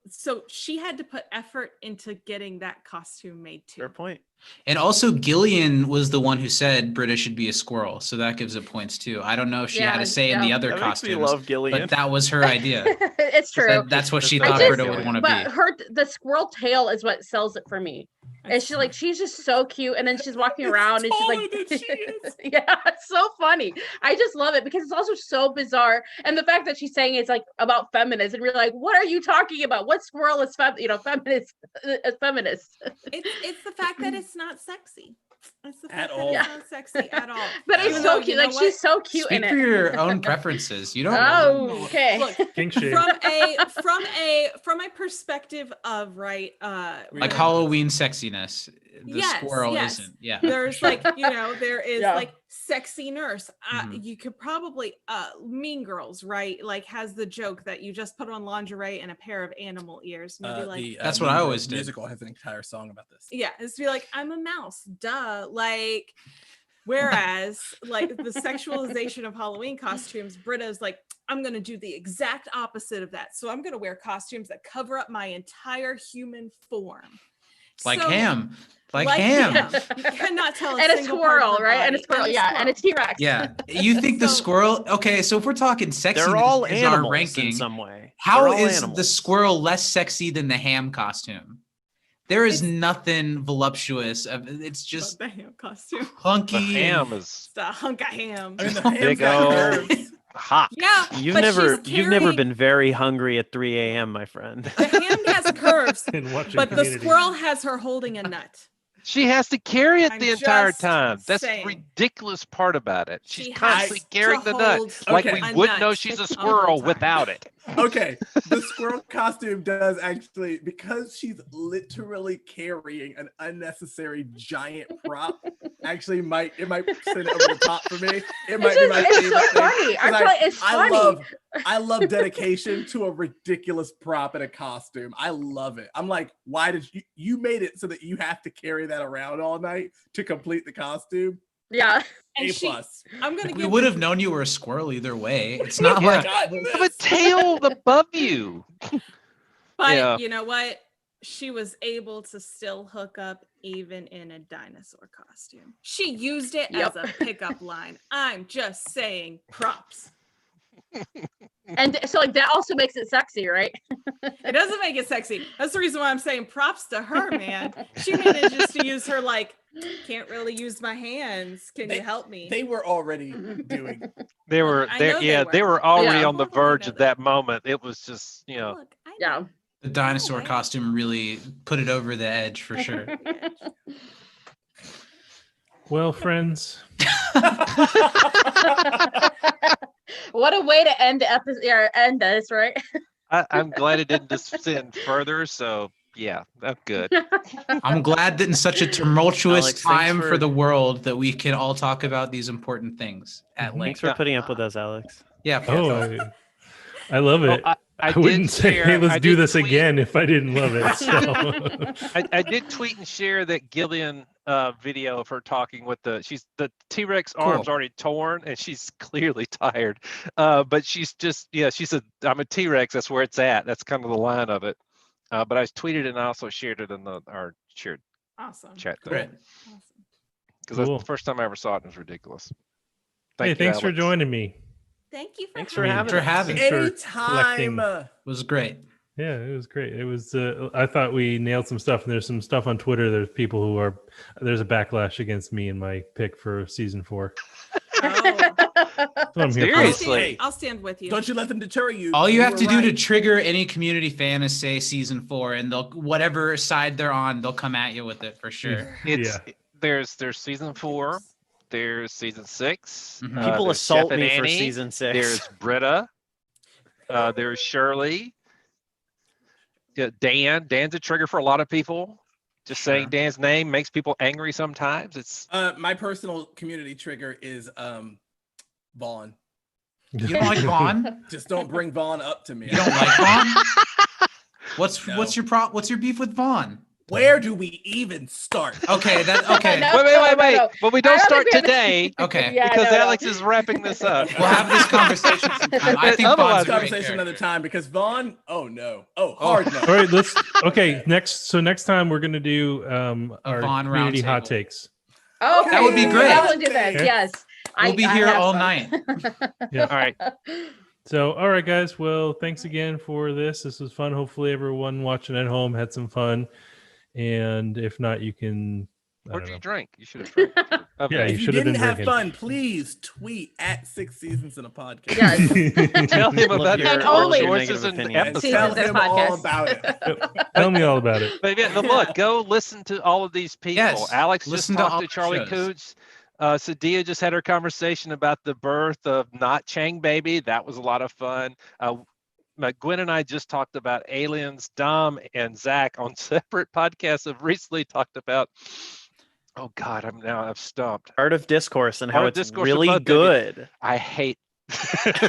S5: she had to put effort into getting that costume made too.
S1: Fair point.
S3: And also Gillian was the one who said Britta should be a squirrel. So that gives it points too. I don't know if she had a say in the other
S1: That makes me
S3: costumes,
S1: love Gillian.
S3: but that was her idea.
S6: It's true.
S3: That's what she
S1: I
S3: thought
S1: just-
S3: Britta would want to
S6: But
S3: be.
S6: the squirrel tail is what sells it for me. And she's just so cute. And then she's walking around and she's
S2: taller
S6: like,
S2: than she is.
S6: yeah, it's so funny. I just love it because it's also so bizarre. And the fact that she's saying it's like about feminists, and we're like, what are you talking about? What squirrel is feminist?
S5: It's the fact that it's not sexy. It's the
S2: At
S5: fact
S2: all.
S5: that it's not sexy at all.
S6: But it's
S5: Even
S6: so
S5: though,
S6: cute.
S5: you know
S6: Like
S5: what?
S6: she's so cute
S3: Speak
S6: in
S3: for
S6: it.
S3: your own preferences. You don't
S6: Oh, okay.
S5: Look,
S4: King shade.
S5: from a perspective of
S3: like
S2: Yeah.
S3: Halloween sexiness. The
S5: Yes,
S3: squirrel
S5: yes.
S3: isn't. Yeah.
S5: there's like, there is
S6: Yeah.
S5: like sexy nurse.
S3: Mhm.
S5: You could probably Mean Girls, right? Like has the joke that you just put on lingerie and a pair of animal ears. And you'd be like,
S3: That's what I
S2: Mean
S3: always
S2: Girls
S3: did.
S2: Musical has an entire song about this.
S5: yeah, it's to be like, I'm a mouse, duh. Like, whereas like the sexualization of Halloween costumes, Britta's like, I'm gonna do the exact opposite of that. So I'm gonna wear costumes that cover up my entire human form.
S3: Like
S5: So-
S3: ham. Like
S5: like
S3: ham.
S5: You cannot tell
S6: And a
S5: single part of
S6: squirrel,
S5: her
S6: right? And a
S5: body.
S6: squirrel, yeah, and a T-Rex.
S3: Yeah. You think the
S5: So-
S3: squirrel, okay, so if we're talking sexiness
S1: They're all
S3: is our
S1: animals
S3: ranking,
S1: in some way.
S3: how
S1: They're all
S3: is the
S1: animals.
S3: squirrel less sexy than the ham costume? There is
S5: It's-
S3: nothing voluptuous. It's just
S5: the ham costume.
S3: hunky.
S7: The ham
S3: and-
S7: is
S5: It's a hunk of ham.
S2: I mean, the ham's
S7: Big
S2: got
S7: ol'
S2: curves.
S7: hot.
S5: Yeah,
S1: You've
S5: but
S1: never
S5: she's
S1: you've never
S5: carrying-
S1: been very hungry at 3 a.m., my friend.
S5: The ham has curves,
S4: And watching
S5: but the
S4: Community.
S5: squirrel has her holding a nut.
S7: She has to carry it
S5: I'm
S7: the entire
S5: just
S7: time. That's
S5: saying.
S7: the ridiculous part about it. She's
S5: She has
S7: constantly
S5: to
S7: carrying the nut.
S5: hold
S7: Like
S2: Okay.
S7: we
S5: a
S7: wouldn't know
S5: nut
S7: she's a
S5: all the
S7: squirrel
S5: time.
S7: without it.
S2: Okay, the squirrel costume does actually, because she's literally carrying an unnecessary giant prop. Actually, might send it over the top for me. It might be my
S6: It's
S2: favorite
S6: so
S2: thing,
S6: funny.
S2: 'cause
S6: I feel like it's funny.
S2: I love dedication to a ridiculous prop in a costume. I love it. I'm like, why did you made it so that you have to carry that around all night to complete the costume?
S6: Yeah.
S5: And
S2: A
S5: she,
S2: plus.
S5: I'm gonna
S3: We
S5: give
S3: would have known you were a squirrel either way. It's not
S7: Yeah.
S3: like
S2: Gotten
S7: Have a
S2: this.
S7: tail above you.
S5: but
S7: Yeah.
S5: you know what? She was able to still hook up even in a dinosaur costume. She used it
S6: Yep.
S5: as a pickup line. I'm just saying props.
S6: And so like that also makes it sexy, right?
S5: It doesn't make it sexy. That's the reason why I'm saying props to her, man. She manages to use her like, can't really use my hands. Can you help me?
S2: They were already doing.
S7: They were
S5: I
S7: there.
S5: know they
S7: Yeah, they
S5: were.
S7: were already
S6: Yeah.
S7: on the
S5: Totally
S7: verge
S5: know
S7: of
S5: that.
S7: that moment. It was just,
S5: Look, I
S6: Yeah.
S5: know.
S3: the dinosaur
S5: right?
S3: costume really put it over the edge for sure.
S4: Well, friends,
S6: What a way to end the episode or end this, right?
S7: I'm glad it didn't descend further. So yeah, that's good.
S3: I'm glad that in such a tumultuous
S1: Alex, thanks
S3: time
S1: for-
S3: for the world that we can all talk about these important things at
S4: Mhm.
S3: length.
S1: Thanks for putting up with us, Alex.
S3: Yeah.
S4: oh, I love it.
S7: Oh,
S4: I,
S7: did
S4: wouldn't say,
S7: share-
S4: hey, let's
S7: I
S4: do
S7: did
S4: this
S7: tweet-
S4: again if I didn't love it. So.
S7: I did tweet and share that Gillian video of her talking with the T-Rex arms
S3: Cool.
S7: already torn and she's clearly tired. But she's just, she said, I'm a T-Rex. That's where it's at. That's kind of the line of it. But I tweeted it and I also shared it in our shared
S5: Awesome.
S7: chat.
S3: Great.
S5: Awesome.
S7: Because that's
S4: Cool.
S7: the first time I ever saw it. It was ridiculous.
S4: Hey,
S7: you,
S4: thanks for
S7: Alex.
S4: joining me.
S5: Thank you for
S1: Thanks
S5: having
S1: for
S5: me.
S1: having
S3: for
S1: us.
S3: having
S4: Thanks for
S2: Anytime.
S4: collecting.
S3: It was great.
S4: Yeah, it was great. It was. I thought we nailed some stuff, and there's some stuff on Twitter. There's people who are. There's a backlash against me and my pick for season 4.
S5: Oh,
S4: That's what I'm here
S5: I'll
S4: for.
S7: Seriously.
S5: I'll stand with you.
S2: Don't you let them deter you.
S3: All you have
S2: were
S3: to do to
S2: right.
S3: trigger any community fan is say season 4, and they'll whatever side they're on, they'll come at you with it for sure.
S7: It's there's season 4, there's season 6.
S3: Mhm.
S1: People
S7: there's
S1: assault
S7: Jeff and
S1: me for
S7: Annie,
S1: season 6.
S7: There's Britta. There's Shirley. Yeah, Dan's a trigger for a lot of people. Just saying
S3: Sure.
S7: Dan's name makes people angry sometimes. It's
S2: My personal community trigger is Vaughn.
S3: You don't like Vaughn?
S2: Just don't bring Vaughn up to me.
S3: You don't like Vaughn? What's
S2: No.
S3: what's your beef with Vaughn?
S2: Where do we even start?
S3: Okay, okay.
S6: No,
S7: Wait.
S6: no.
S7: But we don't
S6: I don't
S7: start
S6: think we have
S7: today
S3: Okay.
S6: Yeah,
S7: because
S6: no.
S7: Alex is wrapping this up.
S3: We'll have this conversation sometime. I think
S7: Otherwise,
S3: Vaughn's a great
S2: Conversation
S3: character.
S2: another time because Vaughn. Oh no. Oh, hard no.
S4: All right, let's. Okay, next time we're gonna do our
S3: Vaughn
S4: community hot
S3: roundtable.
S4: takes.
S6: Okay,
S3: That would be great.
S6: I will do that.
S4: Okay.
S6: Yes.
S3: We'll be
S6: I
S3: here
S6: have
S3: all
S6: fun.
S3: night.
S4: Yeah.
S7: All right.
S4: So, all right, guys. Well, thanks again for this. This was fun. Hopefully, everyone watching at home had some fun. And if not, you can. I
S7: What
S4: don't
S7: do you
S4: know.
S7: drink? You should have drank.
S4: Yeah,
S2: If you
S4: should have
S2: didn't
S4: been
S2: have
S4: drinking.
S2: fun, please tweet at 6 Seasons in a Podcast.
S6: Yes.
S7: Tell him
S1: All of
S7: about
S1: your-
S6: And
S7: your
S6: all of your
S7: choices
S1: negative
S7: and
S1: opinions.
S2: And
S7: episodes.
S2: tell
S6: Seasons in a
S2: him all
S6: podcast.
S2: about it.
S4: Tell me all about it.
S7: But yeah, no, look, go listen to all of these people.
S3: Yes,
S7: Alex
S3: listen
S7: just
S3: to
S7: talked
S3: all
S7: to
S3: the
S7: Charlie
S3: shows.
S7: Coots. Sadia just had her conversation about the birth of Not Chang Baby. That was a lot of fun. Gwen and I just talked about aliens. Dom and Zach on separate podcasts have recently talked about. Oh God, I've stumped.
S1: Art of Discourse and how
S7: Art of
S1: it's
S7: Discourse
S1: really
S7: about Debbie.
S1: good.
S7: I hate.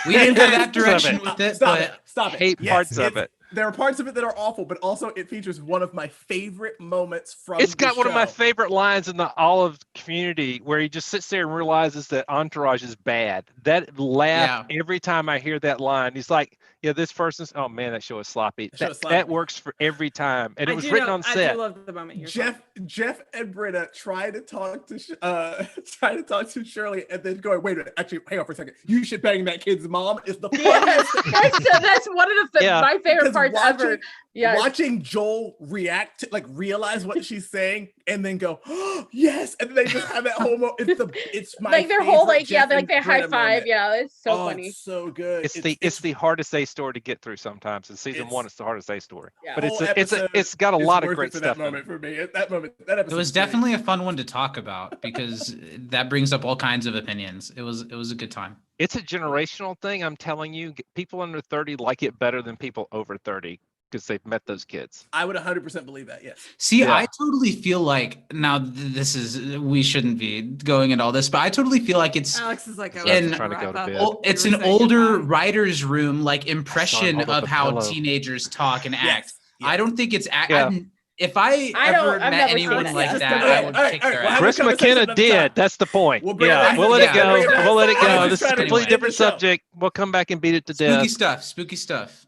S3: We didn't go that
S7: parts of
S3: direction
S7: it.
S3: with it,
S2: Stop
S3: but
S2: it. Stop it.
S7: Hate parts of
S2: it's-
S7: it.
S2: There are parts of it that are awful, but also it features one of my favorite moments from
S7: It's
S2: the
S7: got one of my
S2: show.
S7: favorite lines in the Olive Community where he just sits there and realizes that Entourage is bad. That laugh every time I hear that line. He's like, "Yeah, this person's. Oh man, that show is sloppy."
S2: That show is
S7: That
S2: sloppy.
S7: works for every time, and it
S5: I
S7: was
S5: do
S7: written
S5: know-
S7: on
S5: I
S7: set.
S5: do love the moment you're
S2: Jeff and Britta try to talk to Shirley, and then going, "Wait a minute, actually, hang on for a second. You should bang that kid's mom." Is the
S6: Yes,
S2: funniest.
S6: that's one of the
S7: Yeah.
S6: my favorite
S2: Because
S6: parts ever. Yes.
S2: Watching Joel react, realize what she's saying, and then go, "Oh, yes," and then they just have that whole it's my
S6: Like their whole
S2: favorite
S6: their
S2: and
S6: high
S2: Britta
S6: five.
S2: moment.
S6: Yeah, it's so
S2: Oh,
S6: funny.
S2: it's so good.
S7: It's the hardest A story to get through sometimes. In season
S2: It's-
S7: one, it's the hardest A story.
S6: Yeah.
S7: But
S2: Whole episode
S7: it's got a
S2: is
S7: lot of
S2: worth
S7: great
S2: it for
S7: stuff.
S2: that
S7: in it.
S2: moment for me. That episode
S3: it was definitely a fun one to talk about because that brings up all kinds of opinions. It was a good time.
S7: It's a generational thing. I'm telling you, people under 30 like it better than people over 30 because they've met those kids.
S2: I would 100% believe that. Yes.
S3: See,
S7: Yeah.
S3: I totally feel like now this is we shouldn't be going into all this, but I totally feel like it's
S5: Alex is like,
S7: So
S5: I
S3: I'm
S5: was
S7: trying to go to
S5: wrap up.
S7: bed.
S3: oh, it's
S5: We
S3: an
S5: were saying
S3: older
S5: goodbye.
S3: writer's room like impression
S7: hold up
S3: of
S7: a
S3: how
S7: pillow.
S3: teenagers talk and act.
S2: Yes.
S3: I don't think it's
S7: Yeah.
S3: if I
S6: I don't-
S3: ever
S6: I've
S3: met
S6: never
S3: anyone
S6: seen
S3: like
S6: that.
S3: that,
S2: Yeah.
S3: I would
S2: Alright,
S3: kick
S2: alright,
S3: their
S2: we'll
S3: ass.
S2: have
S7: Chris
S2: a conversation
S7: McKenna
S2: another time.
S7: did. That's the point.
S2: We'll bring it
S7: Yeah,
S2: back.
S7: we'll let it
S3: Yeah.
S7: go.
S2: We'll
S7: We'll let it
S2: bring
S7: go.
S2: it
S7: This is
S2: back.
S7: a completely
S2: Anyway.
S7: different
S2: End the show.
S7: subject. We'll come back and beat it to
S3: Spooky
S7: death.
S3: stuff. Spooky stuff.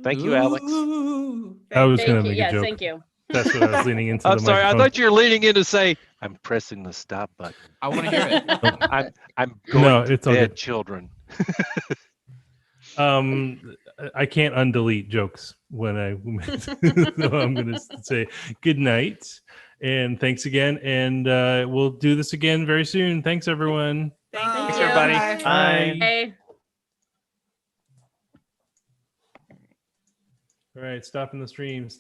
S7: Thank you, Alex.
S3: Ooh.
S4: I was
S6: Thank
S4: going to
S6: you.
S4: make a
S6: Yes,
S4: joke.
S6: thank you.
S4: That's what I was leaning into.
S7: I'm
S4: the
S7: sorry. I
S4: microphone.
S7: thought you were leaning in to say, "I'm pressing the stop button.
S3: I want to hear it.
S7: I'm going
S4: No,
S7: to
S4: it's all
S7: bed,
S4: good.
S7: children."
S4: I can't undelete jokes when I so I'm going to say good night and thanks again, and we'll do this again very soon. Thanks everyone.
S6: Thanks,
S2: you.
S7: everybody.
S5: Bye.
S1: Bye.
S6: Hey.
S4: All right, stopping the stream.